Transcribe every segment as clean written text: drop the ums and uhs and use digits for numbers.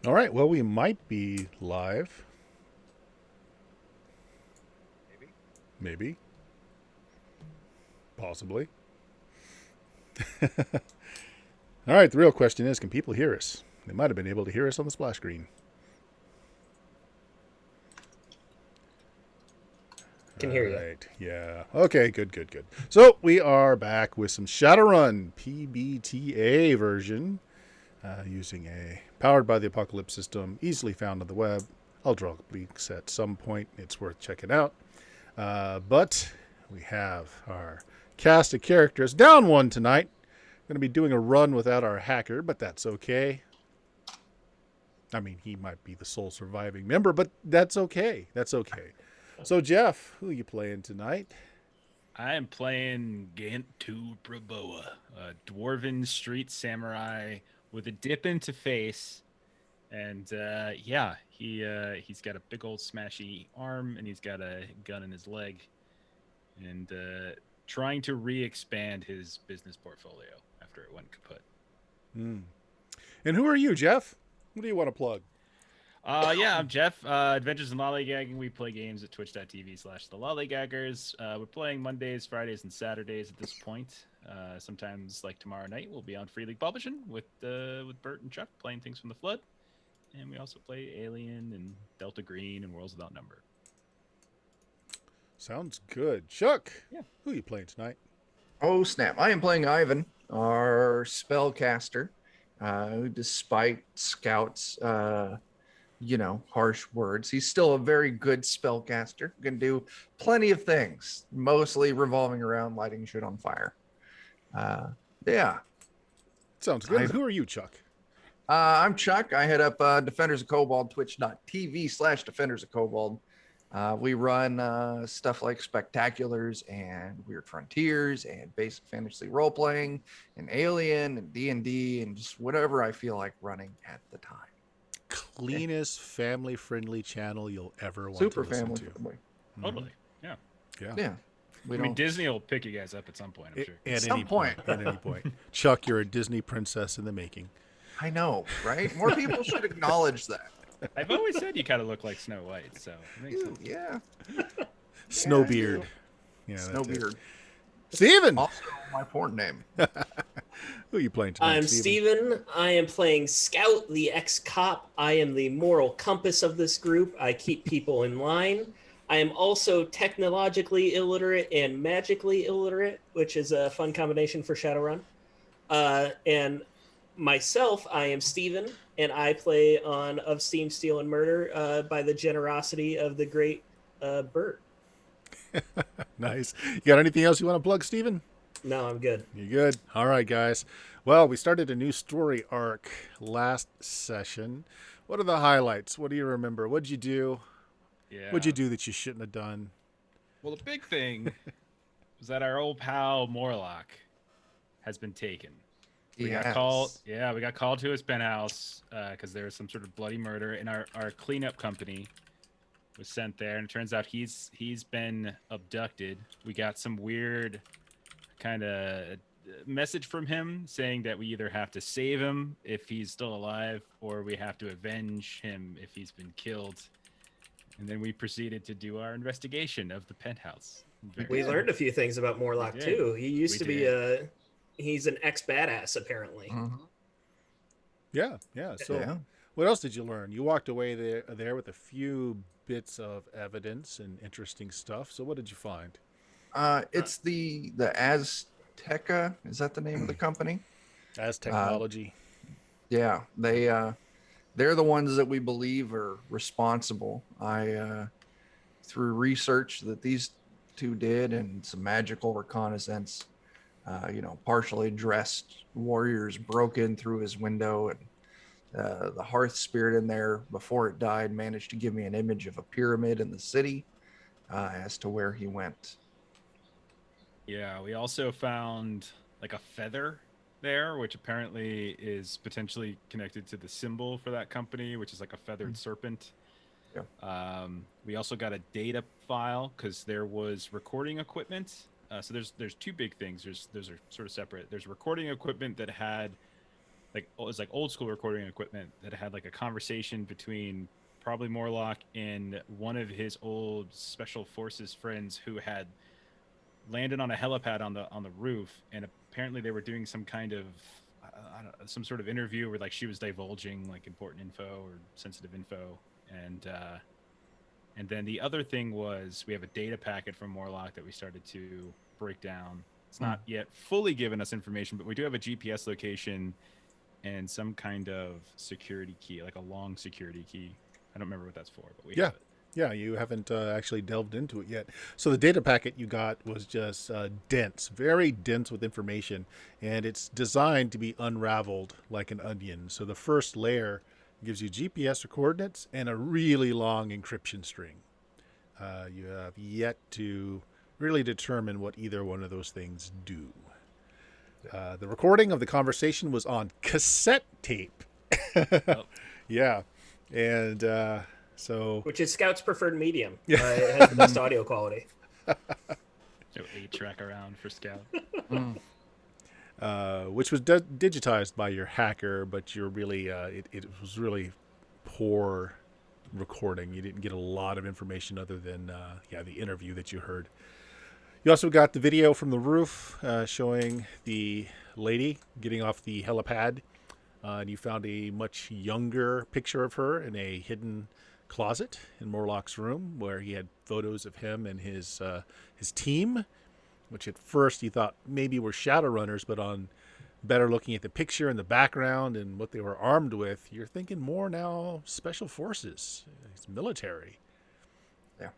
All right. Well, we might be live. Maybe. Maybe. Possibly. All right. The real question is, can people hear us? They might have been able to hear us on the splash screen. Can All hear you. right. Yeah. Okay. Good. Good. Good. So we are back with some Shadowrun PbtA version using a powered by the Apocalypse system, easily found on the web. I'll draw links at some point. It's worth checking out. But we have our cast of characters down one tonight. Going to be doing a run without our hacker, but that's okay. I mean, he might be the sole surviving member, but that's okay. That's okay. So, Jeff, who are you playing tonight? I am playing Gant 2 Braboa, a dwarven street samurai with a dip into face. And yeah, he's got a big old smashy arm and he's got a gun in his leg and trying to re-expand his business portfolio after it went kaput. Hmm. And who are you, Jeff? What do you want to plug? Yeah, I'm Jeff. Adventures in Lollygagging. We play games at twitch.tv/the Lollygaggers. We're playing Mondays, Fridays, and Saturdays at this point. Sometimes, like tomorrow night, we'll be on Free League Publishing with Bert and Chuck playing things from the Flood. And we also play Alien and Delta Green and Worlds Without Number. Sounds good. Chuck, Yeah. who are you playing tonight? Oh, snap. I am playing Ivan, our spellcaster, who, despite Scout's, harsh words, he's still a very good spellcaster. Can do plenty of things, mostly revolving around lighting shit on fire. Yeah. Sounds good. And Ivan. who are you, Chuck? I'm Chuck. I head up Defenders of Cobalt, twitch.tv/Defenders of Cobalt. We run stuff like Spectaculars and Weird Frontiers and basic fantasy role playing and Alien and D&D and just whatever I feel like running at the time. Cleanest family-friendly channel you'll ever want Super to listen family to. friendly. Totally. Yeah. Yeah. Yeah. We I mean, don't. Disney will pick you guys up at some point, I'm sure. At some any point. At any point. Chuck, you're a Disney princess in the making. I know, right? More people should acknowledge that. I've always said you kind of look like Snow White, so it makes Ew, sense. yeah. Snowbeard. Yeah, that's it. Snowbeard. Steven! Also my porn name. Who are you playing tonight, I'm Steven. I am playing Scout, the ex-cop. I am the moral compass of this group. I keep people in line. I am also technologically illiterate and magically illiterate, which is a fun combination for Shadowrun. And myself, I am Steven, and I play on Of Steam, Steel, and Murder by the generosity of the great Bert. Nice. You got anything else you want to plug, Steven? No, I'm good. You good? All right, guys. Well, we started a new story arc last session. What are the highlights? What do you remember? What'd you do? Yeah. What'd you do that you shouldn't have done? Well, the big thing was that our old pal Morlock has been taken. We got called. Yeah, we got called to his penthouse because there was some sort of bloody murder, and our cleanup company was sent there. And it turns out he's been abducted. We got some weird kind of message from him saying that we either have to save him if he's still alive, or we have to avenge him if he's been killed. And then we proceeded to do our investigation of the penthouse. We learned a few things about Morlock, We did. too. He used We to be he's an ex-badass, apparently. Yeah. So, Yeah. what else did you learn? You walked away there with a few bits of evidence and interesting stuff. So, what did you find? It's the Azteca. Is that the name of the company? As technology. Yeah, they're the ones that we believe are responsible. I through research that these two did and some magical reconnaissance, partially dressed warriors broke in through his window, and the hearth spirit in there before it died managed to give me an image of a pyramid in the city as to where he went. Yeah, we also found like a feather there, which apparently is potentially connected to the symbol for that company, which is like a feathered serpent. Yeah. We also got a data file because there was recording equipment. So there's two big things. Those are sort of separate. There's recording equipment that had like it was like old school recording equipment that had like a conversation between probably Morlock and one of his old special forces friends who had landed on a helipad on the roof, and apparently they were doing some kind of I don't know, some sort of interview where like she was divulging like important info or sensitive info, and then the other thing was we have a data packet from Morlock that we started to break down. It's not yet fully given us information, but we do have a GPS location and some kind of security key, like a long security key. I don't remember what that's for, but we have it. Yeah, you haven't actually delved into it yet. So the data packet you got was just dense, very dense with information, and it's designed to be unraveled like an onion. So the first layer gives you GPS coordinates and a really long encryption string. You have yet to really determine what either one of those things do. The recording of the conversation was on cassette tape. Yeah, and so Which is Scout's preferred medium. It has the best audio quality. So 8-track around for Scout. which was digitized by your hacker, but you're really it was really poor recording. You didn't get a lot of information other than the interview that you heard. You also got the video from the roof showing the lady getting off the helipad, and you found a much younger picture of her in a hidden closet in Murlock's room, where he had photos of him and his team, which at first you thought maybe were Shadowrunners, but on better looking at the picture and the background and what they were armed with, you're thinking more now special forces. It's military. Yeah.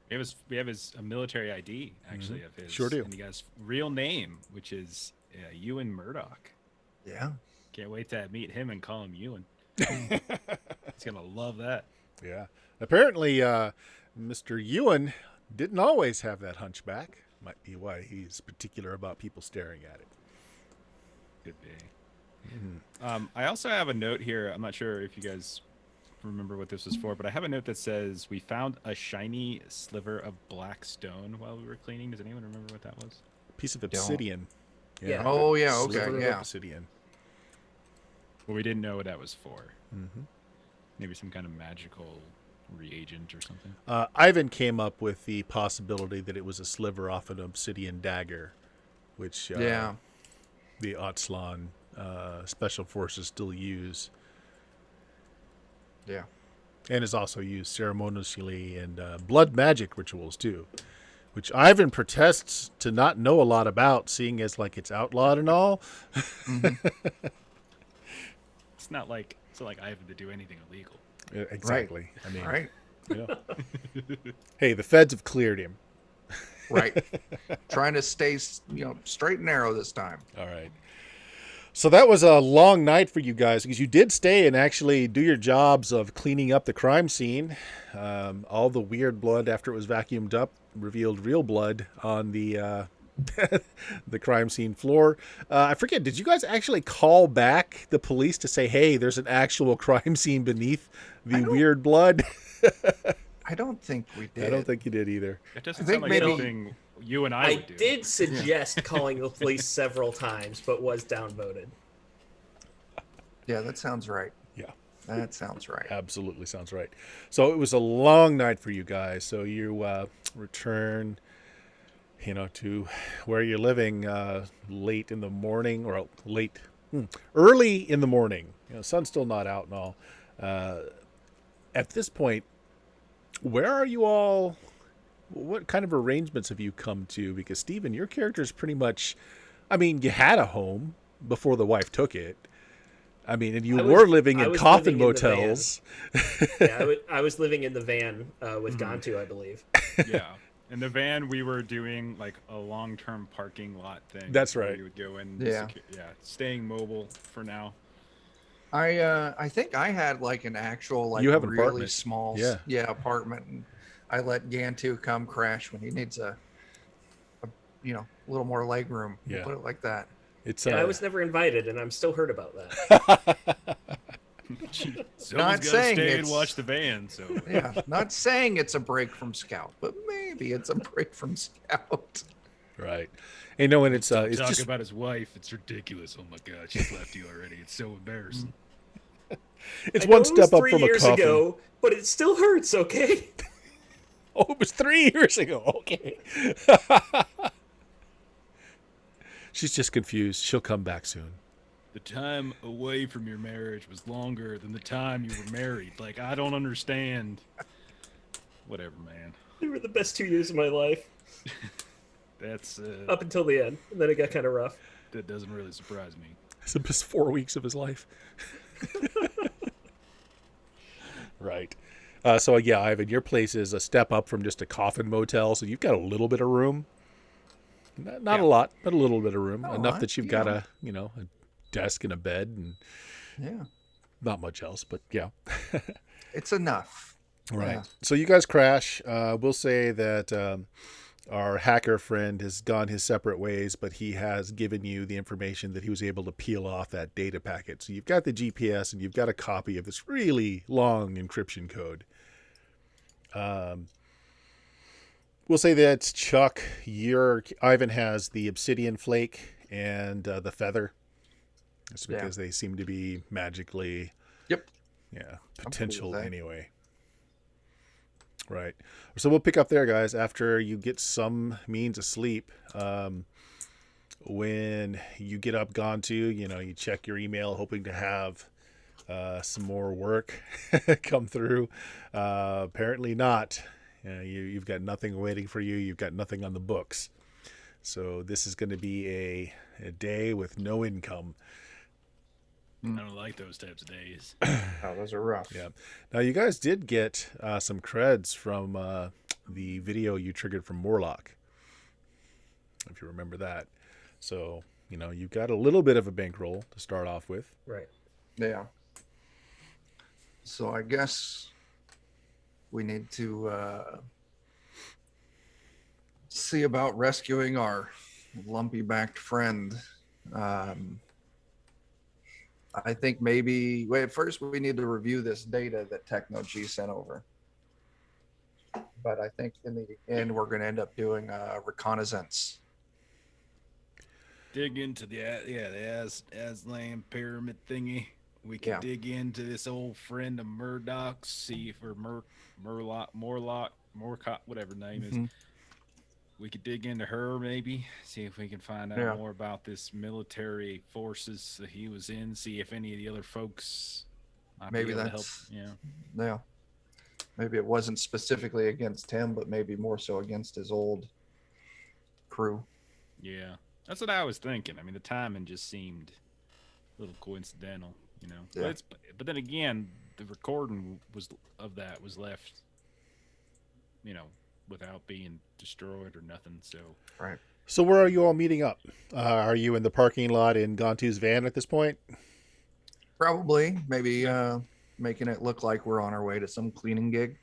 We have his a military ID actually of his. Sure do. And he got his real name, which is Ewan Murdoch. Yeah. Can't wait to meet him and call him Ewan. He's gonna love that. Yeah. Apparently, Mr. Ewan didn't always have that hunchback. Might be why he's particular about people staring at it. Could be. I also have a note here. I'm not sure if you guys remember what this was for, but I have a note that says we found a shiny sliver of black stone while we were cleaning. Does anyone remember what that was? A piece of obsidian. Yeah. Oh, yeah. Okay. Sliver of Yeah. obsidian. Well, we didn't know what that was for. Mm-hmm. Maybe some kind of magical reagent or something. Ivan came up with the possibility that it was a sliver off an obsidian dagger, which the Otslan special forces still use. Yeah. And is also used ceremoniously in blood magic rituals too, which Ivan protests to not know a lot about, seeing as like it's outlawed and all. Mm-hmm. It's not like I have to do anything illegal. Exactly. Right. I mean, Right. you know. Hey, the feds have cleared him. Right. Trying to stay, straight and narrow this time. All right. So that was a long night for you guys, because you did stay and actually do your jobs of cleaning up the crime scene. All the weird blood after it was vacuumed up revealed real blood on the the crime scene floor. I forget, did you guys actually call back the police to say, hey, there's an actual crime scene beneath the weird blood? I don't think we did. I don't think you did either. That doesn't I think sound like maybe- something you and I I would do. did suggest calling the police several times, but was downvoted. Yeah, that sounds right. Yeah. That sounds right. Absolutely sounds right. So it was a long night for you guys. So you return, to where you're living late in the morning, or early in the morning. Sun's still not out and all. At this point, where are you all? What kind of arrangements have you come to? Because Steven, your character is pretty much, you had a home before the wife took it. And you were living in coffin motels. I was living in the van with Gantu, I believe. Yeah. In the van, we were doing like a long-term parking lot thing. That's where right. We would go in. Yeah. Staying mobile for now. I think I had like an actual You have an really apartment. small apartment, and I let Gantu come crash when he needs a little more leg room. Yeah. Put it like that. It's I was never invited, and I'm still hurt about that. Someone's Not gotta saying stay and it's- watch the van. So Yeah, not saying it's a break from Scout, but maybe it's a break from Scout. Right. And no, and it's Talk just about his wife. It's ridiculous. Oh my god, she's left you already. It's so embarrassing. it's I know one it was step up 3 from a years coffin. ago, but it still hurts. Okay. Oh, it was 3 years ago. Okay. She's just confused. She'll come back soon. The time away from your marriage was longer than the time you were married. Like, I don't understand. Whatever, man. They were the best 2 years of my life That's up until the end, and then it got kind of rough. that doesn't really surprise me. It's the best 4 weeks of his life. Right. So yeah, Ivan, your place is a step up from just a coffin motel, so you've got a little bit of room. Not a lot, but a little bit of room. Oh, Enough that you've got a desk and a bed and Yeah. not much else, but yeah. It's enough. Right. Yeah. So you guys crash. We'll say that our hacker friend has gone his separate ways, but he has given you the information that he was able to peel off that data packet. So you've got the GPS and you've got a copy of this really long encryption code. We'll say that Chuck, Ivan has the obsidian flake and the feather. That's because they seem to be magically, Yep. potential that. anyway. Right. So we'll pick up there, guys, after you get some means of sleep. When you get up, gone to, you check your email, hoping to have some more work come through. Apparently not. You've got nothing waiting for you. You've got nothing on the books. So this is going to be a day with no income. I don't like those types of days. Oh, those are rough. Yeah. Now, you guys did get some creds from the video you triggered from Murlock, if you remember that. So, you've got a little bit of a bankroll to start off with. Right. Yeah. So I guess we need to see about rescuing our lumpy-backed friend. I think first we need to review this data that Techno-G sent over. But I think in the end, we're going to end up doing a reconnaissance. Dig into the Aslan pyramid thingy. We can dig into this old friend of Murdoch's, see if Morlock, whatever her name is. We could dig into her, maybe see if we can find out more about this military forces that he was in. See if any of the other folks might be able to help. Yeah. Maybe it wasn't specifically against him, but maybe more so against his old crew. Yeah, that's what I was thinking. I mean, the timing just seemed a little coincidental, Yeah. But then again, the recording was left, without being destroyed or nothing. So right. So where are you all meeting up? Are you in the parking lot in Gontu's van at this point? Probably, maybe making it look like we're on our way to some cleaning gig.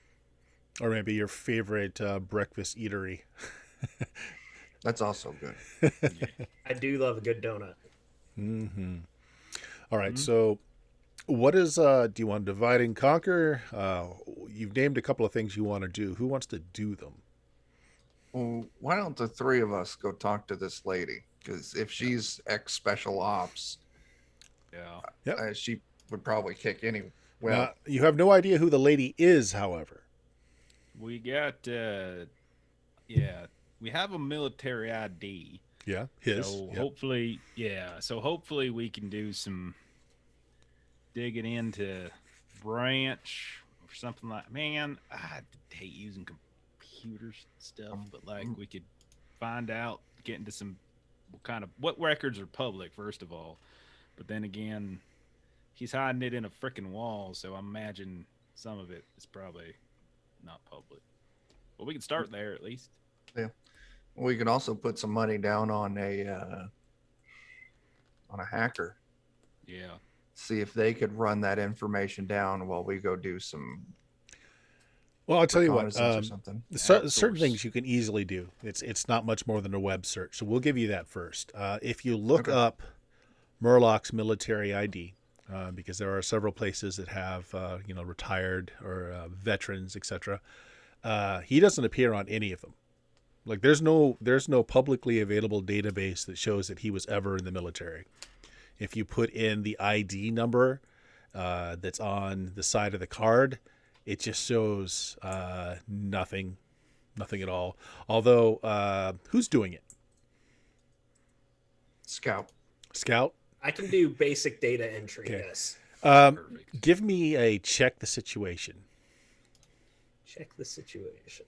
Or maybe your favorite breakfast eatery. That's also good. I do love a good donut. Mm-hmm. All right, so what is, do you want to divide and conquer? You've named a couple of things you want to do. Who wants to do them? Well, why don't the three of us go talk to this lady? Because if she's ex-special ops, she would probably kick any. Well, now, you have no idea who the lady is, however. we got, we have a military ID. Yeah, his. So hopefully we can do some digging into branch or something like. Man, I hate using computers and stuff, but we could find out, get into some what records are public first of all, but then again, he's hiding it in a freaking wall, so I imagine some of it is probably not public. But we can start there at least. Yeah. We could also put some money down on a hacker. Yeah. See if they could run that information down while we go do some. Well, I'll tell you what. Or something. Certain things you can easily do. It's not much more than a web search, so we'll give you that first. If you look up Murlock's military ID, because there are several places that have retired or veterans, etc. He doesn't appear on any of them. Like there's no publicly available database that shows that he was ever in the military. If you put in the ID number that's on the side of the card, it just shows nothing at all. Although, who's doing it? Scout. Scout? I can do basic data entry, Okay. yes. Give me a check the situation. Check the situation.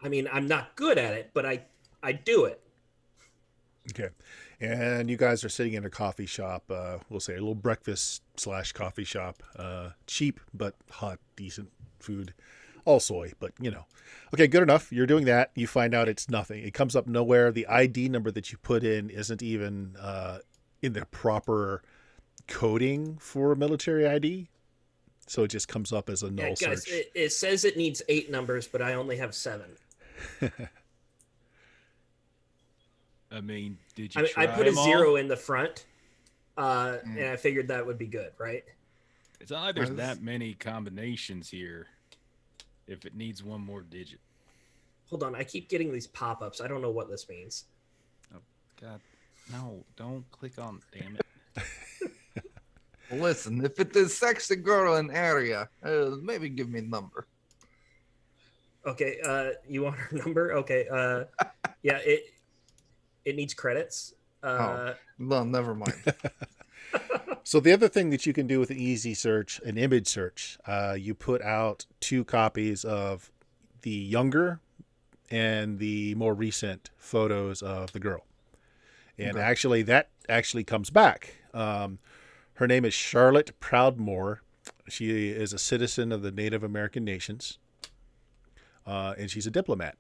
I mean, I'm not good at it, but I do it. Okay. And you guys are sitting in a coffee shop, we'll say a little breakfast / coffee shop. Cheap, but hot, decent food. All soy, but you know. Okay, good enough. You're doing that. You find out it's nothing. It comes up nowhere. The ID number that you put in isn't even in the proper coding for a military ID. So it just comes up as a null guys, search. it says it needs 8 numbers, but I only have 7. I mean, did you try I put a them all? 0 in the front, and I figured that would be good, right? It's not like there's that many combinations here. If it needs one more digit. Hold on, I keep getting these pop-ups. I don't know what this means. Oh God, no! Don't click on. Damn it! Listen, if it is sexy girl in area, maybe give me a number. Okay, you want her number? Okay, yeah, it needs credits. No, never mind. So the other thing that you can do with an easy search, an image search, you put out 2 copies of the younger and the more recent photos of the girl. And actually, that actually comes back. Her name is Charlotte Proudmoore. She is a citizen of the Native American nations, and she's a diplomat.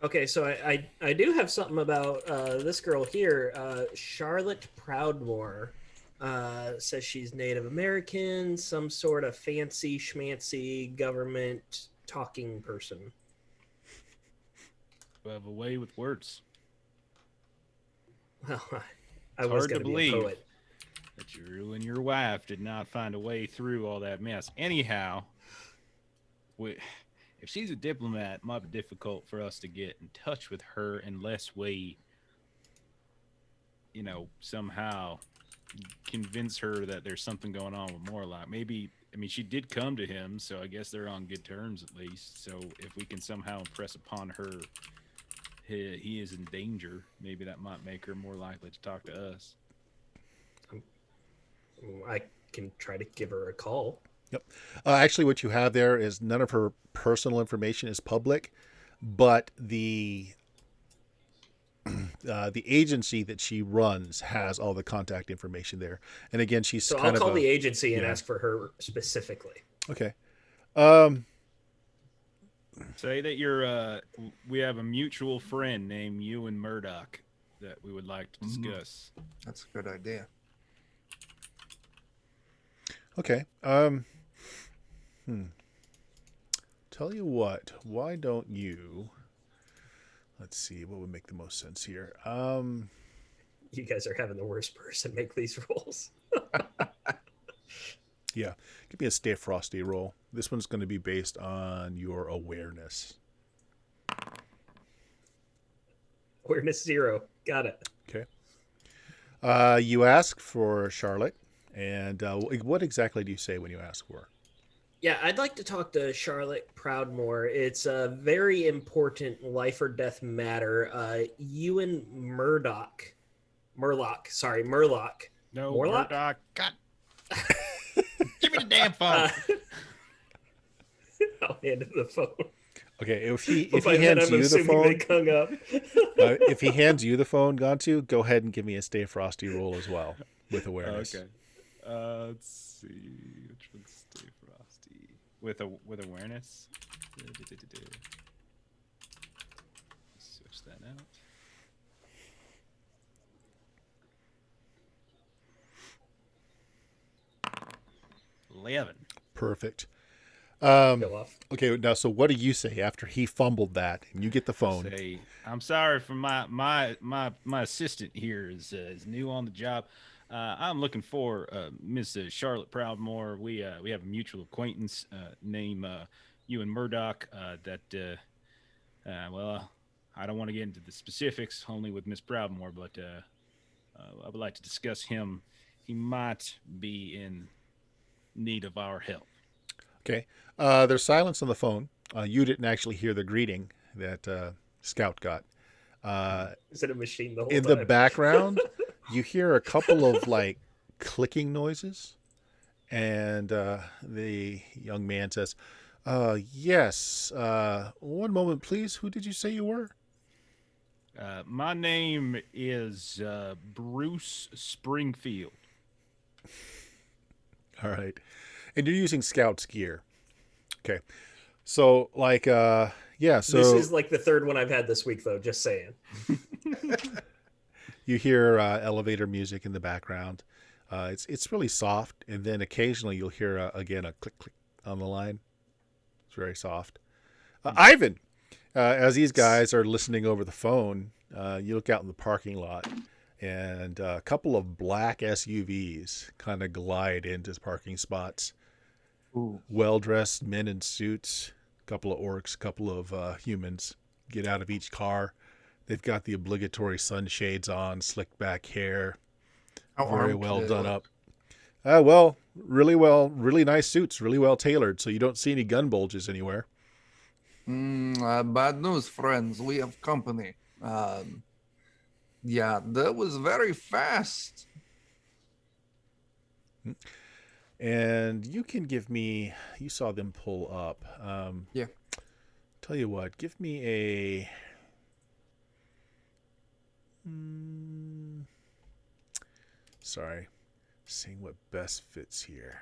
Okay, so I do have something about this girl here. Charlotte Proudmoore says she's Native American, some sort of fancy schmancy government talking person. You have a way with words. Well, I It's was hard to going to be a believe poet. that you and your wife did not find a way through all that mess. Anyhow, if she's a diplomat, it might be difficult for us to get in touch with her unless we, somehow convince her that there's something going on with Murlock. Maybe, she did come to him, so I guess they're on good terms at least. So if we can somehow impress upon her he is in danger, maybe that might make her more likely to talk to us. I can try to give her a call. Yep. Actually, what you have there is none of her personal information is public, but the agency that she runs has all the contact information there. And again, she's So kind I'll of call the agency and yeah. ask for her specifically. Okay. Say that we have a mutual friend named Ewan Murdoch that we would like to discuss. That's a good idea. Okay. Tell you what, why don't you, let's see, what would make the most sense here? You guys are having the worst person make these rolls. Yeah, give me a Stay Frosty roll. This one's going to be based on your awareness. Awareness 0. Got it. Okay. You ask for Charlotte, and what exactly do you say when you ask for her? Yeah, I'd like to talk to Charlotte Proudmoore. It's a very important life or death matter. Ewan Murlock. No, Murlock? Murdoch. God. Give me the damn phone. I'll hand him the phone. Okay, if he By then, hands I'm you the assuming phone, they hung up. if he hands you the phone, Gontu, go ahead and give me a Stay Frosty roll as well with awareness. Okay. Let's see. Which one's Stay Frosty? With awareness. Switch that out. Perfect. Go off. Okay, now so what do you say after he fumbled that and you get the phone? Say, I'm sorry for my assistant here is new on the job. I'm looking for Miss Charlotte Proudmore. We have a mutual acquaintance named you and Murdoch. Well, I don't want to get into the specifics, only with Miss Proudmore, but I would like to discuss him. He might be in need of our help. Okay. There's silence on the phone. You didn't actually hear the greeting that Scout got. Is it a machine the whole In time? the background, you hear a couple of like clicking noises, and the young man says, yes, one moment, please. Who did you say you were? My name is Bruce Springfield. All right. And you're using Scout's gear. Okay. So, like, yeah, so This is like the third one I've had this week, though, just saying. you hear elevator music in the background. It's really soft, and then occasionally you'll hear again a click click on the line. It's very soft. Ivan, as these guys are listening over the phone, you look out in the parking lot, and a couple of black SUVs kind of glide into parking spots. Ooh. Well-dressed men in suits, a couple of orcs, a couple of humans get out of each car. They've got the obligatory sunshades on, slicked back hair, How very armed well they done look? up. Really nice suits, really well tailored, so you don't see any gun bulges anywhere. Bad news, friends. We have company. Yeah, that was very fast. And you can give me, you saw them pull up. Yeah. Tell you what, give me a. Sorry, seeing what best fits here.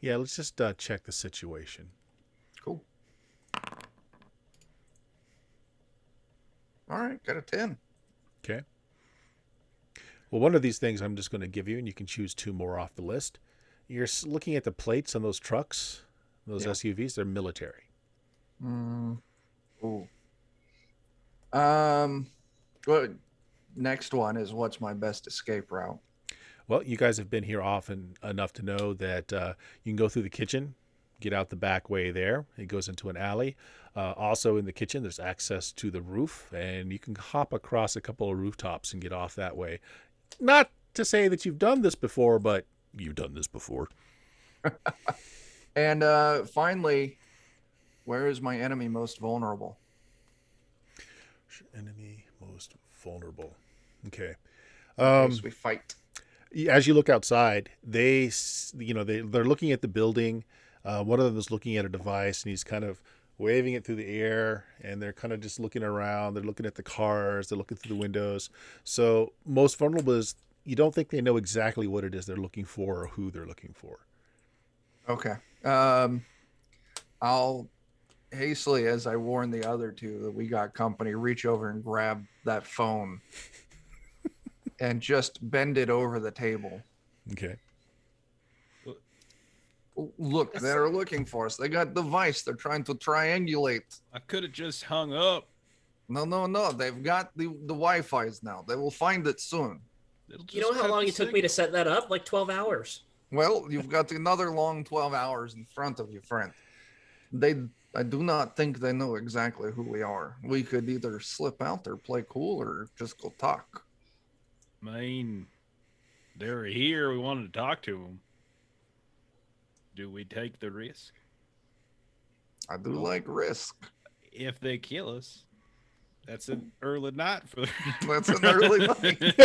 Yeah, let's just check the situation. Cool. All right, got a 10. Okay. Well, one of these things I'm just going to give you, and you can choose two more off the list. You're looking at the plates on those trucks, those Yeah. SUVs, they're military. Ooh. Good. Next one is what's my best escape route? Well, you guys have been here often enough to know that you can go through the kitchen, get out the back way there. It goes into an alley. Also in the kitchen, there's access to the roof, and you can hop across a couple of rooftops and get off that way. Not to say that you've done this before, but you've done this before. And finally, where is my enemy most vulnerable? Enemy most vulnerable. Okay. In case we fight. As you look outside, they're looking at the building. One of them is looking at a device, and he's kind of waving it through the air, and they're kind of just looking around. They're looking at the cars. They're looking through the windows. So most vulnerable is you don't think they know exactly what it is they're looking for or who they're looking for. Okay. I'll hastily, as I warn the other two that we got company, reach over and grab that phone and just bend it over the table. Okay. Look, they're looking for us. They got device. They're trying to triangulate. I could have just hung up. No. They've got the Wi-Fi's now. They will find it soon. You know how long it took me to set that up? Like 12 hours. Well, you've got another long 12 hours in front of you, friend. I do not think they know exactly who we are. We could either slip out there, play cool, or just go talk. I mean, they're here. We wanted to talk to them. Do we take the risk? I do like risk. If they kill us, that's an early night for. That's an early night.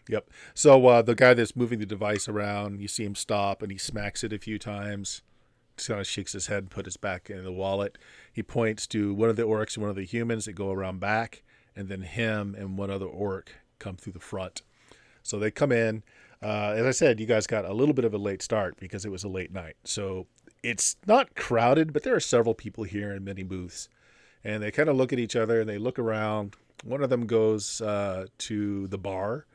Yep. So the guy that's moving the device around, you see him stop, and he smacks it a few times. Just kind of shakes his head and put his back in the wallet. He points to one of the orcs and one of the humans that go around back, and then him and one other orc come through the front. So they come in. As I said, you guys got a little bit of a late start because it was a late night. So it's not crowded, but there are several people here in many booths. And they kind of look at each other and they look around. One of them goes to the bar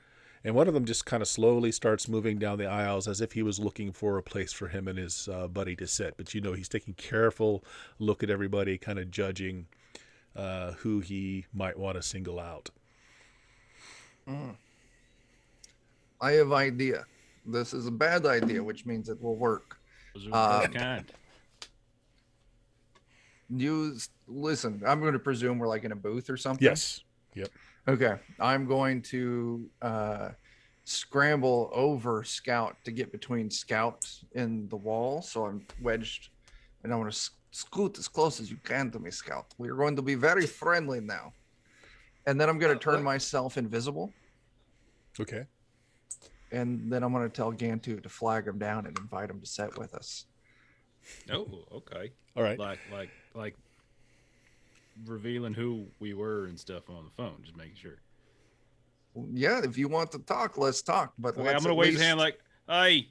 And one of them just kind of slowly starts moving down the aisles as if he was looking for a place for him and his buddy to sit. But he's taking careful look at everybody, kind of judging who he might want to single out. I have idea. This is a bad idea, which means it will work. Those are the best kind. Listen, I'm going to presume we're like in a booth or something. Yes. Yep. Okay. I'm going to scramble over Scout to get between Scout and the wall. So I'm wedged, and I want to scoot as close as you can to me, Scout. We're going to be very friendly now. And then I'm going to turn myself invisible. Okay. And then I'm going to tell Gantu to flag him down and invite him to set with us. Oh, okay. All right. Like revealing who we were and stuff on the phone, just making sure. Yeah, if you want to talk, let's talk. But Okay, I'm gonna wave his hand like, "Hey,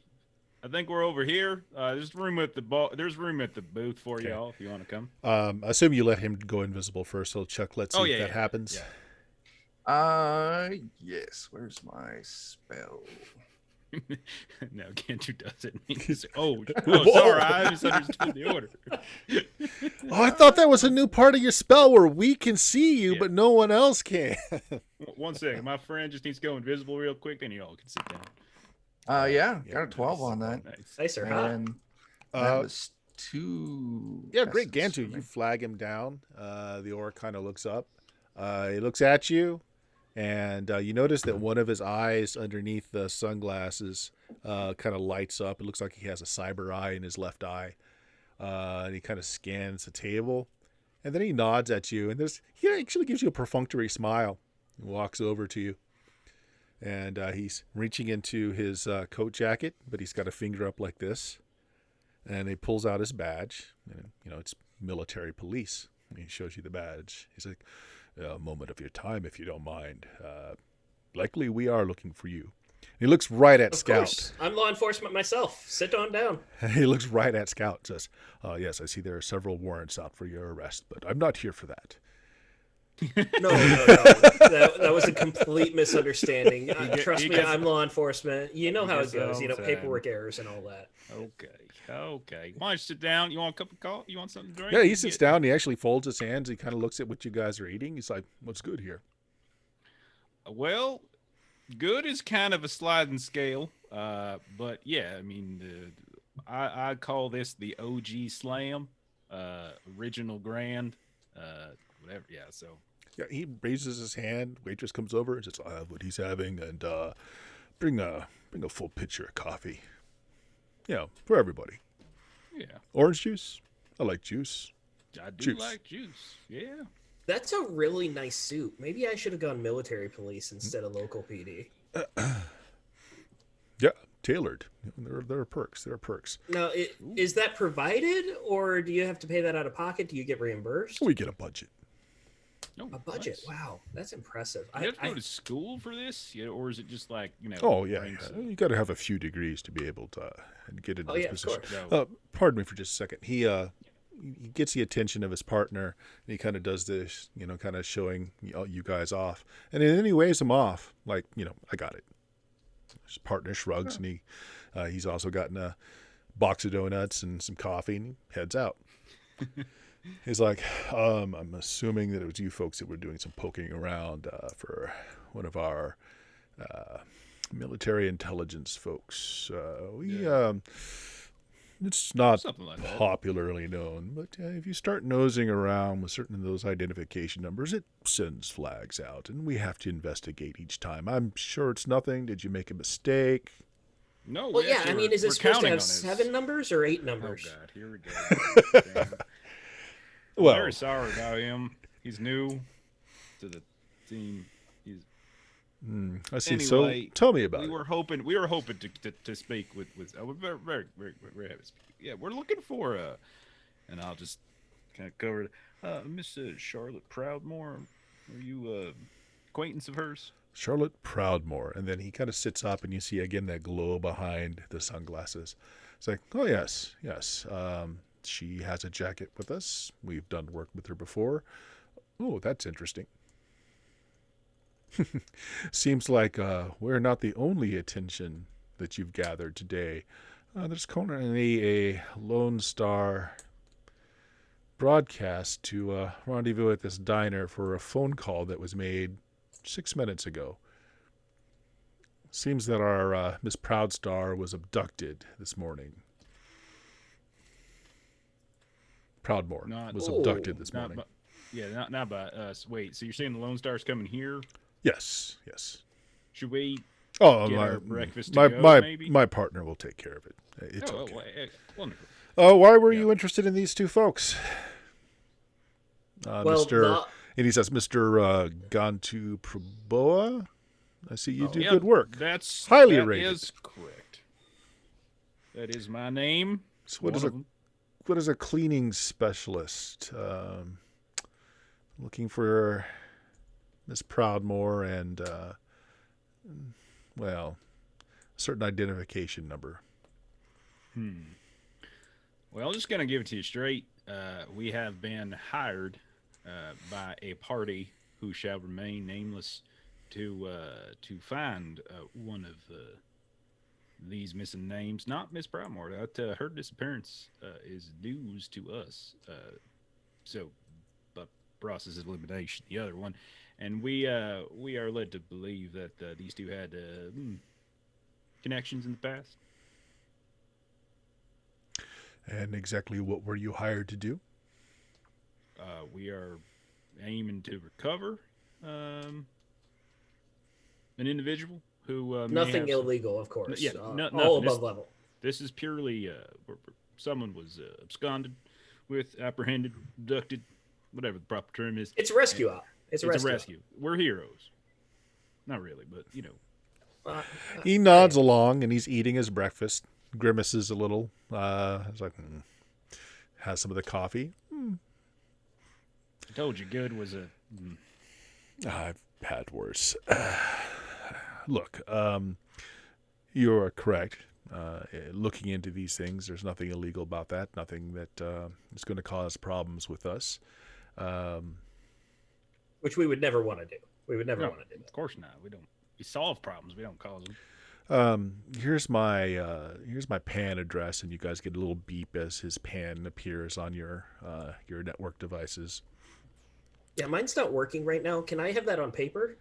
I think we're over here. There's room at the There's room at the booth for y'all if you want to come." I assume you let him go invisible first. So Chuck, let's see if that happens. Yeah. Yes. Where's my spell? No, Gantu does it. Sorry, I misunderstood the order. Oh, I thought that was a new part of your spell where we can see you, but no one else can. 1 second, my friend just needs to go invisible real quick, then y'all can sit down. Yeah, got a 12 on that. Nice or hot? And that was 2. Yeah, great, essence Gantu. for me. You flag him down. The orc kind of looks up. He looks at you, and you notice that one of his eyes underneath the sunglasses kind of lights up. It looks like he has a cyber eye in his left eye. And he kind of scans the table, and then he nods at you, and he actually gives you a perfunctory smile. He walks over to you, and he's reaching into his coat jacket, but he's got a finger up like this, and he pulls out his badge, and it's military police. And he shows you the badge. He's like, "A moment of your time, if you don't mind. Likely we are looking for you." And he looks right at Scout. Of course. I'm law enforcement myself. Sit on down. He looks right at Scout and says, "Yes, I see there are several warrants out for your arrest, but I'm not here for that." No. That was a complete misunderstanding. Trust me, I'm law enforcement. You know how it goes. Paperwork errors and all that. Okay. Why don't you sit down? You want a cup of coffee? You want something to drink? Yeah, he sits down. And he actually folds his hands. He kind of looks at what you guys are eating. He's like, "What's good here?" Well, good is kind of a sliding scale. But yeah, I mean, I call this the OG Slam, original grand, whatever. Yeah, so. Yeah, he raises his hand. Waitress comes over and says, "I have what he's having, and bring a full pitcher of coffee. For everybody. Yeah. Orange juice. I like juice. I do like juice. Yeah. That's a really nice suit. Maybe I should have gone military police instead of local PD. Yeah, tailored. There are perks. There are perks. Now, is that provided, or do you have to pay that out of pocket? Do you get reimbursed? We get a budget. No, A budget. nice. Wow, that's impressive. You have to go to school for this, or is it just like Oh yeah, you got to have a few degrees to be able to get into this position. Of course. Pardon me for just a second. He gets the attention of his partner, and he kind of does this, kind of showing you guys off, and then he waves him off, like, I got it. His partner shrugs, and he's also gotten a box of donuts and some coffee, and he heads out. He's like, I'm assuming that it was you folks that were doing some poking around for one of our military intelligence folks. It's not Like popularly known, but if you start nosing around with certain of those identification numbers, it sends flags out, and we have to investigate each time. I'm sure it's nothing. Did you make a mistake? No. Well, yeah. I mean, is it supposed to have 7 numbers or 8 Oh numbers? God, here we go. Damn. Well, I'm very sorry about him. He's new to the team. I see. Anyway, So tell me about we it. wwe were hoping to speak with we're very happy to speak. Yeah, we're looking for and I'll just kind of cover it. Miss Charlotte Proudmore, are you acquaintance of hers? Charlotte Proudmore. And then he kind of sits up, and you see again that glow behind the sunglasses. It's like, oh, yes. She has a jacket with us. We've done work with her before. Oh, that's interesting. Seems like we're not the only attention that you've gathered today. There's currently a Lone Star broadcast to rendezvous at this diner for a phone call that was made 6 minutes ago. Seems that our Miss Proudstar was abducted this morning. Proudmore was abducted this morning. Not by us. Wait, so you're saying the Lone Star's coming here? Yes. Should we Oh, get my our breakfast to go, maybe? my partner will take care of it. It's okay. Wonderful. Why were you interested in these two folks? Mr. And he says, Mr. Gantu Proboa, I see you do good work. That's highly rated. That is correct. That is my name. So what is a cleaning specialist? Looking for Miss Proudmore and a certain identification number. Well, I'm just gonna give it to you straight. We have been hired by a party who shall remain nameless to find one of these missing names. Not Miss Proudmore. Her disappearance is news to us. But process of elimination, the other one, and we are led to believe that these two had connections in the past. And exactly what were you hired to do? We are aiming to recover an individual who nothing illegal, of course. Yeah, all above level. This is purely someone was absconded with, apprehended, abducted, whatever the proper term is. It's a rescue op. It's a rescue. We're heroes. Not really, but He nods along and he's eating his breakfast, grimaces a little. He's like, has some of the coffee. I told you good was a... I've had worse. Look, you are correct. Looking into these things, there's nothing illegal about that. Nothing that is going to cause problems with us. Which we would never want to do. We would never want to do that. Of course not. We don't. We solve problems. We don't cause them. Here's my PAN address, and you guys get a little beep as his PAN appears on your network devices. Yeah, mine's not working right now. Can I have that on paper?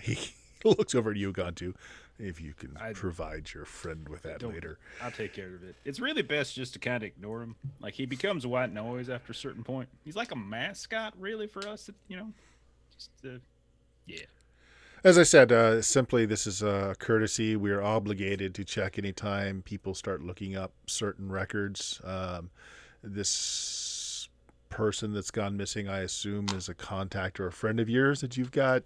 He looks over at you, Gantu. If you can provide your friend with that later. I'll take care of it. It's really best just to kind of ignore him. Like, he becomes white noise after a certain point. He's like a mascot, really, for us, yeah. As I said, simply this is a courtesy. We are obligated to check anytime people start looking up certain records. This person that's gone missing, I assume, is a contact or a friend of yours that you've got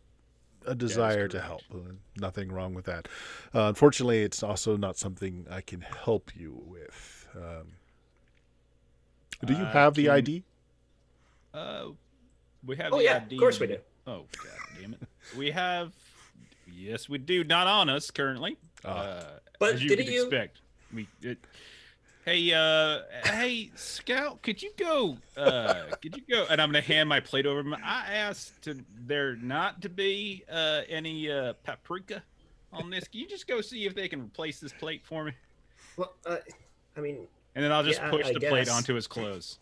a desire to help. Nothing wrong with that. Unfortunately, it's also not something I can help you with. Do you have the ID? We have the ID. Of course we do. Oh, god damn it. We have... Yes, we do. Not on us currently. But as you didn't would you... expect. Hey, Scout, could you go? And I'm gonna hand my plate over. I asked there not to be any paprika on this. Can you just go see if they can replace this plate for me? Well, I mean. And then I'll just push the plate onto his clothes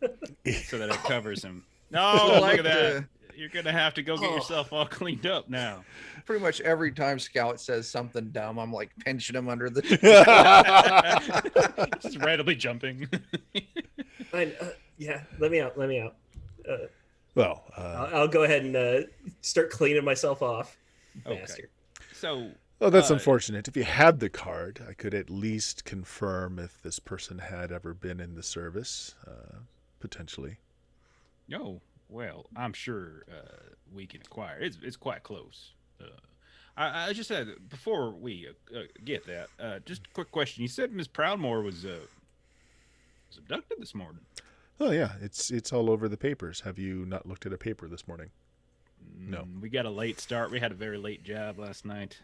so that it covers him. No, look at that. You're gonna have to go get yourself all cleaned up now. Pretty much every time Scout says something dumb, I'm like pinching him under the just randomly jumping. Yeah, let me out. I'll go ahead and start cleaning myself off. Okay. Bastard. So that's unfortunate. If you had the card, I could at least confirm if this person had ever been in the service, potentially. No. Well, I'm sure we can acquire. It's quite close. I just said before we get that. Just a quick question. You said Miss Proudmore was abducted this morning. Oh yeah, it's all over the papers. Have you not looked at a paper this morning? No. We got a late start. We had a very late job last night.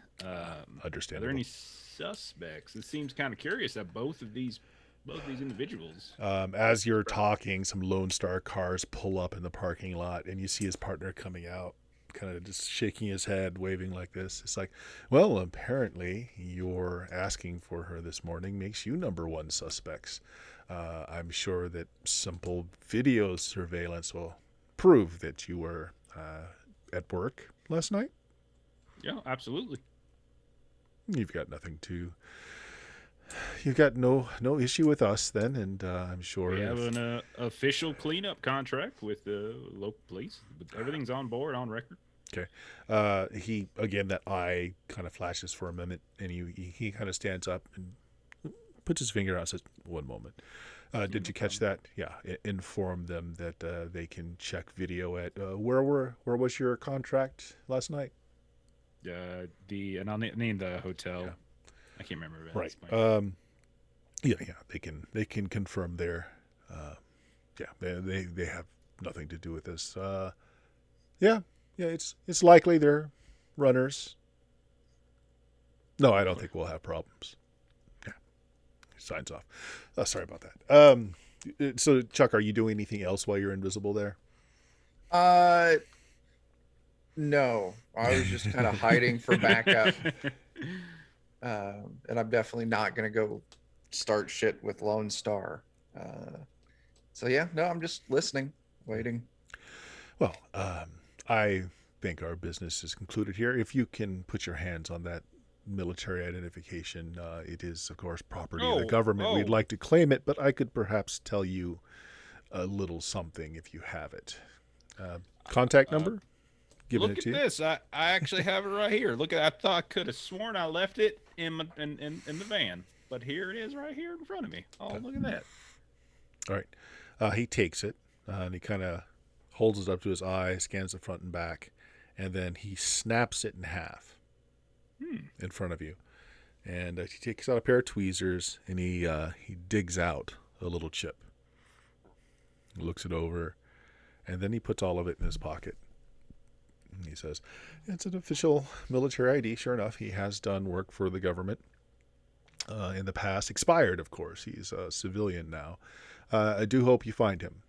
Understandable. Are there any suspects? It seems kind of curious that both these individuals. As you're talking, some Lone Star cars pull up in the parking lot, and you see his partner coming out. kind of just shaking his head, waving like this. It's like, well, apparently your asking for her this morning makes you number one suspects. I'm sure that simple video surveillance will prove that you were at work last night. Yeah, absolutely. You've got no issue with us then, and I'm sure We have an official cleanup contract with the local police. Everything's on board, on record. Okay. He again, that eye kind of flashes for a minute, and he kind of stands up and puts his finger out and says, "One moment. Did you catch that? Yeah. Inform them that they can check video at where was your contract last night? And I'll name the hotel. Yeah. I can't remember. Right. Yeah. They can confirm there. They have nothing to do with this. Yeah. It's likely they're runners. No, I don't think we'll have problems. Yeah. He signs off. Sorry about that. So Chuck, are you doing anything else while you're invisible there? No, I was just kind of hiding for backup. And I'm definitely not going to go start shit with Lone Star. So yeah, no, I'm just listening, waiting. Well, I think our business is concluded here. If you can put your hands on that military identification, it is, of course, property of the government. We'd like to claim it, but I could perhaps tell you a little something if you have it. Contact number? Look at this. I actually have it right here. Look at. I thought I could have sworn I left it in the van, but here it is right here in front of me. Oh, look at that. All right. He takes it and he kind of holds it up to his eye, scans the front and back, and then he snaps it in half in front of you. And he takes out a pair of tweezers and he digs out a little chip. He looks it over, and then he puts all of it in his pocket. He says, it's an official military ID. Sure enough, he has done work for the government in the past. Expired, of course. He's a civilian now. I do hope you find him.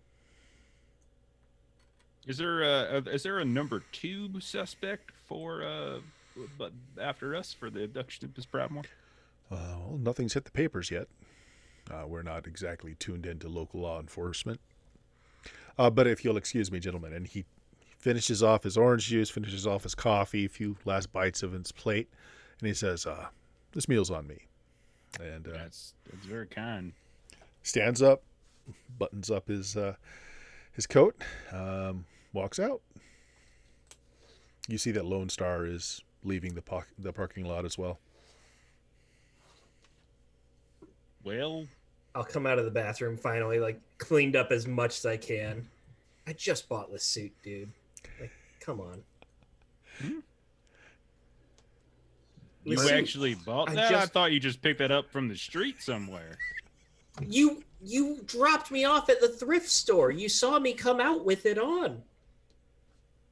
Is there a number 2 suspect but after us for the abduction of Miss Proudmore? Well, nothing's hit the papers yet. We're not exactly tuned into local law enforcement. But if you'll excuse me, gentlemen, and he finishes off his orange juice, finishes off his coffee, a few last bites of his plate, and he says, this meal's on me. And that's very kind. Stands up, buttons up his coat, walks out. You see that Lone Star is leaving the parking lot as well. Well, I'll come out of the bathroom finally, like cleaned up as much as I can. I just bought this suit, dude. Like, come on. You actually bought that? I thought you just picked that up from the street somewhere. You dropped me off at the thrift store. You saw me come out with it on.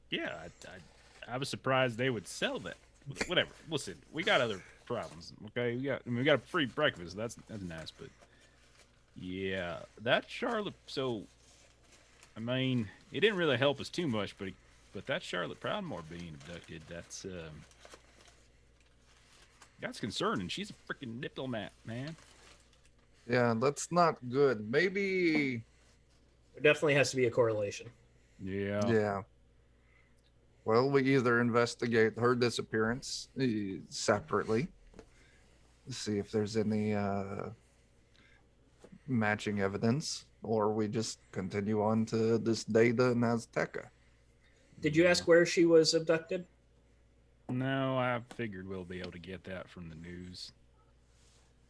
Yeah, I was surprised they would sell that. Whatever. Listen, we got other problems. Okay, we got a free breakfast. That's nice, but yeah, that Charlotte. So, I mean, it didn't really help us too much, but that Charlotte Proudmore being abducted, that's concerning. She's a freaking diplomat, man. Yeah, that's not good. Maybe There definitely has to be a correlation. Yeah. Well, we either investigate her disappearance separately, see if there's any matching evidence, or we just continue on to this data in Azteca. Did you ask where she was abducted? No, I figured we'll be able to get that from the news.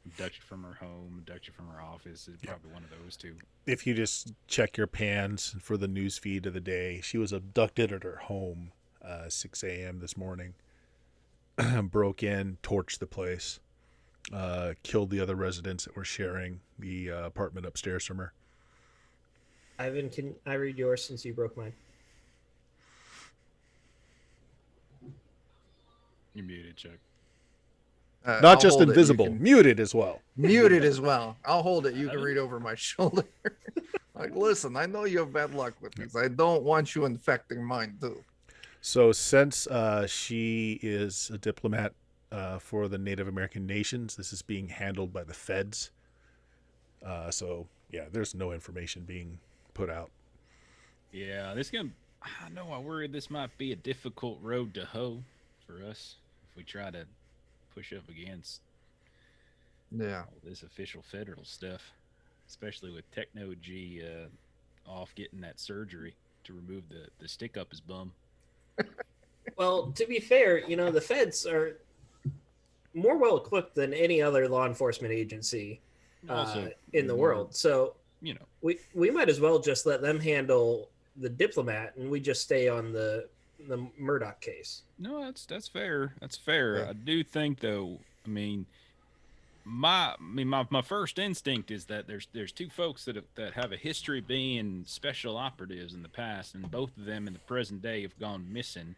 Abduction from her home, abduction from her office is probably one of those two. If you just check your pans for the news feed of the day, she was abducted at her home 6 a.m. this morning. Broke in, torched the place, killed the other residents that were sharing the apartment upstairs from her. Ivan, can I read yours since you broke mine? You're muted, Chuck. Not I'll just hold it. invisible, muted as well. Muted as well. I'll hold it. You can read over my shoulder. Like, listen, I know you have bad luck with these. I don't want you infecting mine too. So since she is a diplomat for the Native American nations, this is being handled by the feds. So yeah, there's no information being put out. Yeah, this gonna. I know. I worry this might be a difficult road to hoe for us if we try to push up against Yeah. all this official federal stuff, especially with Techno G off getting that surgery to remove the stick up his bum. Well, to be fair, the feds are more well equipped than any other law enforcement agency Also, in the more, world. So you know, we might as well just let them handle the diplomat, and we just stay on the Murdoch case. no, that's fair. That's fair. Yeah. I do think though. My first instinct is that there's two folks that have a history being special operatives in the past, and both of them in the present day have gone missing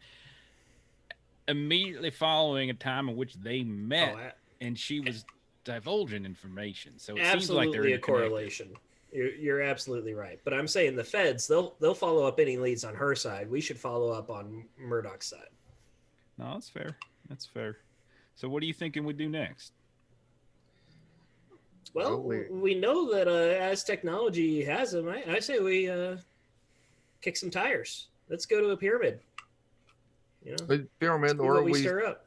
immediately following a time in which they met, and she was divulging information. So it seems like they're absolutely a interconnected. correlation. You're absolutely right. But I'm saying the feds, they'll follow up any leads on her side. We should follow up on Murdoch's side. No, that's fair. That's fair. So what are you thinking we do next? Well, we know that as technology has them, I say we kick some tires. Let's go to a pyramid. Pyramid, see or what we stir up.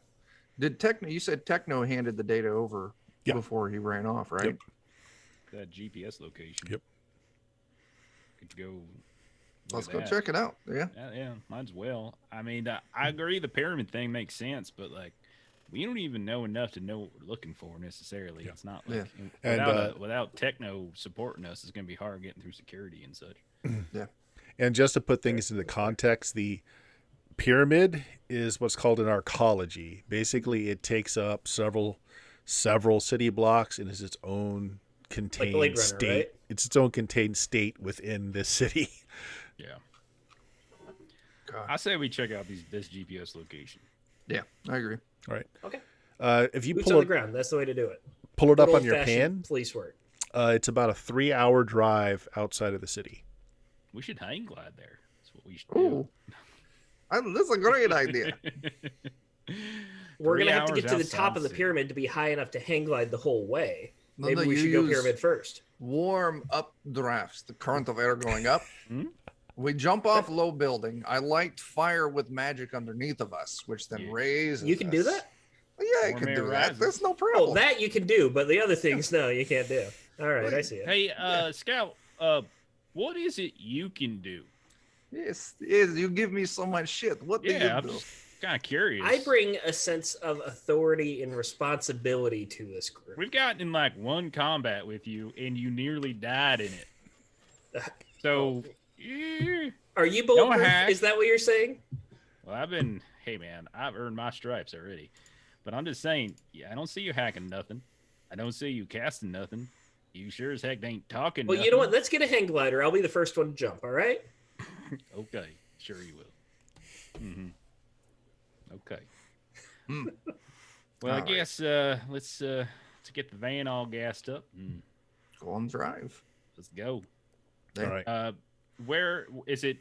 did Techno? You said Techno handed the data over before he ran off, right? Yep. That GPS location. Yep. Could go. Let's go check it out. Yeah. Yeah, might as well. I mean, I agree. The pyramid thing makes sense, but like, we don't even know enough to know what we're looking for necessarily. Yeah. It's not like without Techno supporting us, it's going to be hard getting through security and such. Yeah. And just to put things into context, the pyramid is what's called an arcology. Basically, it takes up several city blocks and is its own contained Like Blade Runner, state. right? It's its own contained state within this city. Yeah. God. I say we check out this GPS location. Yeah, I agree. All right. Okay. If you Boots on the ground. That's the way to do it. pull it up Good on your old-fashioned pan, police work. it's about a 3-hour drive outside of the city. We should hang glide there. That's what we should Ooh, that's a great idea. We're going to 3 have to get hours to the outside top of the city. pyramid to be high enough to hang glide the whole way. No, Maybe no, we you should go use pyramid first. Warm up drafts, the current of air going up. Hmm? We jump off low building. I light fire with magic underneath of us, which then Yeah. raises. You can do us. that? Yeah, I Warm can air do that. rises. That's no Oh, problem. that you can do, but the other things, no, you can't do. All right, I see it. Hey, Scout, what is it you can do? Yes, you give me so much shit. What do Yeah, you I'm do? just kind of curious. I bring a sense of authority and responsibility to this group. We've gotten in like one combat with you, and you nearly died in it. So, Are you Don't bulletproof? hack. Is that what you're saying? well, hey man, I've earned my stripes already. But I'm just saying, I don't see you hacking nothing. I don't see you casting nothing. You sure as heck ain't talking. Well, you know what? Let's get a hang glider. I'll be the first one to jump. All right. Okay, sure you will. Okay. Hmm. Well, I All right. guess let's get the van all gassed up and Go on drive. let's go. Yeah. All right. Where is it?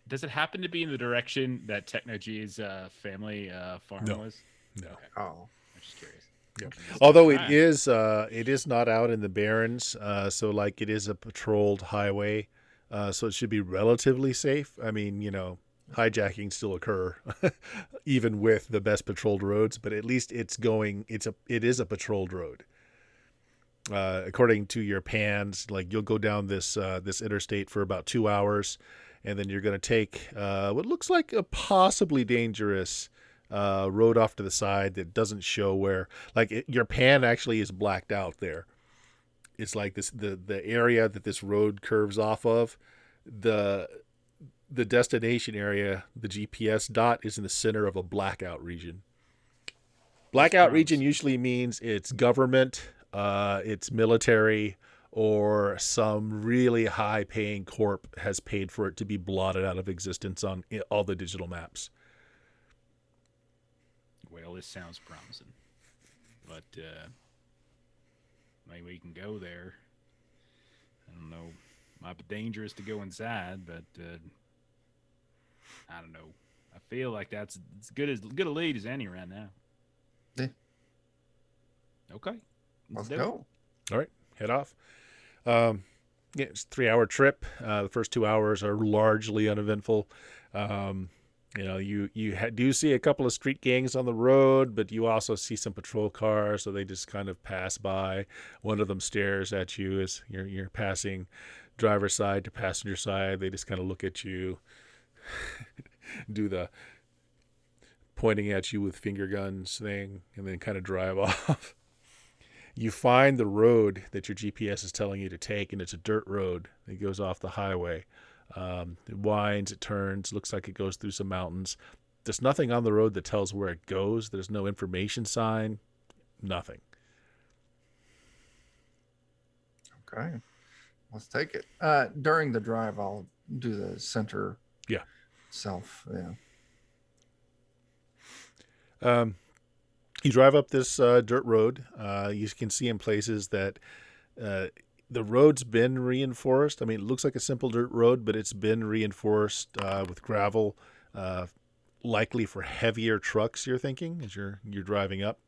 Does it happen to be in the direction that Technogy's family farm No. was? No. Oh, I'm just curious. Yeah. Okay. Although Alright. it is not out in the Barrens, so like it is a patrolled highway, so it should be relatively safe. I mean, hijacking still occur, even with the best patrolled roads, but at least it is a patrolled road. According to your pans, like you'll go down this interstate for about 2 hours, and then you're going to take what looks like a possibly dangerous road off to the side that doesn't show where, your pan actually is blacked out there. It's like the area that this road curves off of, the destination area, the GPS dot is in the center of a blackout region. Blackout region usually means it's government, it's military, or some really high paying corp has paid for it to be blotted out of existence on all the digital maps. Well, this sounds promising, but maybe we can go there. I don't know. Might be dangerous to go inside, but I don't know. I feel like that's as good a lead as any right now. Yeah. Okay. Let's do it. go. All right, head off. Yeah, it's a 3-hour trip. The first 2 hours are largely uneventful. You do see a couple of street gangs on the road, but you also see some patrol cars, so they just kind of pass by. One of them stares at you as you're passing driver's side to passenger side. They just kind of look at you, do the pointing at you with finger guns thing, and then kind of drive off. You find the road that your GPS is telling you to take, and it's a dirt road that goes off the highway. It winds, it turns, looks like it goes through some mountains. There's nothing on the road that tells where it goes. There's no information sign, nothing. Okay. Let's take it. During the drive, I'll do the center. Yeah. Self. Yeah. You drive up this dirt road. You can see in places that the road's been reinforced. I mean, it looks like a simple dirt road, but it's been reinforced with gravel, likely for heavier trucks, you're thinking, as you're driving up.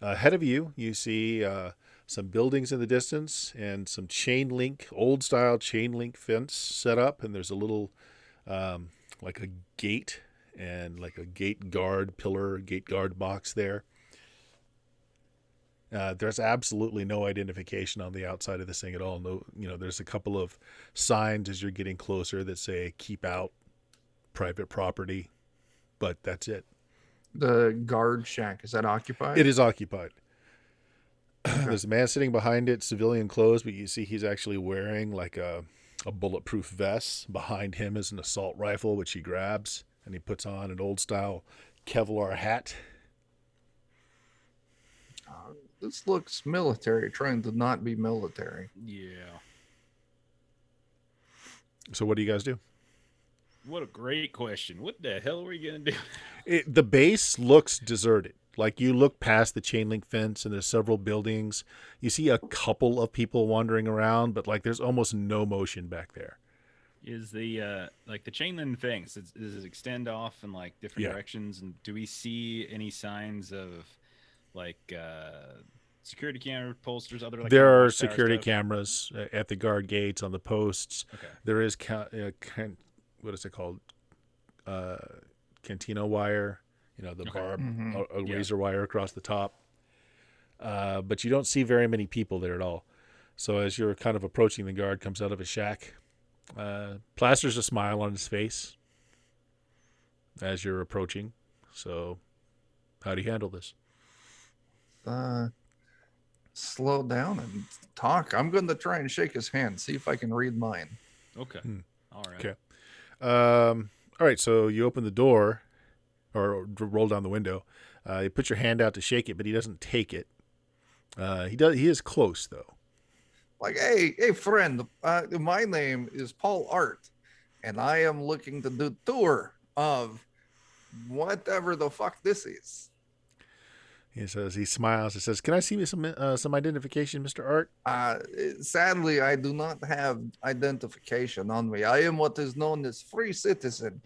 Ahead of you, you see some buildings in the distance and some old-style chain link fence set up, and there's a little, like a gate and like a gate guard box there. There's absolutely no identification on the outside of this thing at all. No, there's a couple of signs as you're getting closer that say "keep out, private property," but that's it. The guard shack, is that occupied? It is occupied. Okay. There's a man sitting behind it, civilian clothes, but you see he's actually wearing like a bulletproof vest. Behind him is an assault rifle, which he grabs, and he puts on an old-style Kevlar hat. This looks military, trying to not be military. Yeah. So what do you guys do? What a great question. What the hell are we gonna do? The base looks deserted. Like you look past the chain link fence and there's several buildings. You see a couple of people wandering around, but like there's almost no motion back there. Is the like the chain link things? Does it extend off in like different directions? And do we see any signs of like security camera posters? There are security cameras at the guard gates, on the posts. Okay. There is what is it called? Cantina wire. The barb, a razor wire across the top. But you don't see very many people there at all. So as you're kind of approaching, the guard comes out of his shack. Plasters a smile on his face as you're approaching. So how do you handle this? Slow down and talk. I'm going to try and shake his hand, see if I can read mine. Okay. All right. Okay. All right. So you open the door or roll down the window. You put your hand out to shake it, but he doesn't take it. He is close though. Like, hey, friend. My name is Paul Art, and I am looking to do tour of whatever the fuck this is. He smiles. He says, "Can I see some identification, Mr. Art?" Sadly, I do not have identification on me. I am what is known as free citizen,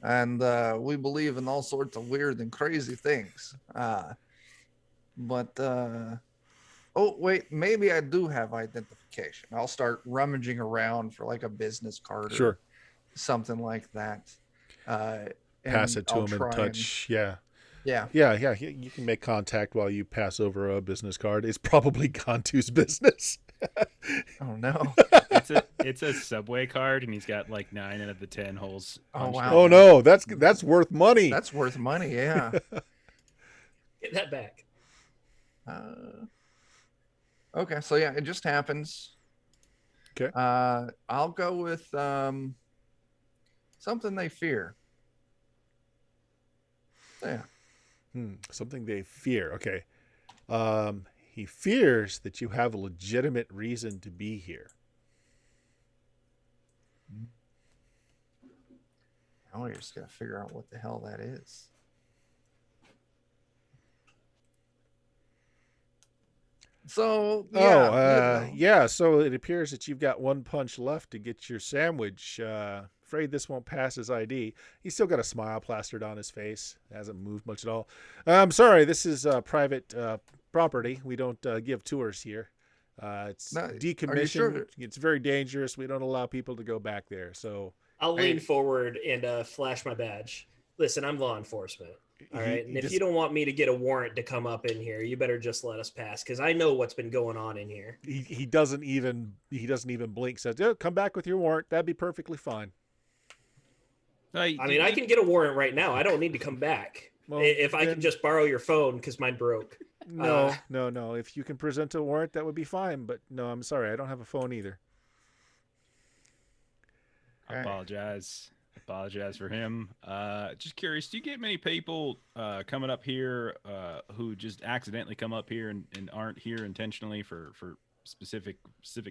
and we believe in all sorts of weird and crazy things. Oh, wait, maybe I do have identification. I'll start rummaging around for like a business card or something like that. Pass it to him and touch. Yeah. You can make contact while you pass over a business card. It's probably Gantu's business. Oh no. It's a subway card, and he's got like 9 out of the 10 holes. Oh wow. Oh no, that's worth money. That's worth money, yeah. Get that back. Okay, so yeah, it just happens. Okay. I'll go with something they fear. Yeah. Something they fear. Okay. He fears that you have a legitimate reason to be here. Now we're just gonna figure out what the hell that is. So So it appears that you've got one punch left to get your sandwich Afraid this won't pass his ID. He's still got a smile plastered on his face. Hasn't moved much at all. I'm sorry, this is private property. We don't give tours here. It's No, are you decommissioned. sure? It's very dangerous. We don't allow people to go back there. So I'll lean forward and flash my badge. Listen, I'm law enforcement. All right. And if you don't want me to get a warrant to come up in here, you better just let us pass because I know what's been going on in here. He doesn't even blink. Says, "Oh, come back with your warrant. That'd be perfectly fine." I mean, I can get a warrant right now. I don't need to come back. Well, if I can just borrow your phone because mine broke. No. If you can present a warrant, that would be fine. But no, I'm sorry. I don't have a phone either. I apologize for him. Just curious, do you get many people coming up here who just accidentally come up here and aren't here intentionally for specific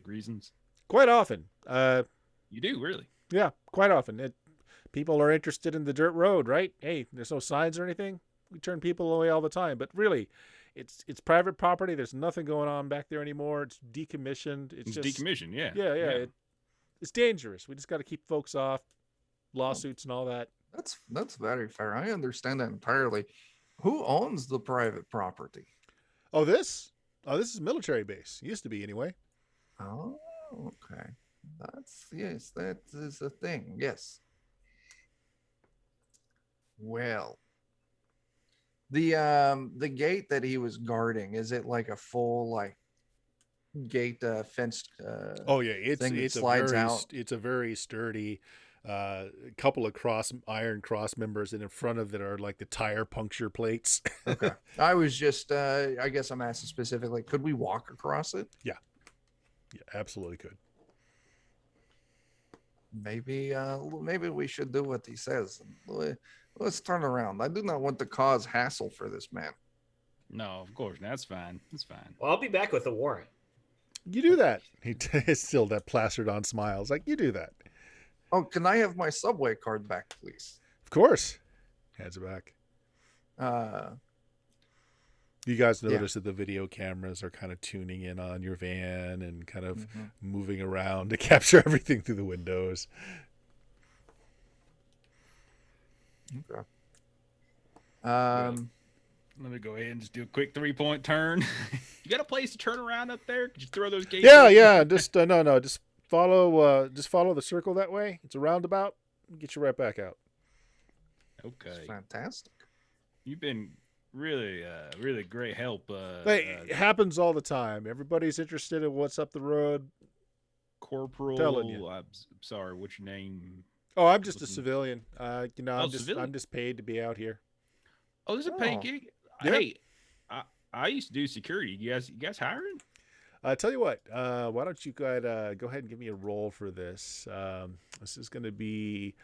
reasons? Quite often. You do, really? Yeah, quite often. People are interested in the dirt road, right? Hey, there's no signs or anything. We turn people away all the time. But really, it's private property. There's nothing going on back there anymore. It's decommissioned. It's just decommissioned, yeah. Yeah. It's dangerous. We just got to keep folks off lawsuits and all that. That's very fair. I understand that entirely. Who owns the private property? This is a military base. Used to be anyway. Oh, okay. That is a thing. Yes. Well, the gate that he was guarding, is it like a full gate fenced oh yeah, it's slides out? It's a very sturdy couple of iron cross members, and in front of it are like the tire puncture plates. Okay. I was just I guess I'm asking specifically, could we walk across it? Yeah, absolutely could. Maybe we should do what he says. Let's turn around. I do not want to cause hassle for this man. No, of course. That's fine. That's fine. Well, I'll be back with a warrant. You do that. It's still that plastered on smiles. Like, you do that. Oh, can I have my subway card back, please? Of course. Hands it back. You guys notice that the video cameras are kind of tuning in on your van and kind of moving around to capture everything through the windows. Okay. Let me go ahead and just do a quick 3-point turn. You got a place to turn around up there? Could you throw those gates? Yeah. Just just follow the circle that way. It's a roundabout. Get you right back out. Okay. That's fantastic. You've been really great help. It happens all the time. Everybody's interested in what's up the road. Corporal. Telling you. I'm sorry. What's your name? Oh, I'm just a civilian. I'm civilian? just paid to be out here. Oh, this is a paid gig. Yeah. Hey, I used to do security. You guys hiring? Tell you what. Why don't you go ahead and give me a roll for this? This is going to be.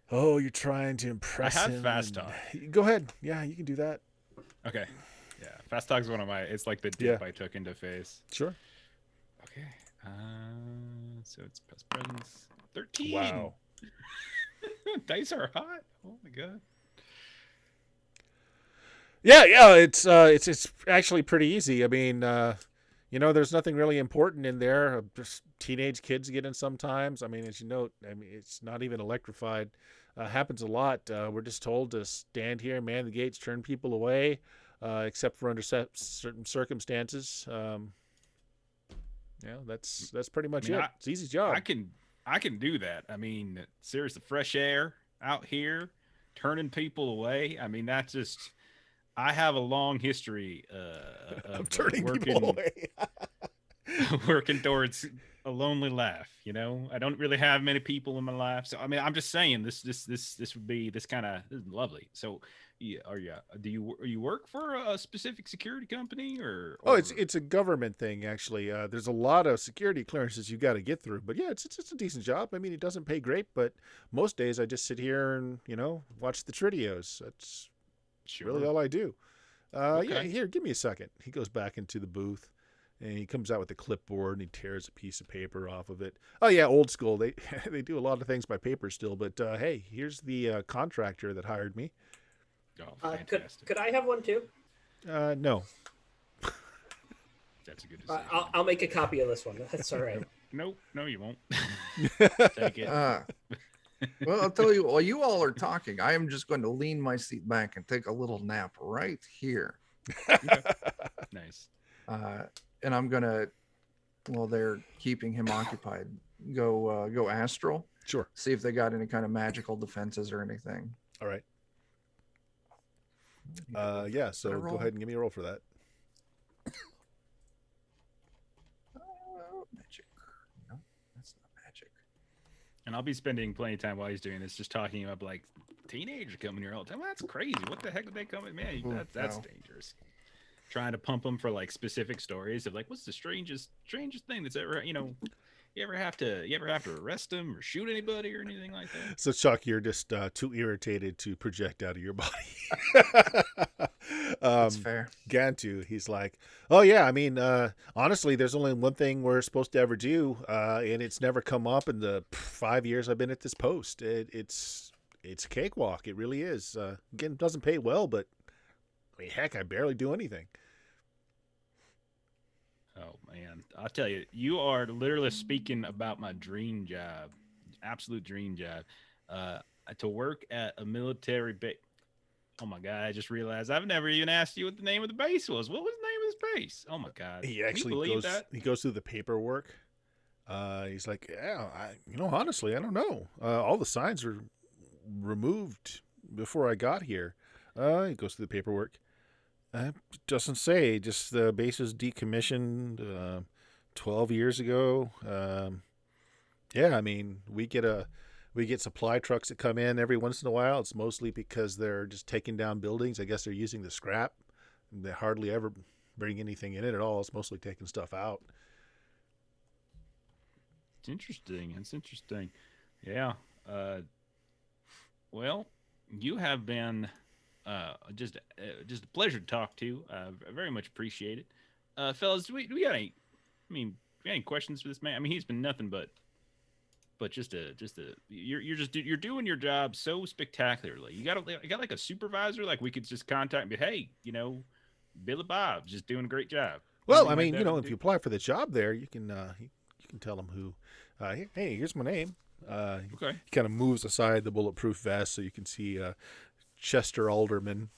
Oh, you're trying to impress him. I have fast talk. Go ahead. Yeah, you can do that. Okay. Yeah, fast talk is one of my. It's like the dip I took into face. Sure. Okay. So it's past presence 13. Wow. Dice are hot. Oh my god. Yeah. It's actually pretty easy. I mean, there's nothing really important in there. Just teenage kids get in sometimes. I mean, as you know, it's not even electrified. Happens a lot. We're just told to stand here, man the gates, turn people away, except for under certain circumstances. That's pretty much it. It's an easy job. I can do that. I mean, seriously, fresh air out here, turning people away. I mean, that's just. I have a long history of turning people away. Working towards a lonely life. I don't really have many people in my life, so I mean, I'm just saying this would be this is lovely. So, do you work for a specific security company or? Oh, it's a government thing actually. There's a lot of security clearances you got to get through, but yeah, it's a decent job. I mean, it doesn't pay great, but most days I just sit here and watch the Tridios. That's really all I do. Okay. Yeah, here, give me a second. He goes back into the booth, and he comes out with a clipboard, and he tears a piece of paper off of it. Oh, yeah, old school. They do a lot of things by paper still, but hey, here's the contractor that hired me. Oh, fantastic. Could I have one too? No. That's a good decision. I'll make a copy of this one. That's all right. No, you won't. Take it. Well, I'll tell you, while you all are talking, I am just going to lean my seat back and take a little nap right here. Okay. Nice. And I'm gonna, while they're keeping him occupied, go astral. Sure. See if they got any kind of magical defenses or anything. All right. Yeah. So go ahead and give me a roll for that. Magic. No, that's not magic. And I'll be spending plenty of time while he's doing this, just talking about like teenagers coming here all the time. Well, that's crazy. What the heck would they come in? Man, that's no. dangerous. Trying to pump them for like specific stories of like, what's the strangest thing that's ever, you ever have to arrest them or shoot anybody or anything like that? So Chuck, you're just too irritated to project out of your body. That's fair. Gantu, he's like, oh yeah, I mean, honestly, there's only one thing we're supposed to ever do, and it's never come up in the 5 years I've been at this post. It's a cakewalk. It really is. Again, it doesn't pay well, but I mean, heck, I barely do anything. Oh man, I'll tell you, you are literally speaking about my dream job, absolute dream job, to work at a military base. Oh my God, I just realized I've never even asked you what the name of the base was. What was the name of this base? Oh my God. He actually goes through the paperwork. He's like, yeah, honestly, I don't know. All the signs were removed before I got here. He goes through the paperwork. Doesn't say. Just the base was decommissioned 12 years ago. Yeah, I mean, we get supply trucks that come in every once in a while. It's mostly because they're just taking down buildings. I guess they're using the scrap. They hardly ever bring anything in it at all. It's mostly taking stuff out. It's interesting. It's interesting. Yeah. Well, you have been just a pleasure to talk to. I very much appreciate it. Fellas, do we got any? I mean, got any questions for this man? I mean, he's been nothing but you're doing your job so spectacularly. You got like a supervisor, like we could just contact and be, hey, Billy Bob's just doing a great job. Well, I mean, if you apply for the job there, you can tell them who. Hey, here's my name. Okay. He kind of moves aside the bulletproof vest so you can see Chester Alderman.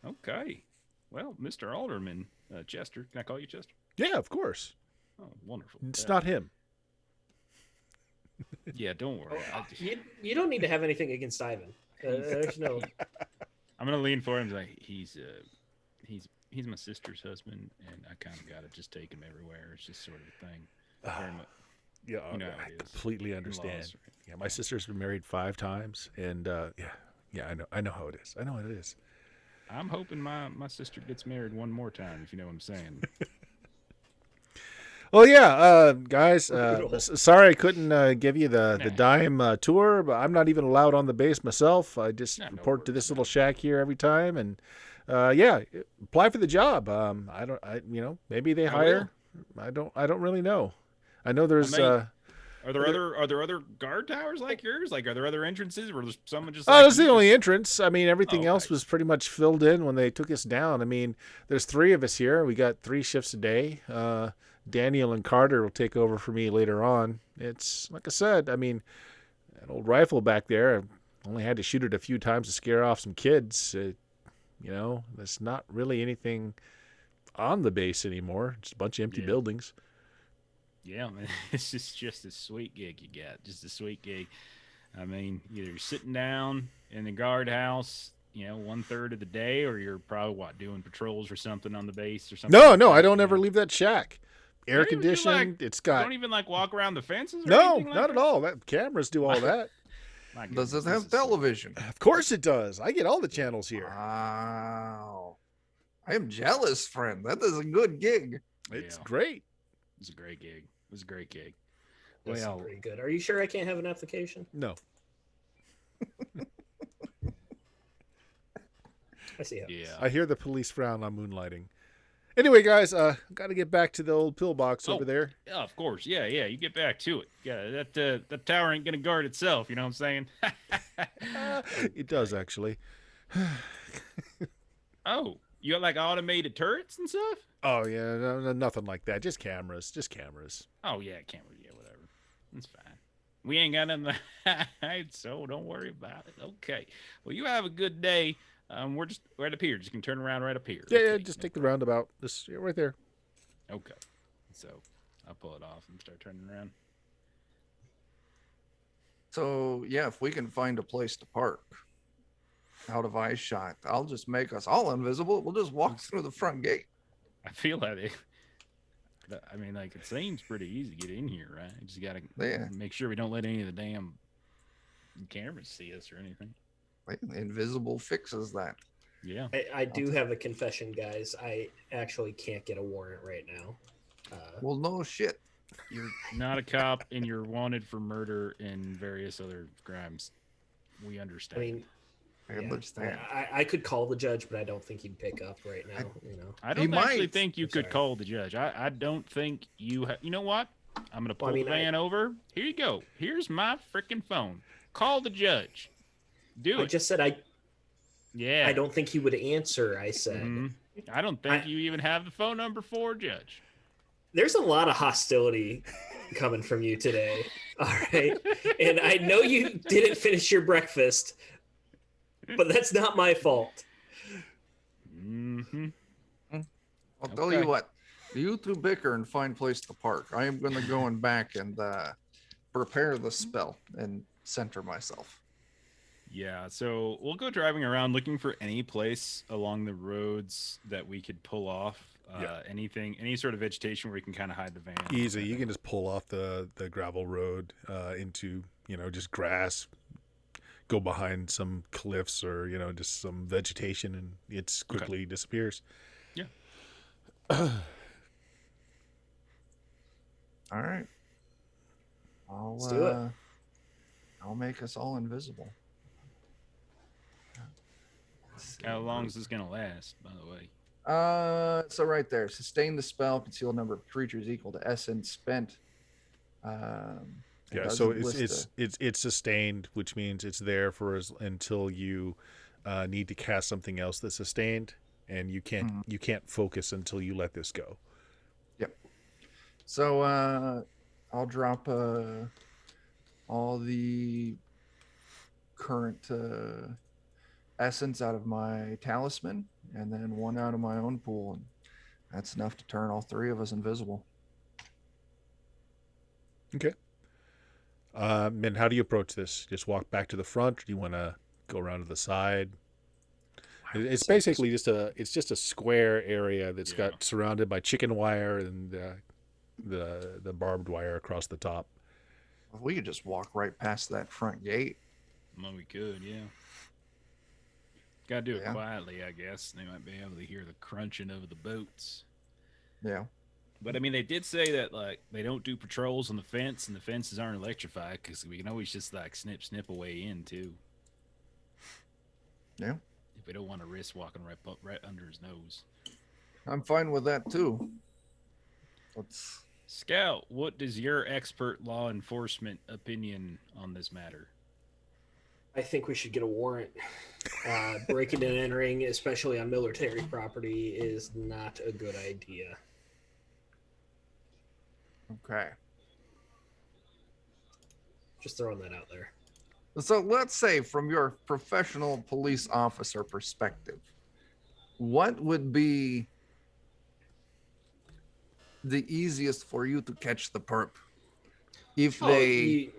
Okay. Well, Mr. Alderman, Chester, can I call you Chester? Yeah, of course. Oh, wonderful. It's not him. Yeah, don't worry. You don't need to have anything against Ivan. There's no. I'm gonna lean for him. Like he's my sister's husband, and I kind of gotta just take him everywhere. It's just sort of a thing. Very much. Yeah, I completely understand. Laws, right? Yeah, my sister's been married 5 times, and I know how it is. I know what it is. I'm hoping my sister gets married one more time, if you know what I'm saying. Well, yeah, guys, sorry I couldn't give you the dime tour, but I'm not even allowed on the base myself. I just report to this little shack here every time, and apply for the job. Maybe they hire. I don't really know. I know there's. Are there other guard towers like yours? Like, are there other entrances, or there's someone just? Oh, that's the only entrance. I mean, everything else was pretty much filled in when they took us down. I mean, there's 3 of us here. We got 3 shifts a day. Daniel and Carter will take over for me later on. It's like I said. I mean, an old rifle back there. I only had to shoot it a few times to scare off some kids. There's not really anything on the base anymore. Just a bunch of empty buildings. Yeah, man, it's just a sweet gig you got. Just a sweet gig. I mean, either you're sitting down in the guardhouse, 1/3 of the day, or you're probably doing patrols or something on the base or something. No, I don't ever leave that shack. Air conditioned. It's got. Don't even walk around the fences. Or no, anything not at all. That cameras do all that. Does it have television? Of course it does. I get all the channels here. Wow. I am jealous, friend. That is a good gig. It's great. It's a great gig. It was a great gig. That's pretty good. Are you sure I can't have an application? No. I see how. Yeah. I hear the police frown on moonlighting. Anyway, guys, got to get back to the old pillbox over there. Yeah, of course. Yeah. You get back to it. Yeah, that tower ain't gonna guard itself. You know what I'm saying? It does actually. Oh, you got automated turrets and stuff? Oh yeah, no, nothing like that. Just cameras. Oh yeah, cameras. Yeah, whatever. That's fine. We ain't got nothing to hide, so don't worry about it. Okay. Well, you have a good day. We're just right up here. Just can turn around right up here. Yeah, Okay, yeah. Just no take the problem. roundabout. Just right there. Okay. So I'll pull it off and start turning around. So yeah, if we can find a place to park out of eye shot, I'll just make us all invisible. We'll just walk through the front gate. I feel like I mean, like, it seems pretty easy to get in here, right? You just gotta Yeah. make sure we don't let any of the damn cameras see us or anything. Invisible fixes that. Yeah. I do have a confession, guys. I actually can't get a warrant right now. Well, no shit. You're not a cop and you're wanted for murder and various other crimes. We understand. I mean, I understand. I could call the judge, but I don't think he'd pick up right now. I don't actually might. think you I'm could sorry. call the judge. I don't think you you know what? I'm going to pull Well, I the mean, van over. Here you go. Here's my freaking phone. Call the judge. Do I it. just said Yeah. I don't think he would answer. I said. Mhm. I don't think you even have the phone number for a judge. There's a lot of hostility coming from you today. All right. And I know you didn't finish your breakfast, but that's not my fault. Mm-hmm. I'll tell Okay. you what. You two bicker and find place to park. I am going to go in back and prepare the spell and center myself. Yeah, so we'll go driving around looking for any place along the roads that we could pull off. Yeah. Any sort of vegetation where we can kind of hide the van. Easy. You can just pull off the gravel road into just grass. Go behind some cliffs or just some vegetation, and it quickly disappears. Yeah. All right. Let's do it. I'll make us all invisible. How long is this gonna last, by the way? So right there, sustain the spell, conceal number of creatures equal to essence spent. It Yeah, so doesn't list it's sustained, which means it's there for until you need to cast something else that's sustained, and you can't focus until you let this go. Yep. So I'll drop all the current essence out of my talisman, and then one out of my own pool, and that's enough to turn all three of us invisible. Okay. And how do you approach this? Just walk back to the front, or do you want to go around to the side? It's basically just a square area that's got surrounded by chicken wire and the barbed wire across the top. If we could just walk right past that front gate. Well, we could, yeah. Gotta do it Yeah. quietly, I guess. They might be able to hear the crunching of the boats. Yeah. But I mean, they did say that like they don't do patrols on the fence, and the fences aren't electrified because we can always just like snip away in too. Yeah. If we don't want to risk walking right under his nose. I'm fine with that too. Let's. Scout, what is your expert law enforcement opinion on this matter? I think we should get a warrant. Breaking and entering, especially on military property, is not a good idea. Okay. Just throwing that out there. So let's say, from your professional police officer perspective, what would be the easiest for you to catch the perp? If they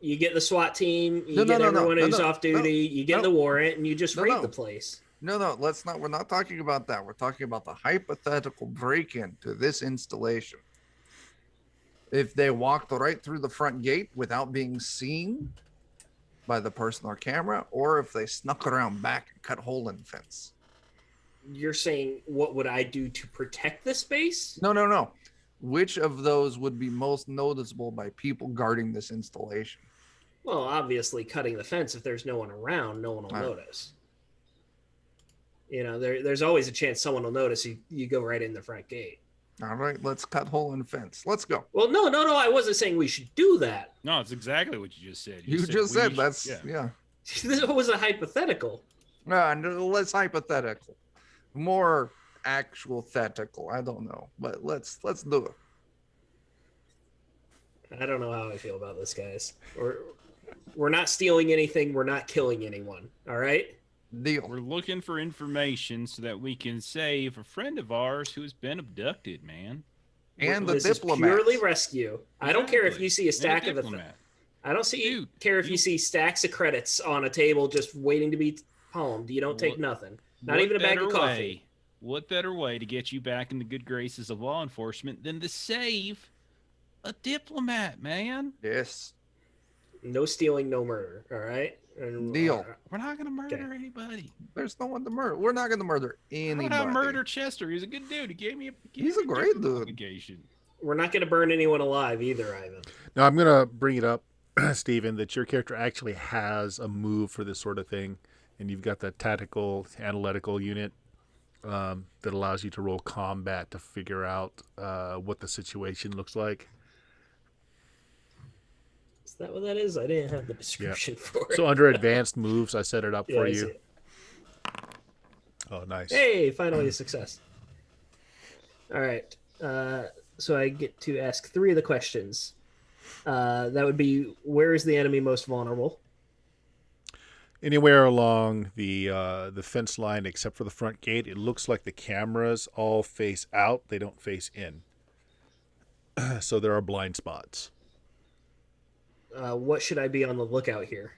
you get the SWAT team, you No, get no, no, everyone no, who's no, off duty, you get no. the warrant, and you just No, raid no. the place. No, let's not. We're not talking about that. We're talking about the hypothetical break-in to this installation. If they walked right through the front gate without being seen by the person or camera, or if they snuck around back and cut hole in the fence. You're saying, what would I do to protect the space? No. Which of those would be most noticeable by people guarding this installation? Well, obviously, cutting the fence. If there's no one around, no one will notice. There's always a chance someone will notice you go right in the front gate. All right, let's cut hole in the fence. Let's go. Well, no, I wasn't saying we should do that. No, it's exactly what you just said. You just said that's yeah. This was a hypothetical. No, less hypothetical, more actual thetical. I don't know, but let's do it. I don't know how I feel about this, guys. We're not stealing anything. We're not killing anyone. All right. Deal. We're looking for information so that we can save a friend of ours who has been abducted, man. And the This diplomat. is purely rescue. I don't care if you see a stack of I don't care if you see stacks of credits on a table just waiting to be palmed. You don't take nothing. Not even a bag of coffee. What better way to get you back in the good graces of law enforcement than to save a diplomat, man? Yes. No stealing, no murder. All right. Deal. We're not gonna murder anybody. There's no one to murder. We're not going to murder anybody. How about murder Chester? He's a good dude. He gave me He's a great dude. obligation. We're not going to burn anyone alive either, Ivan. Now, I'm going to bring it up, Stephen, that your character actually has a move for this sort of thing, and you've got the tactical analytical unit that allows you to roll combat to figure out what the situation looks like. Is that what that is? I didn't have the description for it. So under advanced moves, I set it up for I you. see it. Oh, nice. Hey, finally a success. All right. So I get to ask 3 of the questions. That would be, where is the enemy most vulnerable? Anywhere along the fence line except for the front gate. It looks like the cameras all face out. They don't face in. So there are blind spots. What should I be on the lookout here?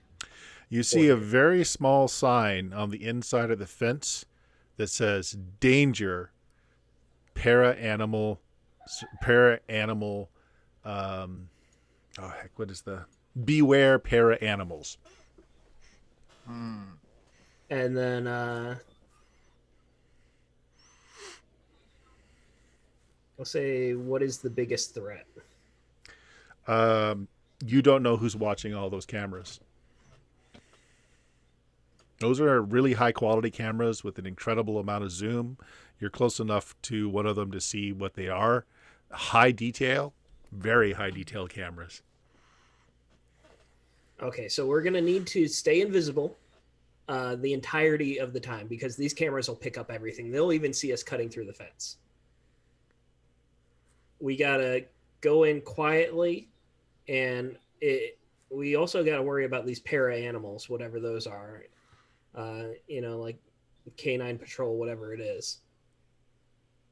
You see a very small sign on the inside of the fence that says danger, para-animal, beware para-animals. And then I'll say, what is the biggest threat? You don't know who's watching all those cameras. Those are really high quality cameras with an incredible amount of zoom. You're close enough to one of them to see what they are. High detail, very high detail cameras. Okay, so we're going to need to stay invisible the entirety of the time because these cameras will pick up everything. They'll even see us cutting through the fence. We got to go in quietly, and we also got to worry about these para-animals, whatever those are. Like canine patrol, whatever it is.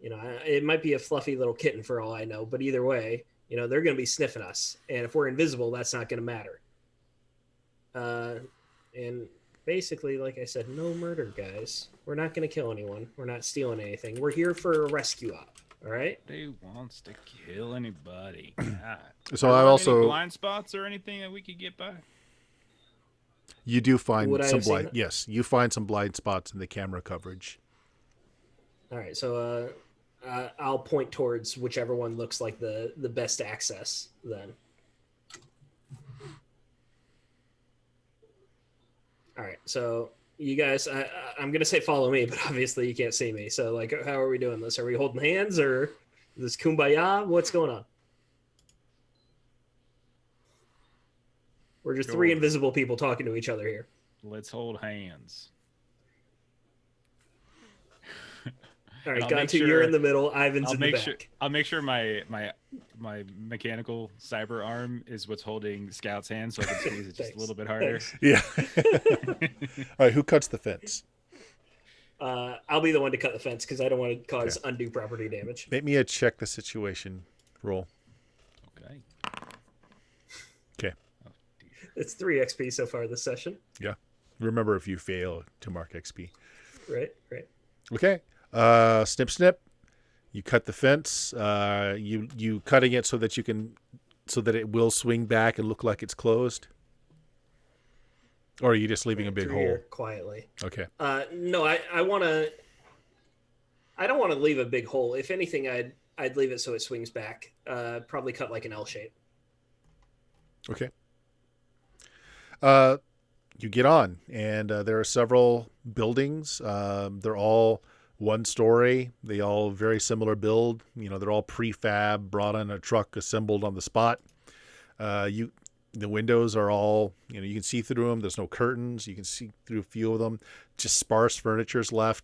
It might be a fluffy little kitten for all I know, but either way, they're going to be sniffing us. And if we're invisible, that's not going to matter. And basically, like I said, no murder, guys. We're not going to kill anyone. We're not stealing anything. We're here for a rescue op. All right? Who wants to kill anybody? God. So I also any blind spots or anything that we could get by. You do find Would I some have seen blind. that? Yes, you find some blind spots in the camera coverage. All right, so I'll point towards whichever one looks like the best access then. All right, so you guys, I'm going to say follow me, but obviously you can't see me. So, like, how are we doing this? Are we holding hands or is this kumbaya? What's going on? We're just 3 invisible people talking to each other here. Let's hold hands. All right, I'll Gantu, make sure- you're in the middle. Ivan's in the back. I'll make sure my mechanical cyber arm is what's holding Scout's hand, so I can squeeze it just a little bit harder. Thanks. Yeah. All right, who cuts the fence? I'll be the one to cut the fence because I don't want to cause undue property damage. Make me a check the situation roll. Okay. Okay. Oh, dear. It's 3 XP so far this session. Yeah. Remember, if you fail, to mark XP. Right. Okay. Snip, snip. You cut the fence. You cutting it so that it will swing back and look like it's closed. Or are you just leaving a big Through hole? here quietly. Okay. No, I want to. I don't want to leave a big hole. If anything, I'd leave it so it swings back. Probably cut like an L shape. Okay. You get on, and there are several buildings. They're all one story. They all very similar build. They're all prefab, brought in a truck, assembled on the spot. The windows are all, you can see through them. There's no curtains. You can see through a few of them. Just sparse furniture's left.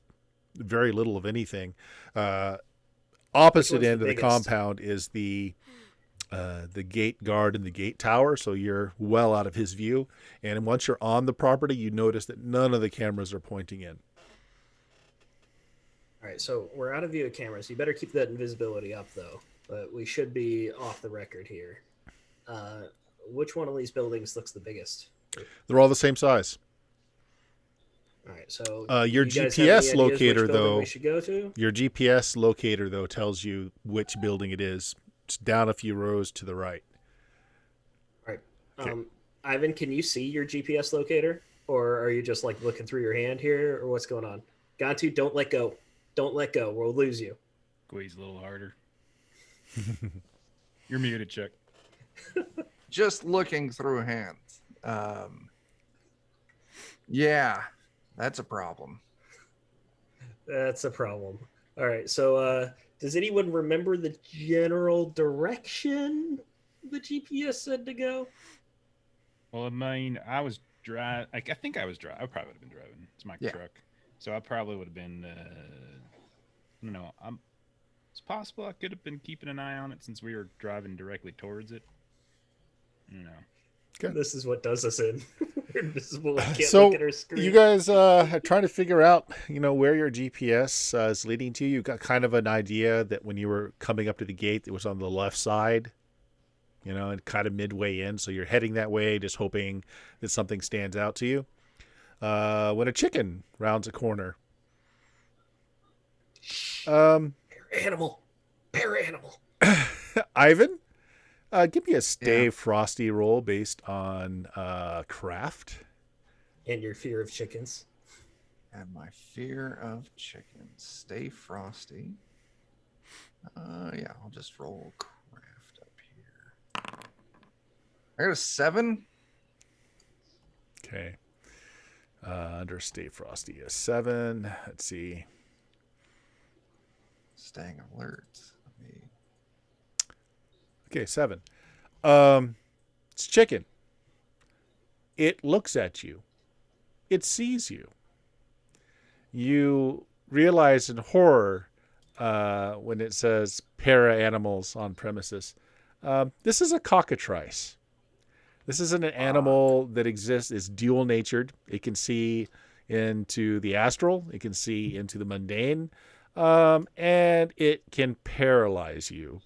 Very little of anything. Opposite end of the biggest? compound is the the gate guard in the gate tower, so you're well out of his view. And once you're on the property, you notice that none of the cameras are pointing in. All right, so we're out of view of cameras. You better keep that invisibility up, though. But we should be off the record here. Which one of these buildings looks the biggest? They're all the same size. All right, so Your you guys have any GPS ideas locator, which building though, we should go to? your GPS locator, though, tells you which building it is. It's down a few rows to the right. All right, Okay. Ivan, can you see your GPS locator, or are you just like looking through your hand here, or what's going on? Gantu, don't let go. Don't let go. We'll lose you. Squeeze a little harder. You're muted, Chuck. Just looking through hands. Yeah, that's a problem. That's a problem. All right, so does anyone remember the general direction the GPS said to go? Well, I mean, I was driving. I think I was driving. I probably would have been driving. It's my Yeah. truck, so I probably would have been. I don't know. It's possible I could have been keeping an eye on it since we were driving directly towards it. No. Okay. This is what does us in. We're invisible. We can't So look at our screen. you guys are trying to figure out, where your GPS is leading to. You've got kind of an idea that when you were coming up to the gate, it was on the left side, and kind of midway in. So you're heading that way, just hoping that something stands out to you. When a chicken rounds a corner. Animal. Ivan, give me a Stay Frosty roll based on craft. And your fear of chickens. And my fear of chickens. Stay frosty. Yeah, I'll just roll craft up here. I got a 7. Okay. Under Stay Frosty, a 7. Let's see. Staying alert. Let me... Okay, 7. It's chicken. It looks at you. It sees you. You realize in horror when it says para animals on premises. This is a cockatrice. This isn't an animal that exists. It's dual-natured. It can see into the astral. It can see into the mundane. And it can paralyze you.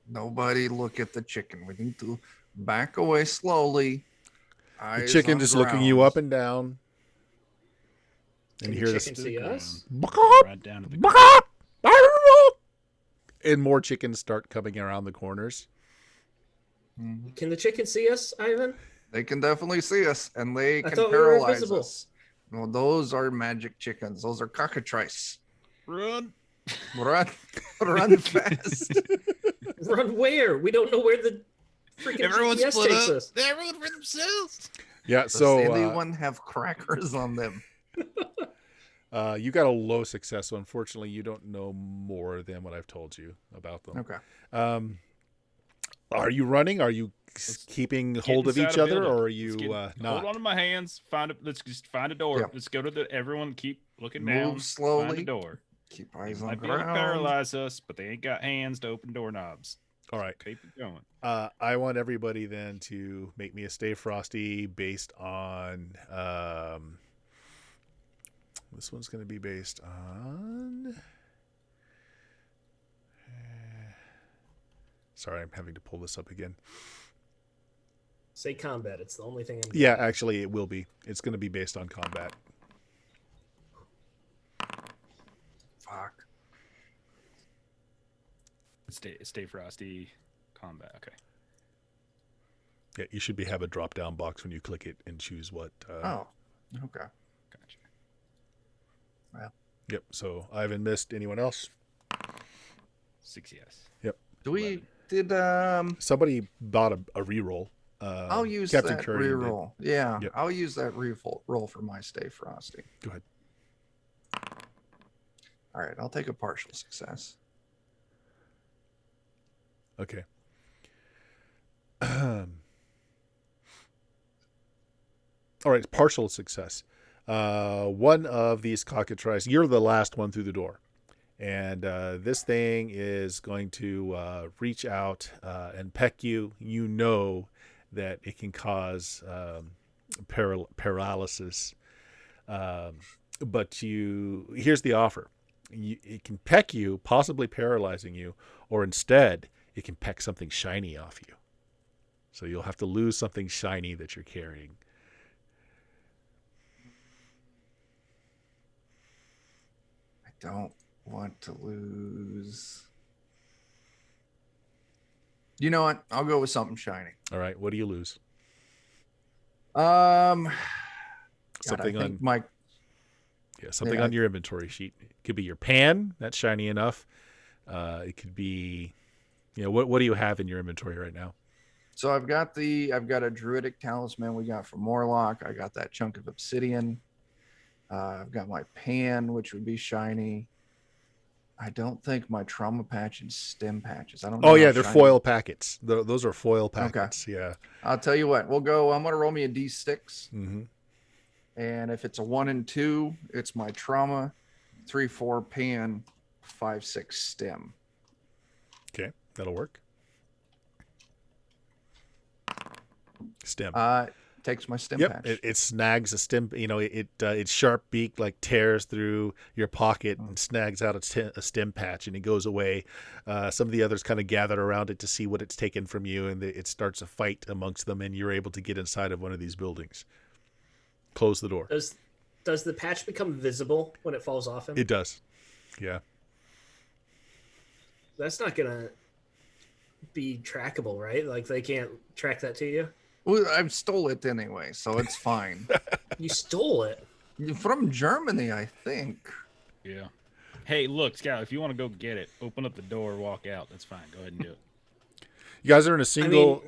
Nobody look at the chicken. We need to back away slowly. The Eyes chicken on just looking ground. you up and down. And Can you the hear this. chicken see us? Right down to the And more chickens start coming around the corners. Mhm. Can the chicken see us, Ivan? They can definitely see us, and they I can thought we were paralyze invisible. us. No, those are magic chickens. Those are cockatrice. run. Run fast. Run where? We don't know where the freaking Everyone GPS split takes up. us. Everyone for themselves. Yeah, Does so anyone have crackers on them? you got a low success, so unfortunately you don't know more than what I've told you about them. Okay. Are you running? Are you keeping hold of inside each a other, building. or are Let's you Hold not? on to my hands. Let's just find a door. Yeah. Let's go to the. Everyone keep looking Move down. Find slowly. a door. Keep They eyes on might be able to ground. paralyze us, but they ain't got hands to open doorknobs. All right. Keep it going. I want everybody then to make me a Stay Frosty based on. This one's going to be based on. Sorry, I'm having to pull this up again. Say combat. It's the only thing I'm Yeah, actually, it will be. It's going to be based on combat. Fuck. Stay frosty. Combat. Okay. Yeah, you should have a drop-down box when you click it and choose what. Oh, okay. Gotcha. Yep. So I haven't missed anyone else. 6 yes. Do we 11. did Somebody bought a reroll. I'll use Captain that Curry did. reroll. Yeah, Yep. I'll use that roll for my Stay Frosty. Go ahead. All right, I'll take a partial success. Okay. All right, partial success. One of these cockatrices, you're the last one through the door. And this thing is going to reach out and peck you. You know that it can cause paralysis. But here's the offer. It can peck you, possibly paralyzing you, or instead, it can peck something shiny off you. So you'll have to lose something shiny that you're carrying. I don't want to lose. You know what? I'll go with something shiny. All right, what do you lose? God, Something I think on something on your inventory sheet. It could be your pan, that's shiny enough. It could be, what do you have in your inventory right now? So I've got a druidic talisman we got from Murlock. I got that chunk of obsidian. I've got my pan, which would be shiny. I don't think my trauma patch and stem patches. I don't know. Oh yeah, they're foil packets. Those are foil packets. Okay. Yeah. I'll tell you what. I'm gonna roll me a d6. Mm-hmm. And if it's a 1 and 2, it's my trauma. 3, 4 pan, 5, 6 stem. Okay, that'll work. Stem. Takes my stem patch. It snags a stem. Its sharp beak tears through your pocket and snags out a stem patch, and it goes away. Some of the others kind of gather around it to see what it's taken from you, and it starts a fight amongst them, and you're able to get inside of one of these buildings. Close the door. Does the patch become visible when it falls off him? It does. Yeah. That's not gonna be trackable, right? Like they can't track that to you. Well, I stole it anyway, so it's fine. You stole it from Germany, I think. Yeah. Hey, look, Scout. If you want to go get it, open up the door, walk out. That's fine. Go ahead and do it. You guys are in a single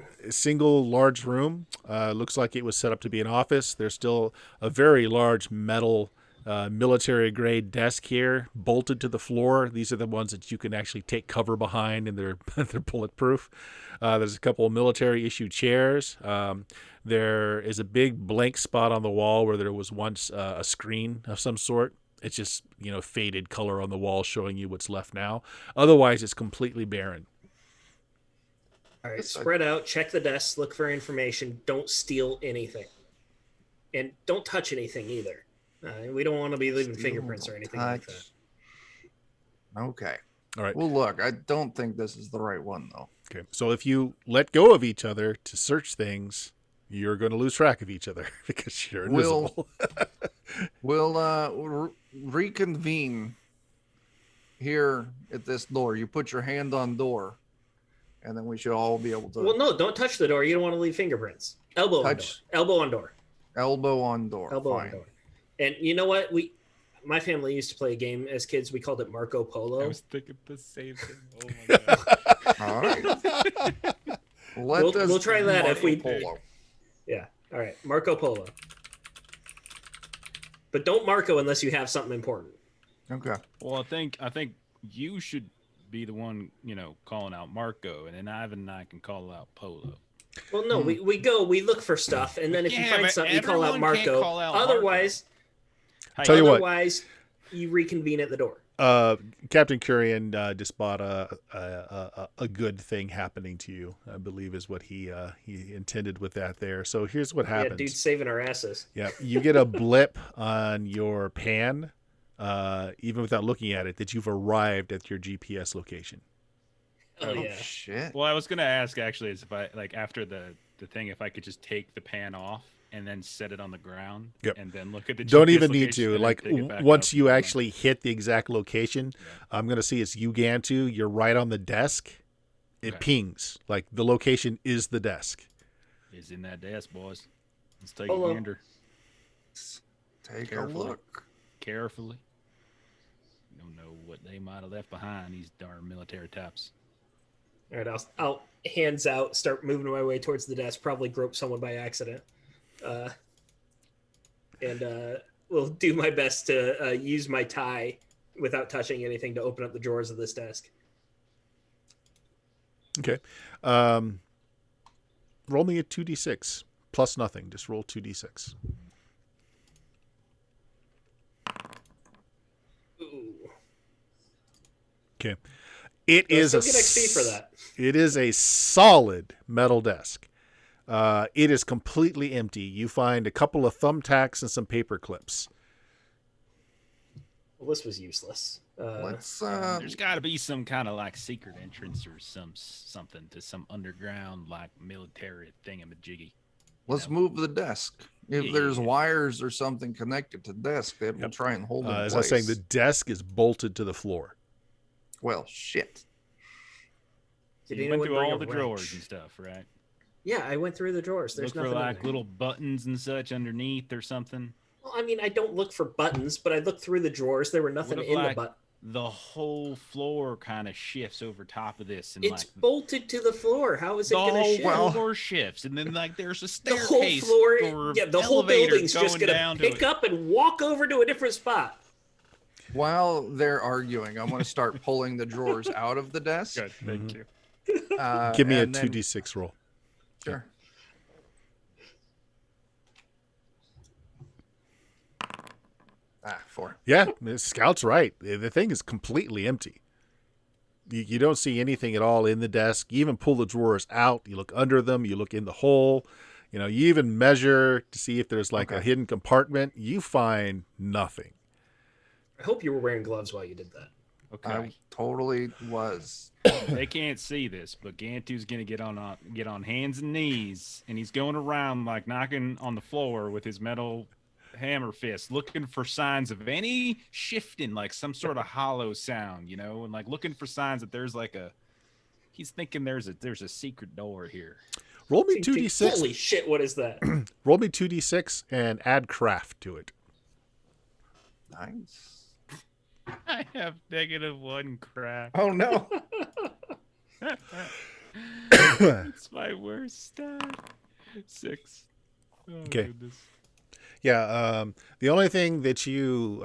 large room. Looks like it was set up to be an office. There's still a very large metal military-grade desk here, bolted to the floor. These are the ones that you can actually take cover behind, and they're bulletproof. There's a couple of military-issue chairs. There is a big blank spot on the wall where there was once a screen of some sort. It's just faded color on the wall showing you what's left now. Otherwise, it's completely barren. All right, spread out, check the desks, look for information. Don't steal anything. And don't touch anything either. We don't want to be leaving fingerprints or anything like that. Okay. All right. Well, look, I don't think this is the right one, though. Okay. So if you let go of each other to search things, you're going to lose track of each other because you're invisible. We'll reconvene here at this door. You put your hand on door. And then we should all be able to. Well, no, don't touch the door. You don't want to leave fingerprints. Elbow on door. Elbow on door. Elbow on door. And you know what? My family used to play a game as kids. We called it Marco Polo. I was thinking the same thing. Oh my god! All right. We'll try that Marco if we. Polo. Yeah. All right. Marco Polo. But don't Marco unless you have something important. Okay. Well, I think you should be the one, calling out Marco, and then Ivan and I can call out Polo. Well, no, we look for stuff, and then if you find something, you call out Marco. Otherwise, you reconvene at the door. Captain Curian just bought a good thing happening to you, I believe is what he intended with that there. So here's what happens. Yeah, dude's saving our asses. Yeah, you get a blip on your pan. Even without looking at it, that you've arrived at your GPS location. Oh yeah. Shit. Well, I was gonna ask actually, is if I after the thing, if I could just take the pan off and then set it on the ground, and then look at the. Don't GPS even need to. Once you actually hit the exact location, I'm gonna see it's Ugantu. You're right on the desk. It pings like the location is the desk. Is in that desk, boys. Let's take a gander. Take a look. Carefully. You don't know what they might have left behind, these darn military types. All right, I'll hands out, start moving my way towards the desk, probably grope someone by accident. And will do my best to use my tie without touching anything to open up the drawers of this desk. Okay. Roll me a 2d6 plus nothing. Just roll 2d6. Ooh. Okay. It You'll is still get XP for that. It is a solid metal desk. It is completely empty. You find a couple of thumbtacks and some paper clips. Well, this was useless. There's got to be some kind of like secret entrance or something to some underground like military thingamajiggy. Let's move the desk. If there's wires or something connected to the desk, that will try and hold it in As place. I was saying, the desk is bolted to the floor. Well, shit. So you went through all the drawers and stuff, right? Yeah, I went through the drawers. There's look for nothing in like there. little buttons and such underneath or something. Well, I mean, I don't look for buttons, but I looked through the drawers. There were nothing in the button. The whole floor kind of shifts over top of this, and it's bolted to the floor. How is it going to shift? The whole floor shifts, and then like there's a staircase. The whole floor, the whole building's just going to pick up and walk over to a different spot. While they're arguing, I'm going to start pulling the drawers out of the desk. Good, thank you. Give me a 2d6 roll. Sure. Ah, 4. Yeah, Scout's right. The thing is completely empty. You don't see anything at all in the desk. You even pull the drawers out. You look under them. You look in the hole. You know, you even measure to see if there's like a hidden compartment. You find nothing. I hope you were wearing gloves while you did that. Okay. I totally was. They can't see this, but Gantu's gonna get on hands and knees, and he's going around like knocking on the floor with his metal hammer fist, looking for signs of any shifting, like some sort of hollow sound, you know, and like looking for signs that there's like he's thinking there's a secret door here. Roll me 2d6. Holy shit, what is that? Roll me 2d6 and add craft to it. Nice. I have -1 craft. Oh no. It's my worst stat. 6. Oh, okay. Goodness. Yeah, the only thing that you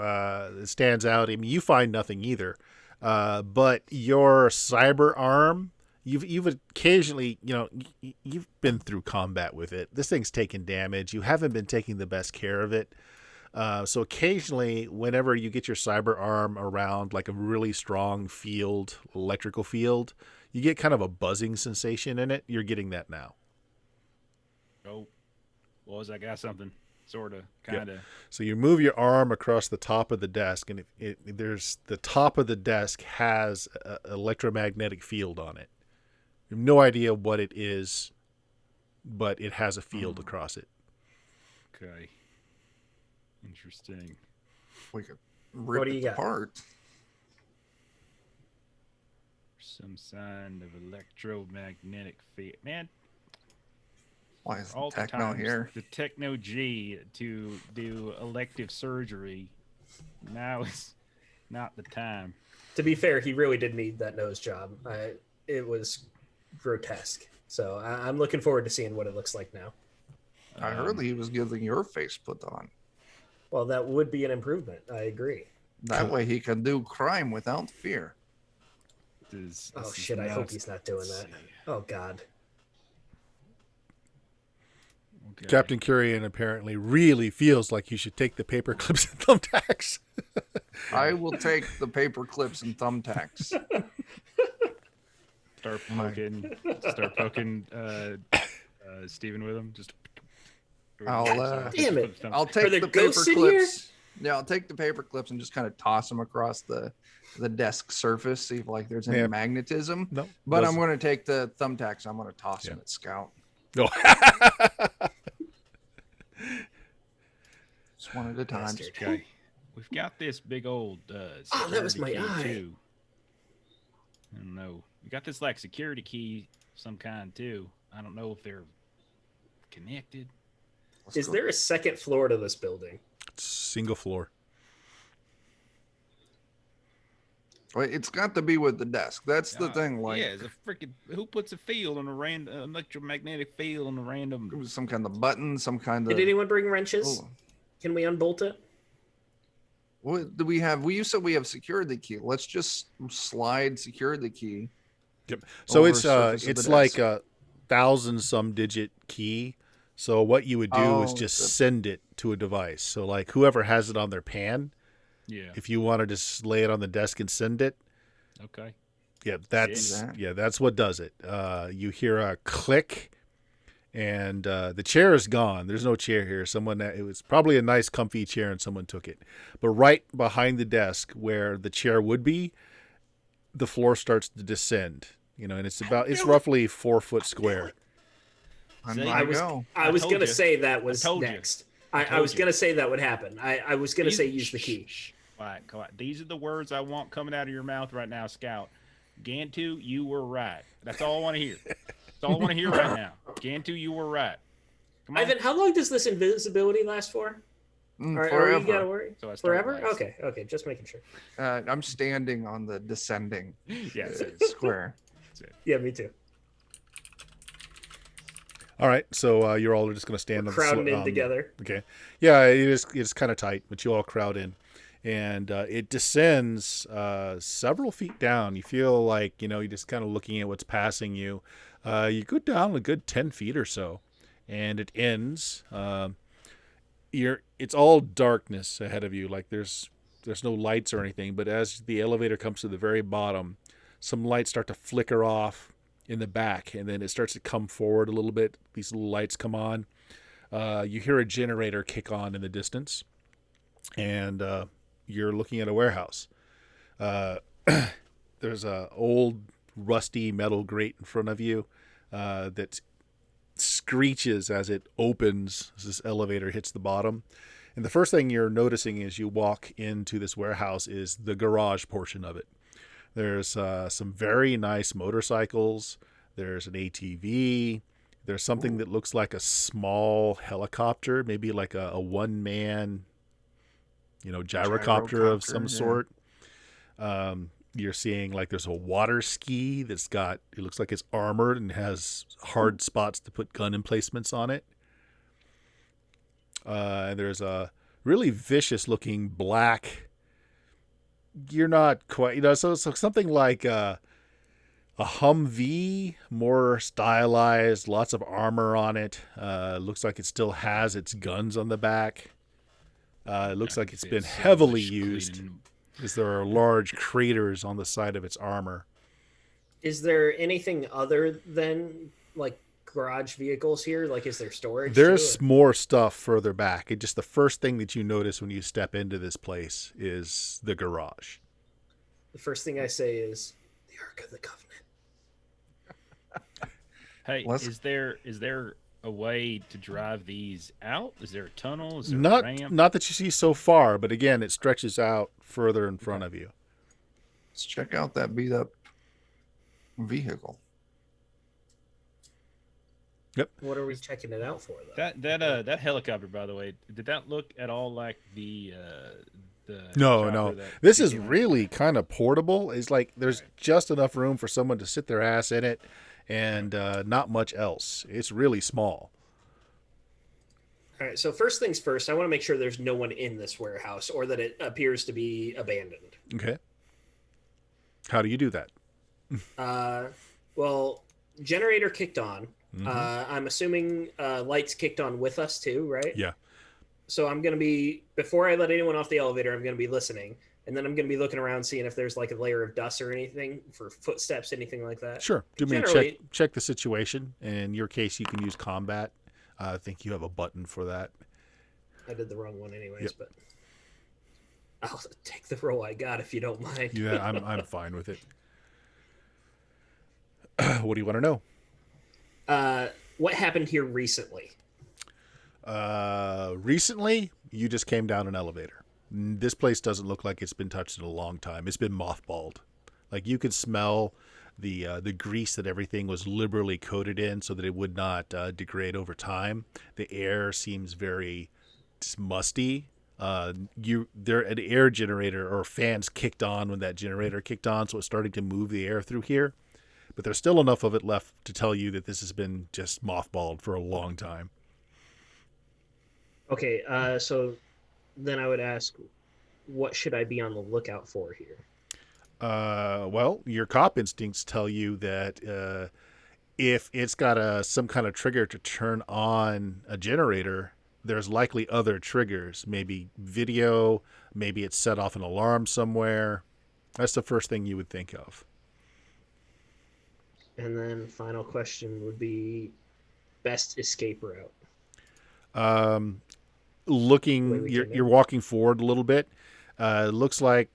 stands out, I mean, you find nothing either, but your cyber arm, you've occasionally, you know, you've been through combat with it. This thing's taken damage. You haven't been taking the best care of it. So occasionally, whenever you get your cyber arm around like a really strong field, electrical field, you get kind of a buzzing sensation in it. You're getting that now. Oh, I got something. Sort of, kind of. Yep. So you move your arm across the top of the desk, and there's the top of the desk has an electromagnetic field on it. You have no idea what it is, but it has a field across it. Okay. Interesting. We could rip it apart. Some sign of electromagnetic field. Man. Why is the techno here? The techno G to do elective surgery. Now is not the time. To be fair, he really did need that nose job. It was grotesque. So I'm looking forward to seeing what it looks like now. I heard he was getting your face put on. Well, that would be an improvement. I agree. That way he can do crime without fear. Oh shit! I hope he's not doing that. Oh god. Okay. Captain Curian apparently really feels like you should take the paper clips and thumbtacks. I will take the paper clips and thumbtacks. Start poking Steven with them. Just damn it. I'll take the paper clips. Yeah, I'll take the paper clips and just kind of toss them across the desk surface, see if like there's any magnetism. No, but I'm going to take the thumbtacks. I'm going to toss them at Scout. No. Just one at a time. Okay. We've got this big old that was my eye. Too. I don't know. We got this like security key of some kind too. I don't know if they're connected. Is there a second floor to this building? Single floor. Well, it's got to be with the desk. That's the thing. Like, yeah, the freaking who puts a field on a random electromagnetic field on a random? Some kind of button, some kind of. Did anyone bring wrenches? Can we unbolt it? What do we have? You said we have security key. Let's just slide security key. Yep. So it's like a 1,000-some digit key. So what you would do is just send it to a device. So like whoever has it on their pan, if you want to just lay it on the desk and send it, Okay. Yeah, Yeah. that's what does it. You hear a click, and the chair is gone. There's no chair here. It was probably a nice, comfy chair, and someone took it. But right behind the desk, where the chair would be, the floor starts to descend. And it's roughly 4 foot square. See? I was go. I was told gonna you. say that was told you. next. I I was told you. gonna say that would happen. I was gonna say use the key. Quiet, quiet. These are the words I want coming out of your mouth right now, Scout. Gantu, you were right. That's all I want to hear. That's all I want to hear right now. Gantu, you were right. Come on. Ivan, how long does this invisibility last for? Are Forever. you gotta worry? So I start Forever? last. Okay, just making sure. I'm standing on the descending Yes. square. Yeah, me too. All right, so you're all just going to stand on Crowding the in together. Okay, yeah, it's kind of tight, but you all crowd in, and it descends several feet down. You feel like you're just kind of looking at what's passing you. You go down a good 10 feet or so, and it ends. It's all darkness ahead of you. Like there's no lights or anything. But as the elevator comes to the very bottom, some lights start to flicker off in the back, and then it starts to come forward a little bit. These little lights come on. You hear a generator kick on in the distance, and you're looking at a warehouse. There's a old rusty metal grate in front of you that screeches as it opens as this elevator hits the bottom. And the first thing you're noticing as you walk into this warehouse is the garage portion of it. There's some very nice motorcycles. There's an ATV. There's something that looks like a small helicopter, maybe like a one-man, gyrocopter of some sort. You're seeing like there's a water ski it looks like it's armored and has hard spots to put gun emplacements on it. And there's a really vicious looking black, you're not quite, so something like a Humvee, more stylized, lots of armor on it. Looks like it still has its guns on the back. It looks like it's been heavily used, because there are large craters on the side of its armor. Is there anything other than like garage vehicles here? Like, is there storage? There's more stuff further back. Just the first thing that you notice when you step into this place is the garage. The first thing I say is the Ark of the Covenant. Hey, is there a way to drive these out? Is there a tunnel? Is there a Not ramp? not that you see so far, but again, it stretches out further in front of you. Let's check out that beat up vehicle. What are we checking it out for, though? That helicopter, by the way, did that look at all like the No. This is really kind of portable. It's like there's just enough room for someone to sit their ass in it, and not much else. It's really small. All right, so first things first, I want to make sure there's no one in this warehouse or that it appears to be abandoned. Okay. How do you do that? Well, generator kicked on. Mhm. I'm assuming lights kicked on with us too, right? Yeah. So I'm going to be, before I let anyone off the elevator, I'm going to be listening. And then I'm going to be looking around, seeing if there's like a layer of dust or anything for footsteps, anything like that. Sure. Do me a Generally- check the situation. In your case, you can use combat. I think you have a button for that. I did the wrong one anyways, Yep. but I'll take the roll I got if you don't mind. Yeah, I'm fine with it. What do you want to know? What happened here recently? Recently, you just came down an elevator. This place doesn't look like it's been touched in a long time. It's been mothballed. Like you could smell the grease that everything was liberally coated in, so that it would not degrade over time. The air seems very musty. An air generator or fans kicked on when that generator kicked on, so it's starting to move the air through here. But there's still enough of it left to tell you that this has been just mothballed for a long time. Okay, so then I would ask, what should I be on the lookout for here? Well, your cop instincts tell you that if it's got some kind of trigger to turn on a generator, there's likely other triggers. Maybe video, maybe it's set off an alarm somewhere. That's the first thing you would think of. And then final question would be best escape route. Um, Way we you're came in. walking forward a little bit. It looks like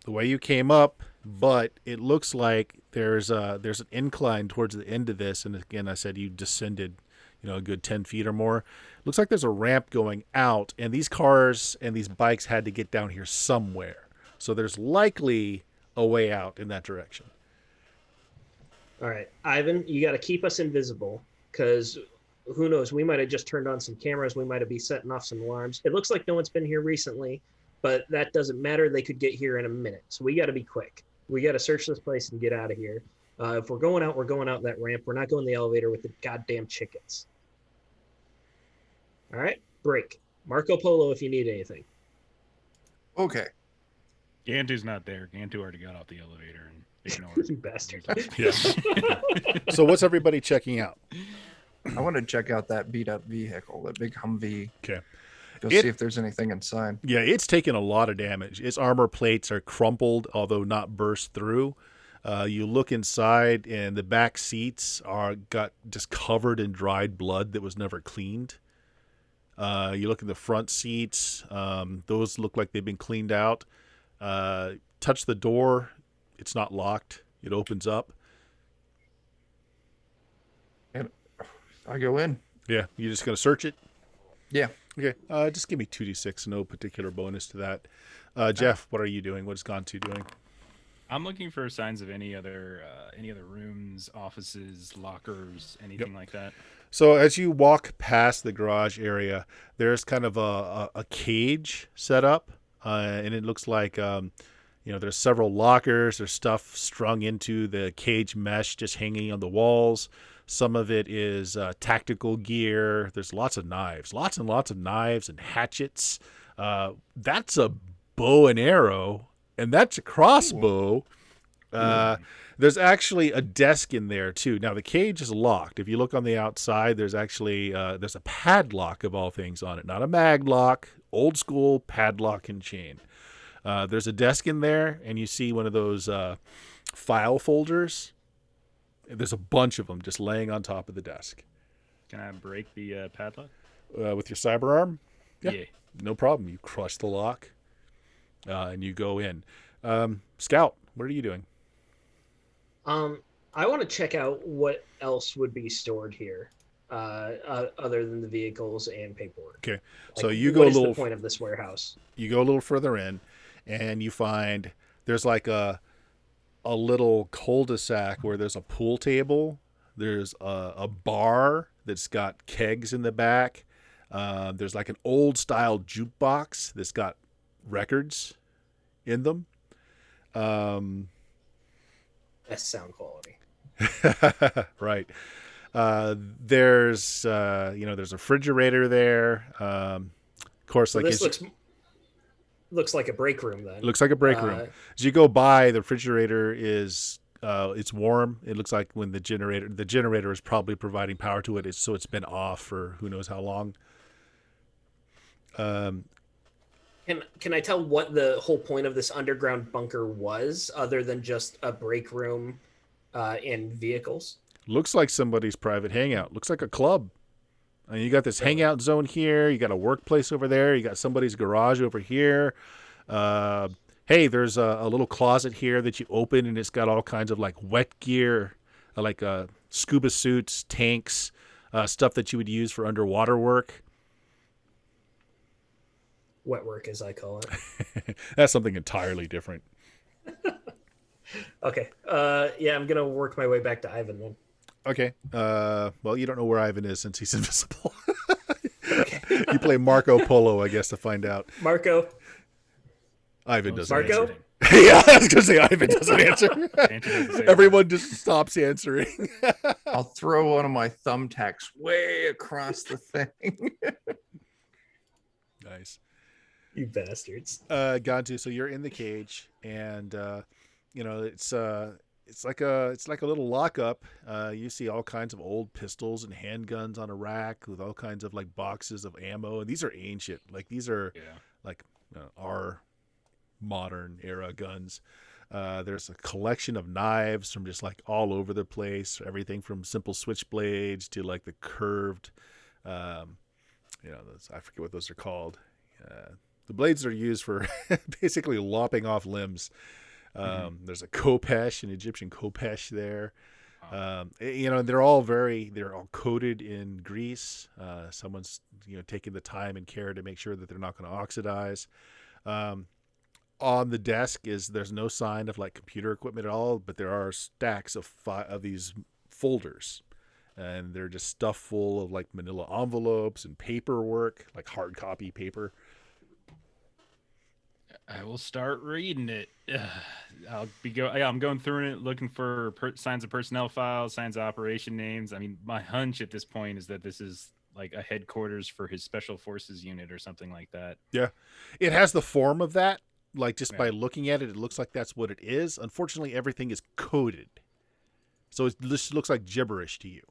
the way you came up, but it looks like there's an incline towards the end of this. And again, I said you descended, a good 10 feet or more. Looks like there's a ramp going out, and these cars and these bikes had to get down here somewhere. So there's likely a way out in that direction. All right, Ivan, you got to keep us invisible because who knows? We might have just turned on some cameras. We might have been setting off some alarms. It looks like no one's been here recently, but that doesn't matter. They could get here in a minute. So we got to be quick. We got to search this place and get out of here. If we're going out that ramp. We're not going the elevator with the goddamn chickens. All right, break. Marco Polo if you need anything. Okay. Gantu's not there. Gantu already got off the elevator and ignored. You bastard. Yes. So what's everybody checking out? I want to check out that beat up vehicle, that big Humvee. Okay. Go see if there's anything inside. Yeah, it's taken a lot of damage. Its armor plates are crumpled, although not burst through. You look inside, and the back seats got just covered in dried blood that was never cleaned. You look at the front seats; those look like they've been cleaned out. Touch the door; it's not locked. It opens up. And I go in. Yeah, you're just gonna search it. Yeah. Okay. Just give me 2d6. No particular bonus to that. Jeff, what are you doing? What is Gantu doing? I'm looking for signs of any other rooms, offices, lockers, anything like that. So as you walk past the garage area, there's kind of a cage set up, and it looks like there's several lockers. There's stuff strung into the cage mesh, just hanging on the walls. Some of it is tactical gear. There's lots of knives, lots and lots of knives and hatchets. That's a bow and arrow, and that's a crossbow. There's actually a desk in there too. Now the cage is locked. If you look on the outside, there's actually there's a padlock of all things on it, not a mag lock, old school padlock and chain. There's a desk in there, and you see one of those file folders. There's a bunch of them just laying on top of the desk. Can I break the padlock? With your cyber arm? Yeah. No problem. You crush the lock, and you go in. Scout, what are you doing? I want to check out what else would be stored here, other than the vehicles and paperwork. Okay, Like, so you go what a is little. the point of this warehouse? You go a little further in, and you find there's like a little cul-de-sac where there's a pool table. There's a bar that's got kegs in the back. There's like an old style jukebox that's got records in them. Best sound quality. Right. There's there's a refrigerator there. Of course, So like this looks like a break room then. it looks like a break room. As you go by, the refrigerator is it's warm. It looks like when the generator is probably providing power to it, so it's been off for who knows how long. Can I tell what the whole point of this underground bunker was, other than just a break room and vehicles? Looks like somebody's private hangout. Looks like a club. And you got this hangout zone here. You got a workplace over there. You got somebody's garage over here. Hey, there's a little closet here that you open, and it's got all kinds of like wet gear, like scuba suits, tanks, stuff that you would use for underwater work. Wet work, as I call it. That's something entirely different. Okay. Yeah, I'm gonna work my way back to Ivan then. Okay. Well, you don't know where Ivan is since he's invisible. Okay. You play Marco Polo, I guess, to find out. Marco. Ivan doesn't Marco? answer. Yeah, I was going to say Ivan doesn't answer. Gantu doesn't say Everyone just stops answering. I'll throw one of my thumbtacks way across the thing. Nice. You bastards. Gantu, so you're in the cage, and it's like a little lockup. You see all kinds of old pistols and handguns on a rack with all kinds of like boxes of ammo, and these are ancient. Like these are like our modern era guns. There's a collection of knives from just like all over the place. Everything from simple switchblades to like the curved, those, I forget what those are called. The blades are used for basically lopping off limbs. There's a khopesh, an Egyptian khopesh there. They're all coated in grease. Someone's taking the time and care to make sure that they're not going to oxidize. On the desk there's no sign of like computer equipment at all, but there are stacks of these folders, and they're just stuffed full of like manila envelopes and paperwork, like hard copy paper. I will start reading it. I'm going through it, looking for signs of personnel files, signs of operation names. I mean, my hunch at this point is that this is like a headquarters for his special forces unit or something like that. Yeah, it has the form of that. Like just by looking at it, it looks like that's what it is. Unfortunately, everything is coded, so it just looks like gibberish to you.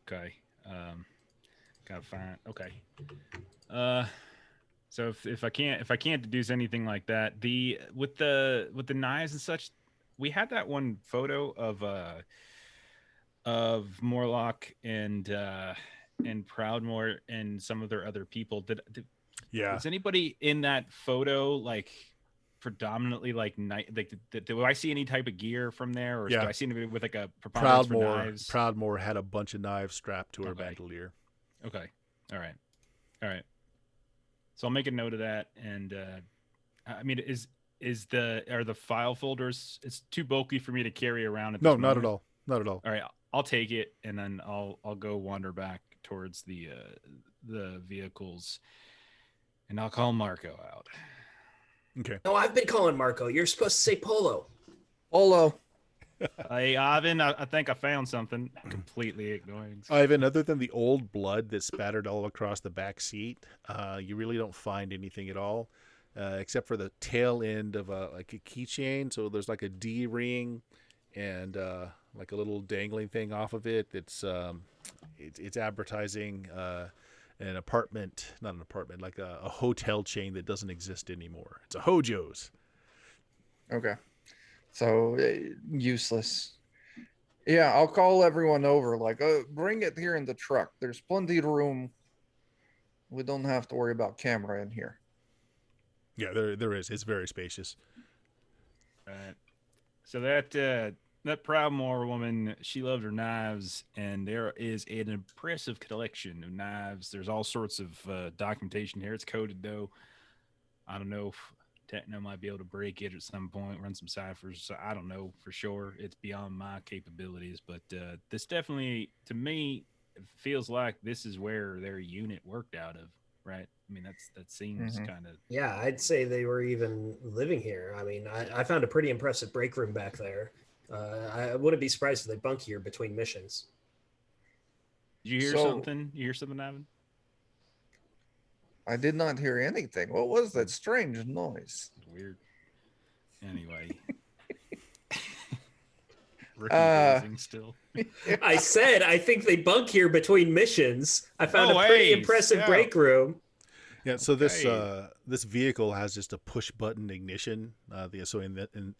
Okay. Gotta find. Okay. So if I can't deduce anything like that, with the knives and such, we had that one photo of Morlock and Proudmoore and some of their other people. Was anybody in that photo like predominantly like do I see any type of gear from there, or do I see anybody with like a preponderance for knives? Proudmoore had a bunch of knives strapped to her bandolier. Okay. All right. So I'll make a note of that. And I mean, are the file folders? It's too bulky for me to carry around. At this moment. Not at all. Not at all. All right, I'll take it, and then I'll go wander back towards the vehicles, and I'll call Marco out. Okay. No, I've been calling Marco. You're supposed to say Polo. Polo. Hey, Ivan, I think I found something. Completely ignoring. Ivan, other than the old blood that's spattered all across the back seat, you really don't find anything at all, except for the tail end of like a keychain. So there's like a D ring and like a little dangling thing off of it. It's advertising an apartment, not an apartment, like a hotel chain that doesn't exist anymore. It's a Hojo's. Okay. So useless. Yeah, I'll call everyone over. Like, bring it here in the truck. There's plenty of room. We don't have to worry about camera in here. Yeah, there is. It's very spacious. Right. So that Proudmoore woman, she loved her knives, and there is an impressive collection of knives. There's all sorts of documentation here. It's coded though. I don't know if Techno might be able to break it at some point, run some ciphers. So I don't know for sure. It's beyond my capabilities, but this definitely, to me, feels like this is where their unit worked out of, right? I mean, that seems kind of. Yeah, I'd say they were even living here. I mean, I found a pretty impressive break room back there. I wouldn't be surprised if they bunk here between missions. Did you hear something? You hear something, Ivan? I did not hear anything. What was that strange noise? Weird. Anyway. Rookie still. I said I think they bunk here between missions. I found a pretty impressive break room. Yeah, so this vehicle has just a push button ignition. So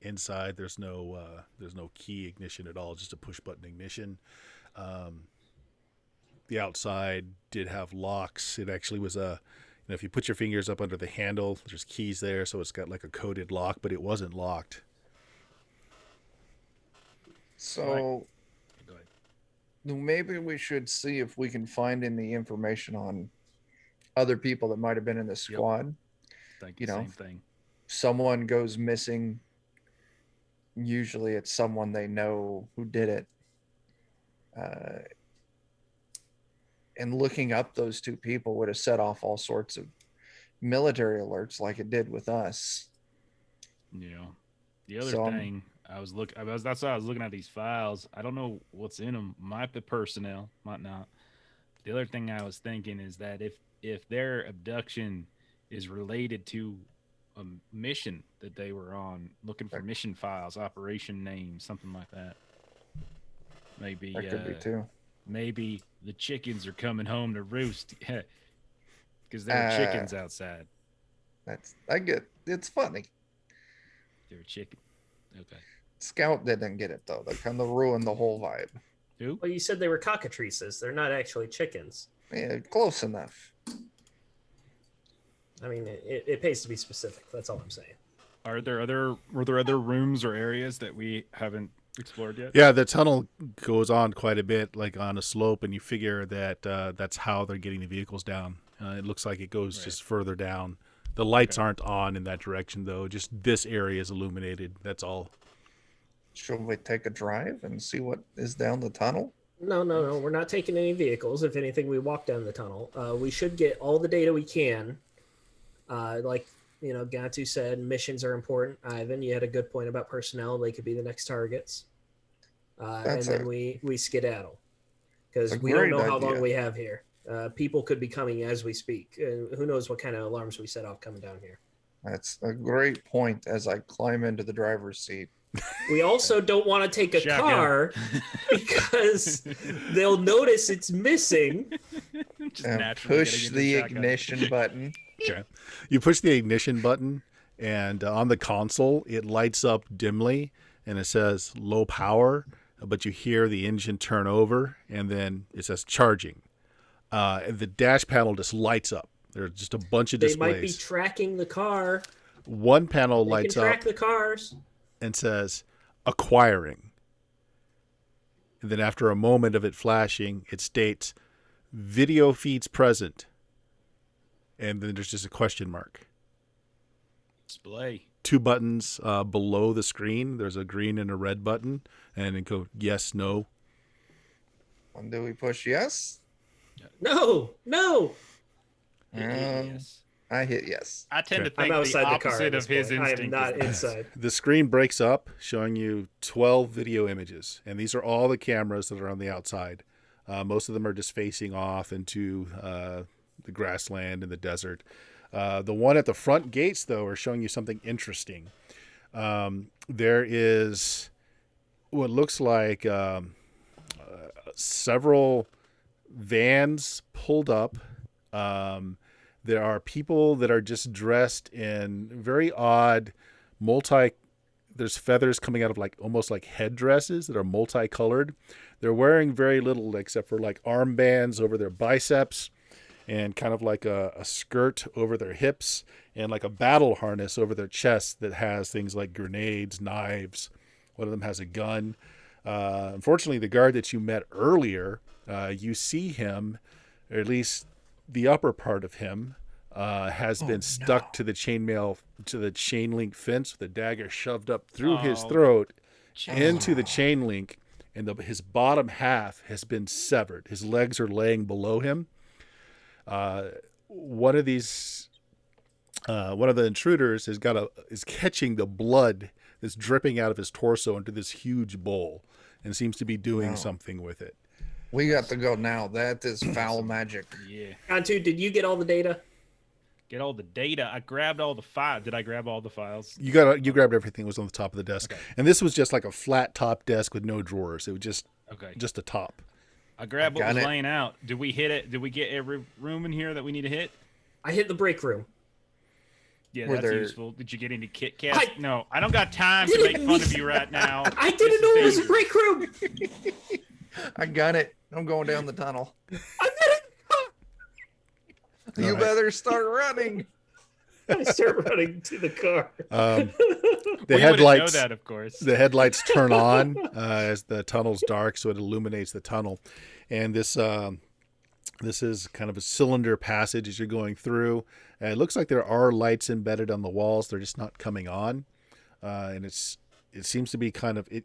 inside there's no key ignition at all, just a push button ignition. The outside did have locks. It actually was if you put your fingers up under the handle, there's keys there, so it's got like a coded lock, but it wasn't locked. So maybe we should see if we can find any information on other people that might have been in the squad. Yep. Same thing. Someone goes missing. Usually it's someone they know who did it. And looking up those two people would have set off all sorts of military alerts like it did with us. Yeah. The other thing that's why I was looking at these files. I don't know what's in them. Might be personnel, might not. The other thing I was thinking is that if their abduction is related to a mission that they were on, looking for mission files, operation names, something like that. Maybe that could be too. Maybe the chickens are coming home to roost because there are chickens outside. I get it's funny. They're chicken. Okay. Scout didn't get it though. That kind of ruined the whole vibe. Who? Well, you said they were cockatrices. They're not actually chickens. Yeah, close enough. I mean, it pays to be specific. That's all I'm saying. Were there other rooms or areas that we haven't explored yet? Yeah, the tunnel goes on quite a bit, like on a slope, and you figure that that's how they're getting the vehicles down. It looks like it goes just further down. The lights aren't on in that direction, though. Just this area is illuminated. That's all. Should we take a drive and see what is down the tunnel? No. We're not taking any vehicles. If anything, we walk down the tunnel. We should get all the data we can. Like, Gatu said, missions are important. Ivan, you had a good point about personnel. They could be the next targets. And then we skedaddle. Because we don't know how long we have here. People could be coming as we speak. Who knows what kind of alarms we set off coming down here. That's a great point as I climb into the driver's seat. We also don't want to take a car because they'll notice it's missing. And push the ignition button. Okay. You push the ignition button, and on the console, it lights up dimly, and it says low power, but you hear the engine turn over, and then it says charging. And the dash panel just lights up. There's just a bunch of displays. They might be tracking the car. One panel lights up. Track the cars. And says acquiring. And then after a moment of it flashing, it states video feeds present. And then there's just a question mark. Display. 2 buttons below the screen. There's a green and a red button. And it go yes, no. And do we push yes? No. Yes. I hit yes. I tend to think I'm outside the the car opposite of his instinct. I am not is inside. The screen breaks up, showing you 12 video images. And these are all the cameras that are on the outside. Most of them are just facing off into the grassland and the desert. The one at the front gates, though, are showing you something interesting. There is what looks like several vans pulled up. There are people that are just dressed in very odd there's feathers coming out of almost like headdresses that are multicolored. They're wearing very little except for armbands over their biceps and kind of like a skirt over their hips and like a battle harness over their chest that has things like grenades, knives. One of them has a gun. Unfortunately, the guard that you met earlier, you see him, or at least the upper part of him, has been stuck to the chain link fence with a dagger shoved up through his throat into the chain link, and his bottom half has been severed. His legs are laying below him. One of the intruders is catching the blood that's dripping out of his torso into this huge bowl and seems to be doing something with it. We got to go now. That is foul magic. Yeah. Antu, did you get all the data? Get all the data. I grabbed all the files. Did I grab all the files? You grabbed everything that was on the top of the desk. Okay. And this was just like a flat top desk with no drawers. It was just a top. I grabbed what was laying out. Did we hit it? Did we get every room in here that we need to hit? I hit the break room. Yeah, that's useful. Did you get any Kit Kats? No, I don't got time to make fun of you right now. I didn't know it was a break room. I got it. I'm going down the tunnel. I didn't. You better start running. I start running to the car. The headlights. Know that, of course. The headlights turn on as the tunnel's dark, so it illuminates the tunnel. And this is kind of a cylinder passage as you're going through. It looks like there are lights embedded on the walls. They're just not coming on. And it seems to be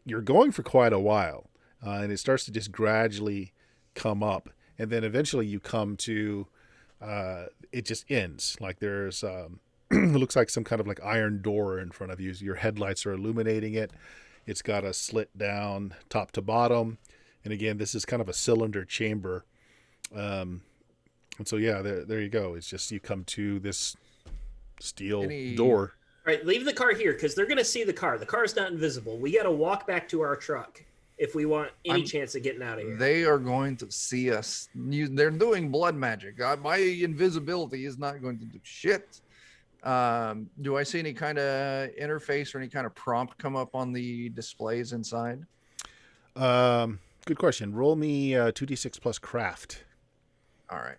you're going for quite a while. And it starts to just gradually come up. And then eventually you come to, it just ends. Like there's, it looks like some kind of iron door in front of you. Your headlights are illuminating it. It's got a slit down top to bottom. And again, this is kind of a cylinder chamber. And so, yeah, there you go. It's just you come to this steel door. All right, leave the car here because they're going to see the car. The car's not invisible. We got to walk back to our truck if we want any chance of getting out of here. They are going to see us. They're doing blood magic. My invisibility is not going to do shit. Do I see any kind of interface or any kind of prompt come up on the displays inside? Good question. Roll me 2d6 plus craft. All right.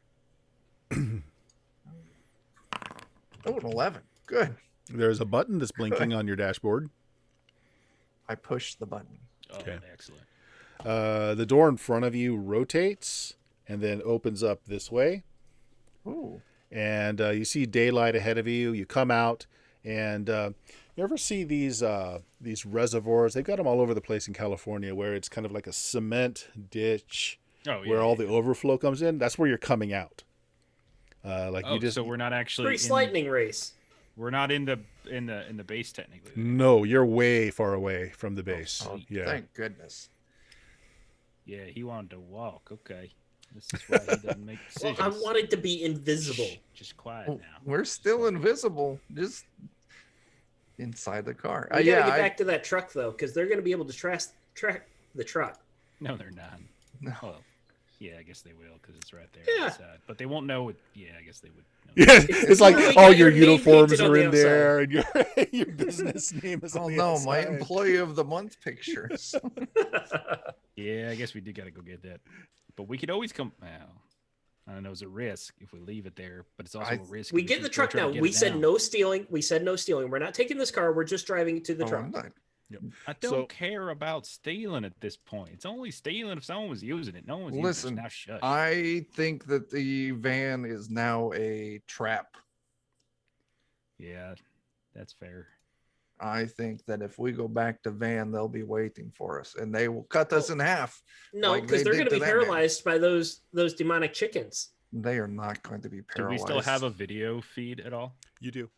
Oh, an 11. Good. There's a button that's blinking on your dashboard. I pushed the button. Oh, Okay. excellent. The door in front of you rotates and then opens up this way. Ooh. And you see daylight ahead of you. You come out, and you ever see these reservoirs? They've got them all over the place in California, where it's kind of like a cement ditch where all the overflow comes in. That's where you're coming out. So we're not actually Grease lightning race. We're not in the base technically. No, you're way far away from the base. Oh, yeah. Thank goodness. Yeah, he wanted to walk. Okay. This is why he doesn't make decisions. Well, I wanted to be invisible. Shh, just quiet Well, now. we're still invisible, just inside the car. We gotta get back to that truck though, because they're gonna be able to track the truck. No, they're not. No. Well, yeah, I guess they will because it's right there. Yeah. Outside. But they won't know it. Yeah, I guess they would. Know. Yeah, it's like literally all got your your name uniforms painted on are the in there, and your business name is Oh on the no, my outside. employee of the month pictures. Yeah, I guess we do got to go get that. But we could always come. Well, I don't know. It's a risk if we leave it there, but it's also a risk. We if get the go truck try to now. get We it said down. no stealing. We said no stealing. We're not taking this car. We're just driving to the Oh, truck. I'm not. I don't care about stealing at this point. It's only stealing if someone was using it. No one's Listen, using it. Now shush. I think that the van is now a trap. Yeah, that's fair. I think that if we go back to van, they'll be waiting for us, and they will cut us in half. No, Like because they they're did going to to be that man. paralyzed by those demonic chickens. They are not going to be Do we paralyzed. still have a video feed at all? You do.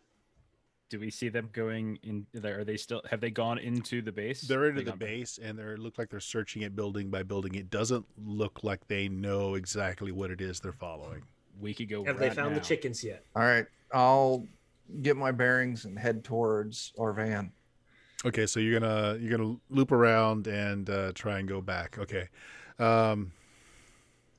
Do we see them going in there? Are they still? Have they gone into the base? They're into They the gone back? base, and they look like they're searching it building by building. It doesn't look like they know exactly what it is they're following. We could go. Have right they found now. the chickens yet? All right, I'll get my bearings and head towards our van. Okay, so you're gonna loop around and try and go back. Okay. Um,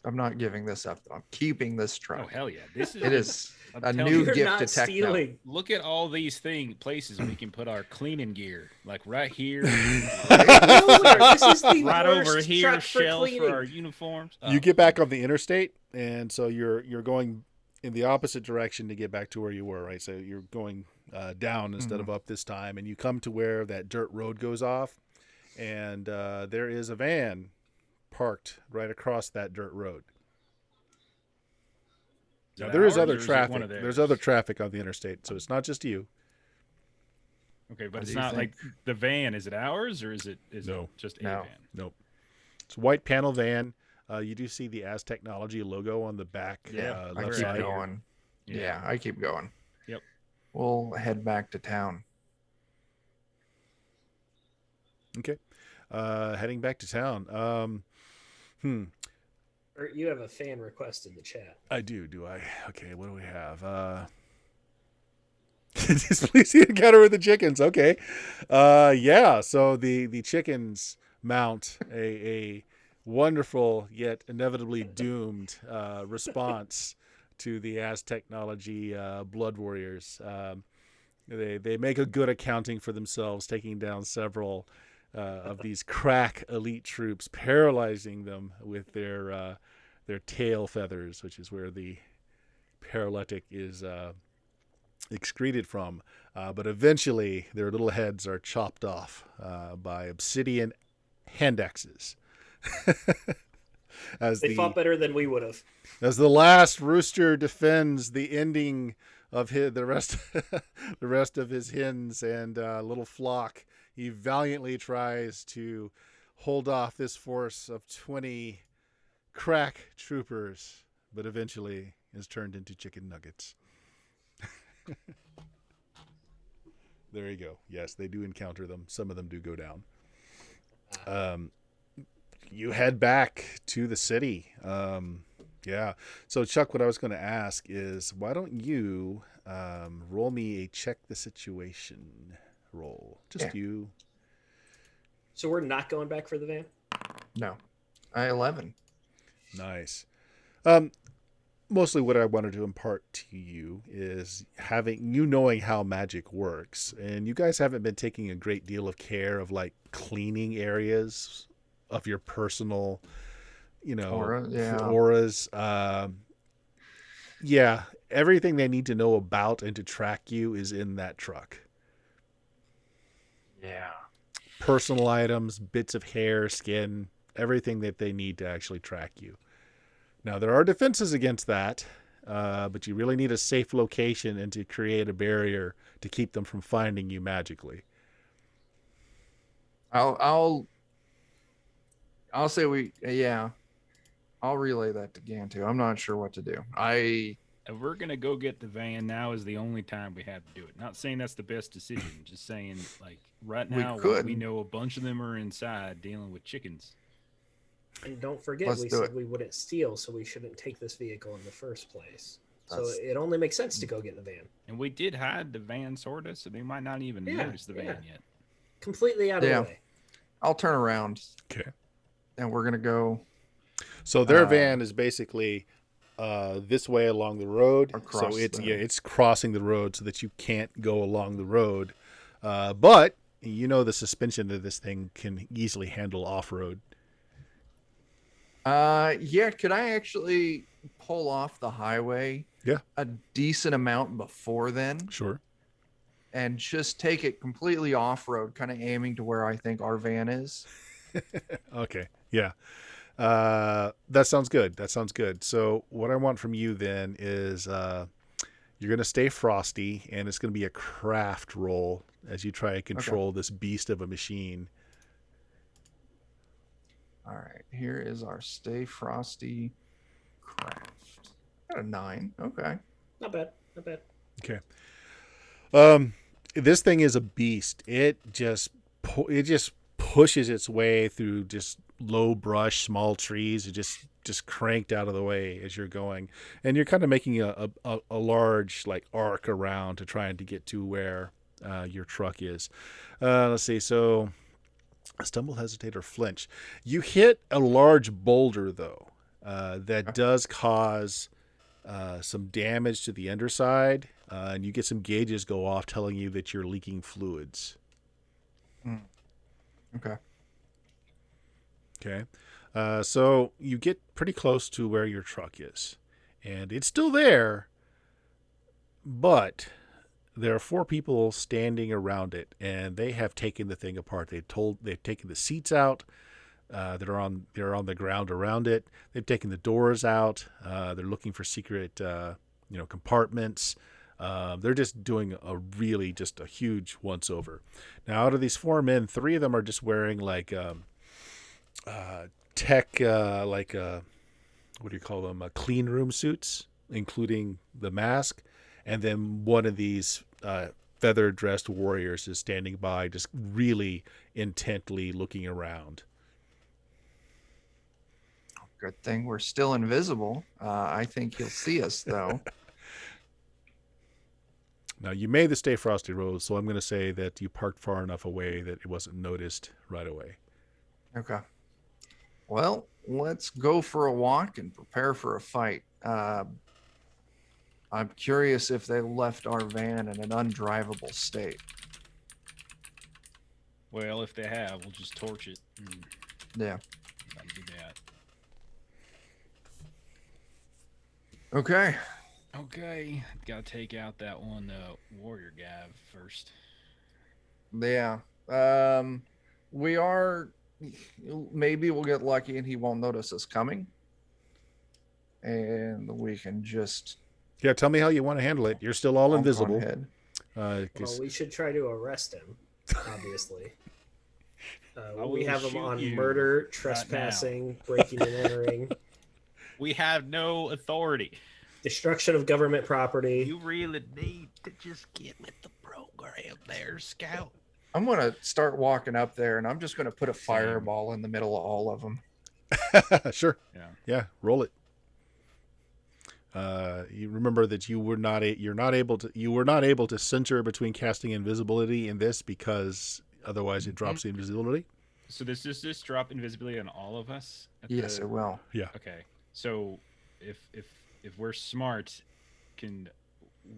I'm not giving this up. I'm keeping this Oh truck. hell yeah! This is It is I'm a telling new you, You're gift not to Techno. stealing. Look at all these places we can put our cleaning gear, like right here, Nowhere. This is the right worst over here, truck for shelves for cleaning. our uniforms. You get back on the interstate, and so you're going in the opposite direction to get back to where you were, right? So you're going down instead of up this time, and you come to where that dirt road goes off, and there is a van parked right across that dirt road. Is Now, it there is ours, other or is it traffic. one of There's theirs? other traffic on the interstate, so it's not just you. Okay, but What it's do you not think? like the van. Is it ours or is it No. it just a No. van? Nope. It's a white panel van. You do see the As Technology logo on the back Yeah, I left keep side. going. Yeah, I keep going. Yep. We'll head back to town. Okay. Heading back to town. Or you have a fan request in the chat. I do. Do I? Okay. What do we have? Displeasing encounter with the chickens. Okay. Yeah. So the chickens mount a wonderful yet inevitably doomed response to the As Technology Blood Warriors. They make a good accounting for themselves, taking down several of these crack elite troops, paralyzing them with their tail feathers, which is where the paralytic is excreted from. But eventually, their little heads are chopped off by obsidian hand axes. They fought better than we would have. As the last rooster defends the ending of the rest of his hens and little flock, he valiantly tries to hold off this force of 20 crack troopers, but eventually is turned into chicken nuggets. There you go. Yes, they do encounter them. Some of them do go down. You head back to the city. Yeah. So, Chuck, what I was going to ask is, why don't you roll me a check the situation roll? Just you. So we're not going back for the van? No. I 11. Nice. mostly what I wanted to impart to you is knowing how magic works, and you guys haven't been taking a great deal of care of like cleaning areas of your personal, Aura, yeah. auras. Yeah, everything they need to know about and to track you is in that truck. Yeah. Personal items, bits of hair, skin, everything that they need to actually track you. Now, there are defenses against that, but you really need a safe location and to create a barrier to keep them from finding you magically. I'll say yeah. I'll relay that to Gantu. I'm not sure what to do. If we're gonna go get the van, now is the only time we have to do it. Not saying that's the best decision, just saying like right We now could. we know a bunch of them are inside dealing with chickens. And don't forget, Let's we do said it. we wouldn't steal, so we shouldn't take this vehicle in the first place. So That's- it only makes sense to go get in the van. And we did hide the van sorta, so they might not even notice the van yet. Completely out of Yeah. the way. I'll turn around Okay. and we're gonna go So their van is basically this way along the road. Across So it's the- it's crossing the road so that you can't go along the road. But the suspension of this thing can easily handle off road. yeah, could I actually pull off the highway Yeah. a decent amount before then Sure. and just take it completely off road, kind of aiming to where I think our van is? Okay. Yeah. That sounds good. That sounds good. So what I want from you then is you're going to stay frosty, and it's going to be a craft roll as you try to control this beast of a machine. All right, here is our Stay Frosty craft. Got a 9. Okay. Not bad. Not bad. Okay. This thing is a beast. It just pushes its way through just low brush, small trees. It just cranked out of the way as you're going, and you're kind of making a large like arc around to trying to get to where your truck is. Let's see. So, stumble, hesitate, or flinch. You hit a large boulder though that does cause some damage to the underside, and you get some gauges go off telling you that you're leaking fluids. Okay. Okay. So you get pretty close to where your truck is, and it's still there, but there are 4 people standing around it, and they have taken the thing apart. They've taken the seats out. They're on the ground around it. They've taken the doors out. They're looking for secret, compartments. They're just doing just a huge once over. Now, out of these 4 men, 3 of them are just wearing like tech, what do you call them? Clean room suits, including the mask. And then one of these feather dressed warriors is standing by, just really intently looking around. Good thing we're still invisible. I think he'll see us though. Now, you made the Stay Frosty road, so I'm going to say that you parked far enough away that it wasn't noticed right away. Okay. Well, let's go for a walk and prepare for a fight. I'm curious if they left our van in an undrivable state. Well, if they have, we'll just torch it. Yeah. Gotta do that. Okay. Okay, gotta take out that one warrior guy first. Yeah. Maybe we'll get lucky and he won't notice us coming. And we can just Yeah, tell me how you want to handle it. You're still all bonk on invisible. ahead. Well, we should try to arrest him, obviously. We will have him shoot on you murder, right trespassing, breaking and entering, We have no authority. destruction of government property. You really need to just get with the program there, Scout. I'm going to start walking up there and I'm just going to put a fireball in the middle of all of them. Sure. Yeah. Yeah, roll it. You remember that you were not able to censor between casting invisibility in this because otherwise it drops the invisibility. So does this drop invisibility on all of us? Yes, it will. Yeah. Okay. So if if we're smart, can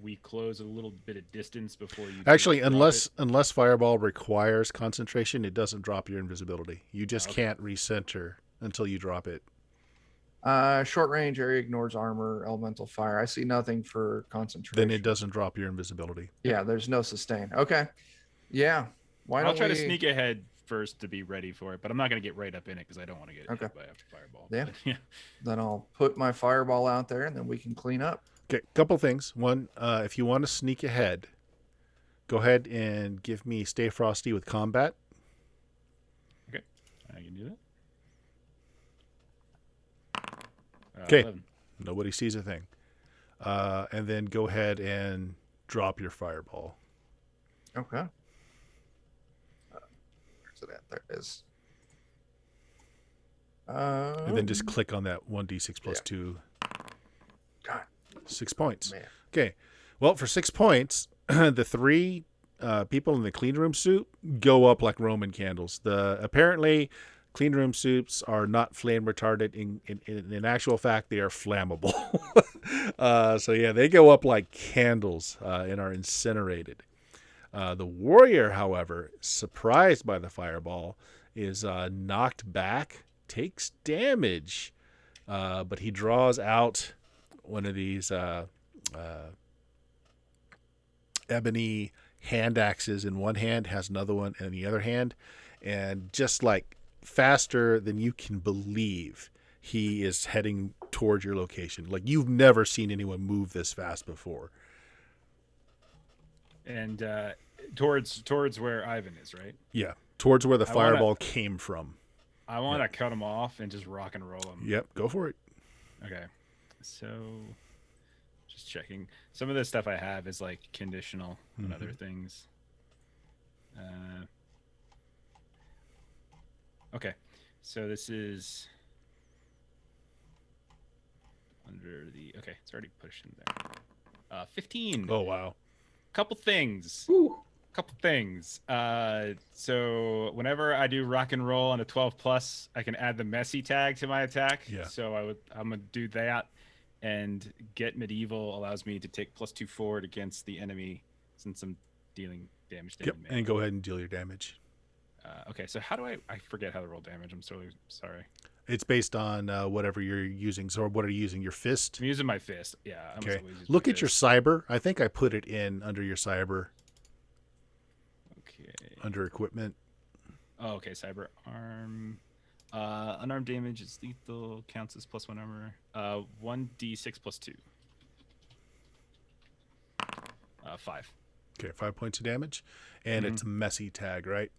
we close a little bit of distance before you? Actually, drop unless fireball requires concentration, it doesn't drop your invisibility. You just Okay. can't recenter until you drop it. Short range area ignores armor, elemental fire. I see nothing for concentration. Then it doesn't drop your invisibility. Yeah, there's no sustain. Okay. Yeah. Why I'll don't try we to sneak ahead first to be ready for it, but I'm not going to get right up in it because I don't want to get Okay. hit by a fireball. Yeah. But, yeah. Then I'll put my fireball out there and then we can clean up. Okay, couple things. One, if you want to sneak ahead, go ahead and give me Stay Frosty with combat. Okay, I can do that. Okay. 11. Nobody sees a thing. And then go ahead and drop your fireball. Okay. Where's it at? There it is. And then just click on that 1d6 plus Yeah. 2. God, 6 points. man. Okay. Well, for 6 points, the 3 people in the clean room suit go up like Roman candles. Apparently, clean room suits are not flame retardant. In actual fact, they are flammable. So yeah, they go up like candles and are incinerated. The warrior, however, surprised by the fireball, is knocked back, takes damage, but he draws out one of these ebony hand axes in one hand, has another one in the other hand, and just like faster than you can believe, he is heading towards your location. Like you've never seen anyone move this fast before. And towards where Ivan is, right? Yeah, towards where the I wanna- fireball came from. I want to cut him off and just rock and roll him. Yep, go for it. Okay. So, just checking. Some of the stuff I have is like conditional and other things. Okay. So this is under the. Okay, it's already pushed in there. 15. Oh wow. Couple things. Whew. Couple things. So whenever I do rock and roll on a 12 plus, I can add the messy tag to my attack. Yeah. So I'm gonna do that, and get medieval allows me to take +2 forward against the enemy since I'm dealing damage to Yep, enemy. and go ahead and deal your damage. Okay, so how do I forget how to roll damage? I'm so sorry. It's based on whatever you're using. So what are you using? Your fist? I'm using my fist. Yeah. I'm Okay. always using Look my at your fist. cyber. I think I put it in under your cyber, Okay. under equipment. Oh, okay. Cyber arm. Unarmed damage is lethal. Counts as +1 armor. 1d6 + 2. 5. Okay, 5 points of damage. And it's a messy tag, right?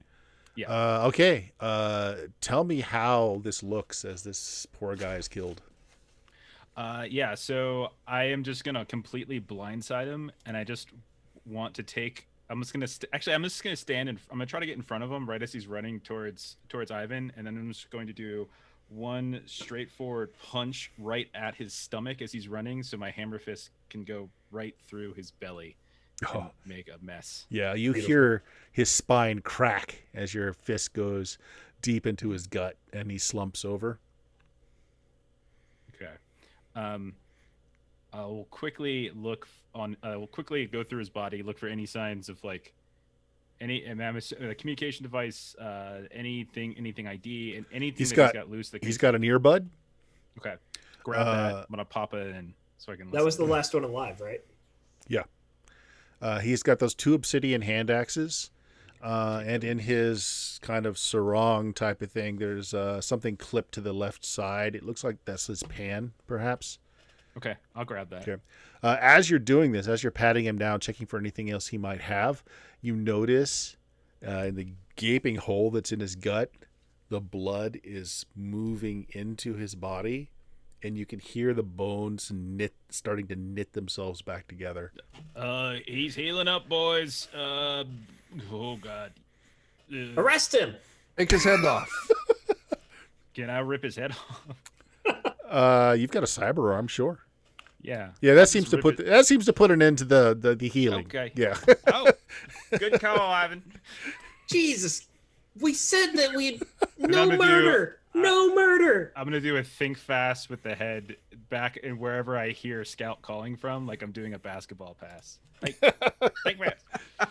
Yeah. Okay. Tell me how this looks as this poor guy is killed. Yeah. So I am just gonna completely blindside him, and I just want to take. I'm just gonna I'm just gonna stand and I'm gonna try to get in front of him right as he's running towards Ivan, and then I'm just going to do one straightforward punch right at his stomach as he's running, so my hammer fist can go right through his belly and Oh. make a mess. Yeah, you hear his spine crack as your fist goes deep into his gut and he slumps over. Okay. I will quickly look on. I will quickly go through his body, look for any signs of like any communication device, anything ID, and anything He's that got- he's got loose. That He's can, got an earbud. okay. Grab that. I'm gonna pop it in so I can. That was the listen. last one alive, right? He's got those 2 obsidian hand axes. And in his kind of sarong type of thing, there's something clipped to the left side. It looks like that's his pan, perhaps. Okay, I'll grab that. Okay. As you're doing this, as you're patting him down, checking for anything else he might have, you notice in the gaping hole that's in his gut, the blood is moving into his body, and you can hear the bones starting to knit themselves back together. He's healing up, boys. Oh God. Arrest him! Take his head off. Can I rip his head off? You've got a cyber arm, sure. Yeah. Yeah, that seems to rip put it- that seems to put an end to the healing. Okay. Yeah. Oh, good call, Ivan. Jesus! We said that we'd I'm no gonna do- murder! No murder! I'm gonna do a think fast with the head back and wherever I hear Scout calling from, like I'm doing a basketball pass. Like, take pass.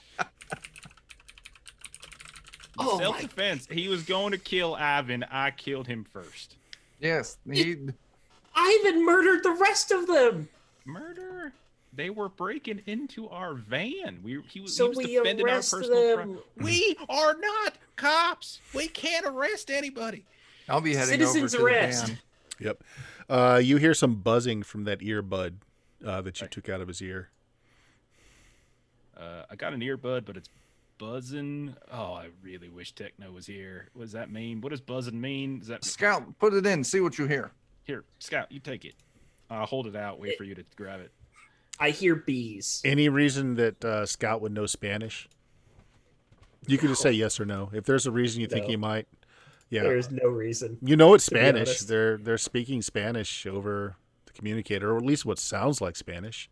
Oh my- Self-defense. He was going to kill Ivan. I killed him first. Yes, Ivan murdered the rest of them. Murder? They were breaking into our van. He was So we defending our arrest personal them. We are not cops. We can't arrest anybody. I'll be heading Citizens over to arrest. the van. Yep. You hear some buzzing from that earbud that you took out of his ear. I got an earbud, but it's buzzing. Oh, I really wish Techno was here. What does that mean? What does buzzing mean? Does that Scout, put it in. See what you hear. Here, Scout, you take it. I'll hold it out. Wait for you to grab it. I hear bees. Any reason that Scout would know Spanish? You could just say yes or no. If there's a reason you think No. he might. Yeah. There's no reason. You know it's to be Spanish. honest. They're speaking Spanish over the communicator, or at least what sounds like Spanish.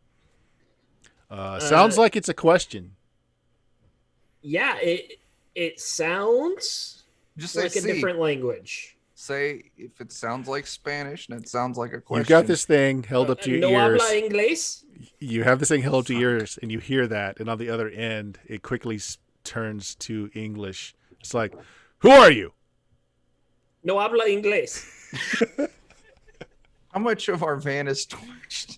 Sounds like it's a question. Yeah, it sounds Just say like a "sí." different language. Say if it sounds like Spanish and it sounds like a question. You've got this thing held up to your no ears. habla inglés? You have this thing held up to your ears, and you hear that, and on the other end, it quickly turns to English. It's like, "Who are you?" No habla inglés. How much of our van is torched?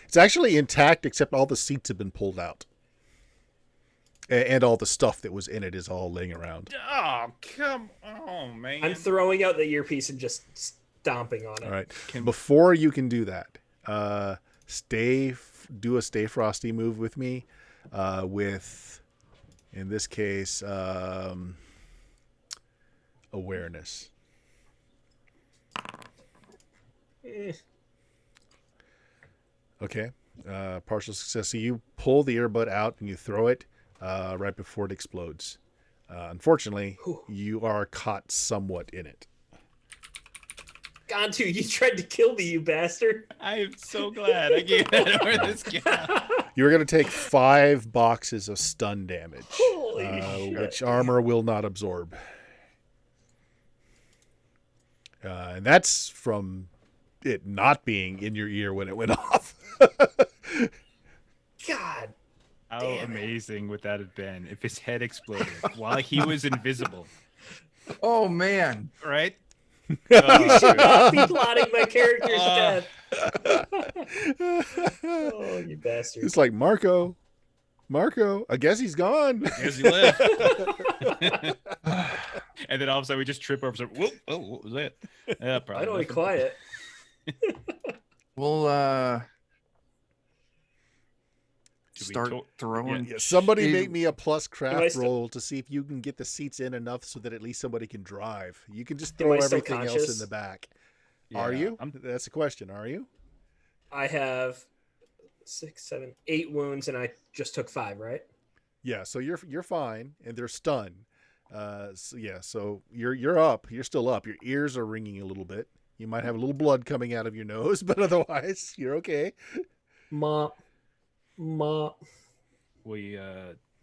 It's actually intact, except all the seats have been pulled out. And all the stuff that was in it is all laying around. Oh, come on, man. I'm throwing out the earpiece and just stomping on it. All right. Before you can do that, do a Stay Frosty move with me with, in this case, awareness. Okay. Partial success. So you pull the earbud out and you throw it right before it explodes. Unfortunately, you are caught somewhat in it. Gantu, you tried to kill me, you bastard. I am so glad I gave that over this guy. You're going to take 5 boxes of stun damage, Holy shit. which armor will not absorb. And that's from it not being in your ear when it went off. God. How Damn it. amazing would that have been if his head exploded while he was invisible, Oh man. right? You should not be plotting my character's death. Oh, you bastard. It's like, Marco, I guess he's gone. As he left. And then all of a sudden we just trip over. Whoop! Oh, what was that? Yeah, probably. Finally nothing. quiet. We'll Should we start to- throwing. Yeah, somebody Hey, make me a plus I craft still- roll to see if you can get the seats in enough so that at least somebody can drive. You can just Am throw I still everything else conscious? in the back. Yeah, Are you? I'm- That's the question. Are you? I have 6, 7, 8 wounds, and I just took 5, right? Yeah. So you're fine, and they're stunned. So you're up. You're still up. Your ears are ringing a little bit. You might have a little blood coming out of your nose, but otherwise you're okay. Mop. We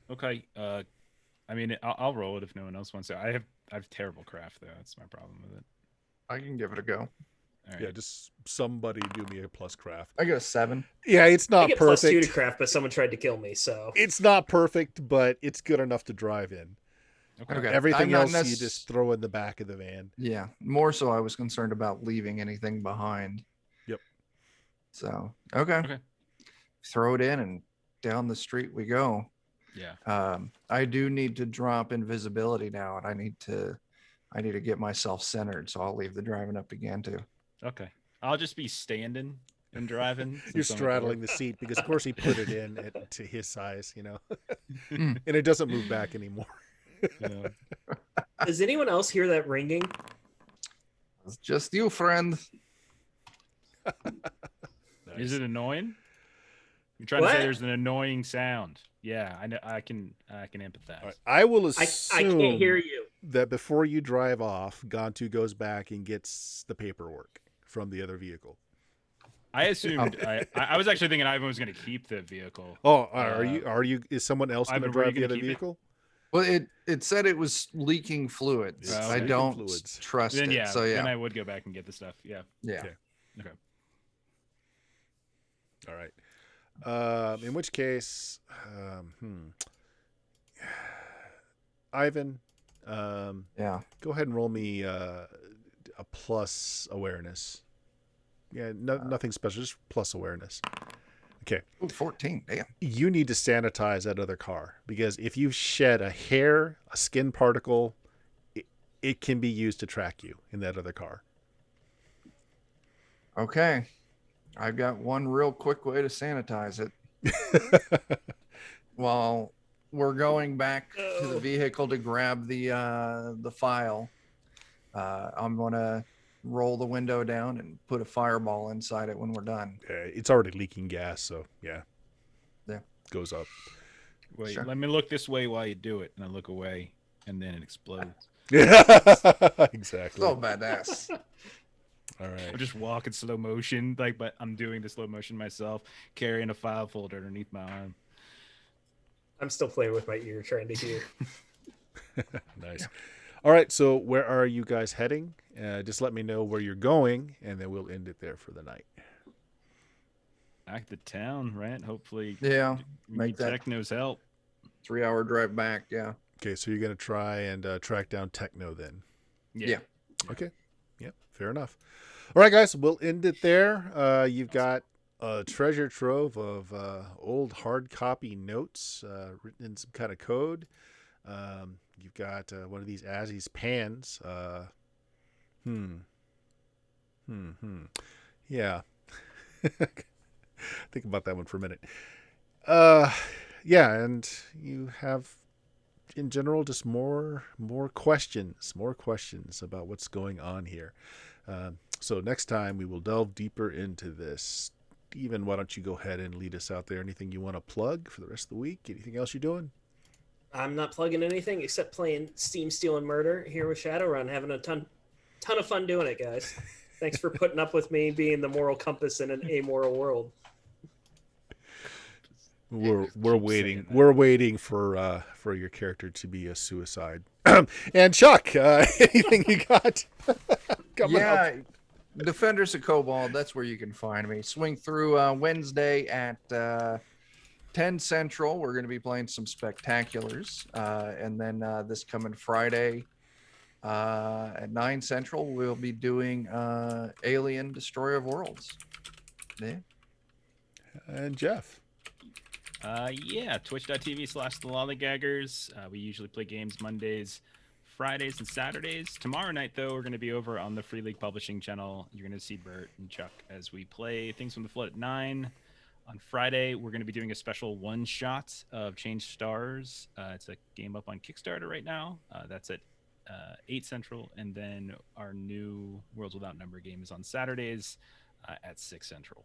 okay. I mean, I'll roll it if no one else wants to. I have terrible craft though. That's my problem with it. I can give it a go. All right. Yeah, just somebody do me a plus craft. I got a 7. Yeah, it's I not get +2 to perfect. craft, but someone tried to kill me, so. It's not perfect, but it's good enough to drive in. Okay. Everything I'm not else you necess- just throw in the back of the van. Yeah, more so I was concerned about leaving anything behind. Yep. So, okay. Throw it in and down the street we go. Yeah. I do need to drop invisibility now, and I need to get myself centered, so I'll leave the driving up to Gantu. Okay. I'll just be standing and driving. You're since I'm at straddling work. the seat because, of course, he put it in to his size, Mm. and it doesn't move back anymore. Yeah. Does anyone else hear that ringing? It's just you, friend. Is it annoying? You're trying to What? say there's an annoying sound. Yeah, I know. I can empathize. All right, I will I assume can't hear you. that before you drive off, Gantu goes back and gets the paperwork from the other vehicle. I assumed. I was actually thinking Ivan was going to keep the vehicle. Oh, are you? Is someone else going to Ivan, were you drive the gonna other keep it? vehicle? Well, it said it was leaking fluids. It's I leaking don't fluids. trust Then it. yeah, So then yeah, I would go back and get the stuff. Yeah. yeah. Okay. Okay. All right. In which case, Ivan, Yeah. go ahead and roll me a plus awareness. Yeah, nothing special, just plus awareness. Okay. Ooh, 14. Damn. You need to sanitize that other car because if you shed a hair, a skin particle, it can be used to track you in that other car. Okay. I've got one real quick way to sanitize it. While we're going back to the vehicle to grab the file, I'm gonna roll the window down and put a fireball inside it when we're done. It's already leaking gas, so yeah. Yeah. Goes up. Wait, Sure. let me look this way while you do it, and I look away, and then it explodes. Yeah, exactly. So badass. All right. I'm just walking slow motion, but I'm doing the slow motion myself, carrying a file folder underneath my arm. I'm still playing with my ear, trying to hear. Nice. Yeah. All right. So where are you guys heading? Just let me know where you're going, and then we'll end it there for the night. Back to town, right? Hopefully, Yeah. make Techno's help. 3-hour drive back. Yeah. Okay. So you're going to try and track down Techno then? Yeah. Okay. Yep. Fair enough. All right, guys. We'll end it there. You've got a treasure trove of old hard copy notes written in some kind of code. You've got one of these Azzy's pans. Yeah. Think about that one for a minute. Yeah, and you have, in general, just more questions about what's going on here. So next time we will delve deeper into this. Steven, why don't you go ahead and lead us out there? Anything you want to plug for the rest of the week? Anything else you're doing? I'm not plugging anything except playing Steam, Steel, and Murder here with Shadowrun, having a ton of fun doing it, guys. Thanks for putting up with me being the moral compass in an amoral world. We're waiting. We're waiting for your character to be a suicide. And Chuck, anything you got coming up? Defenders of Cobalt, that's where you can find me. Swing through Wednesday at 10 Central. We're going to be playing some spectaculars. And then this coming Friday at 9 Central, we'll be doing Alien Destroyer of Worlds. Yeah. And Jeff. Twitch.tv/The Lollygaggers. We usually play games Mondays, Fridays, and Saturdays. Tomorrow night, though, we're going to be over on the Free League Publishing channel. You're going to see Bert and Chuck as we play Things from the Flood at 9. On Friday, we're going to be doing a special one-shot of Change Stars. It's a game up on Kickstarter right now. That's at 8 Central. And then our new Worlds Without Number game is on Saturdays at 6 Central.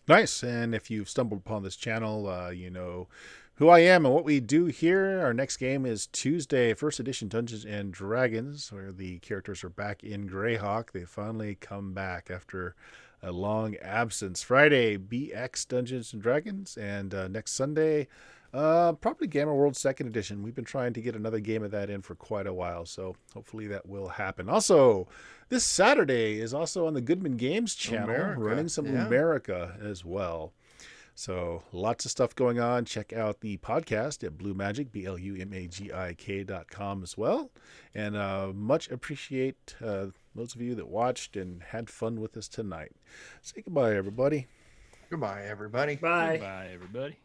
Nice. And if you've stumbled upon this channel, you know who I am and what we do here. Our next game is Tuesday, first edition Dungeons and Dragons, where the characters are back in Greyhawk. They finally come back after a long absence. Friday, BX Dungeons and Dragons, and next Sunday, probably Gamma World second edition. We've been trying to get another game of that in for quite a while, so hopefully that will happen. Also, this Saturday is also on the Goodman Games channel, running some America as well. So lots of stuff going on. Check out the podcast at Blue Magic, BLUMAGIK.com as well. And much appreciate those of you that watched and had fun with us tonight. Say goodbye, everybody. Goodbye, everybody. Bye. Goodbye, everybody.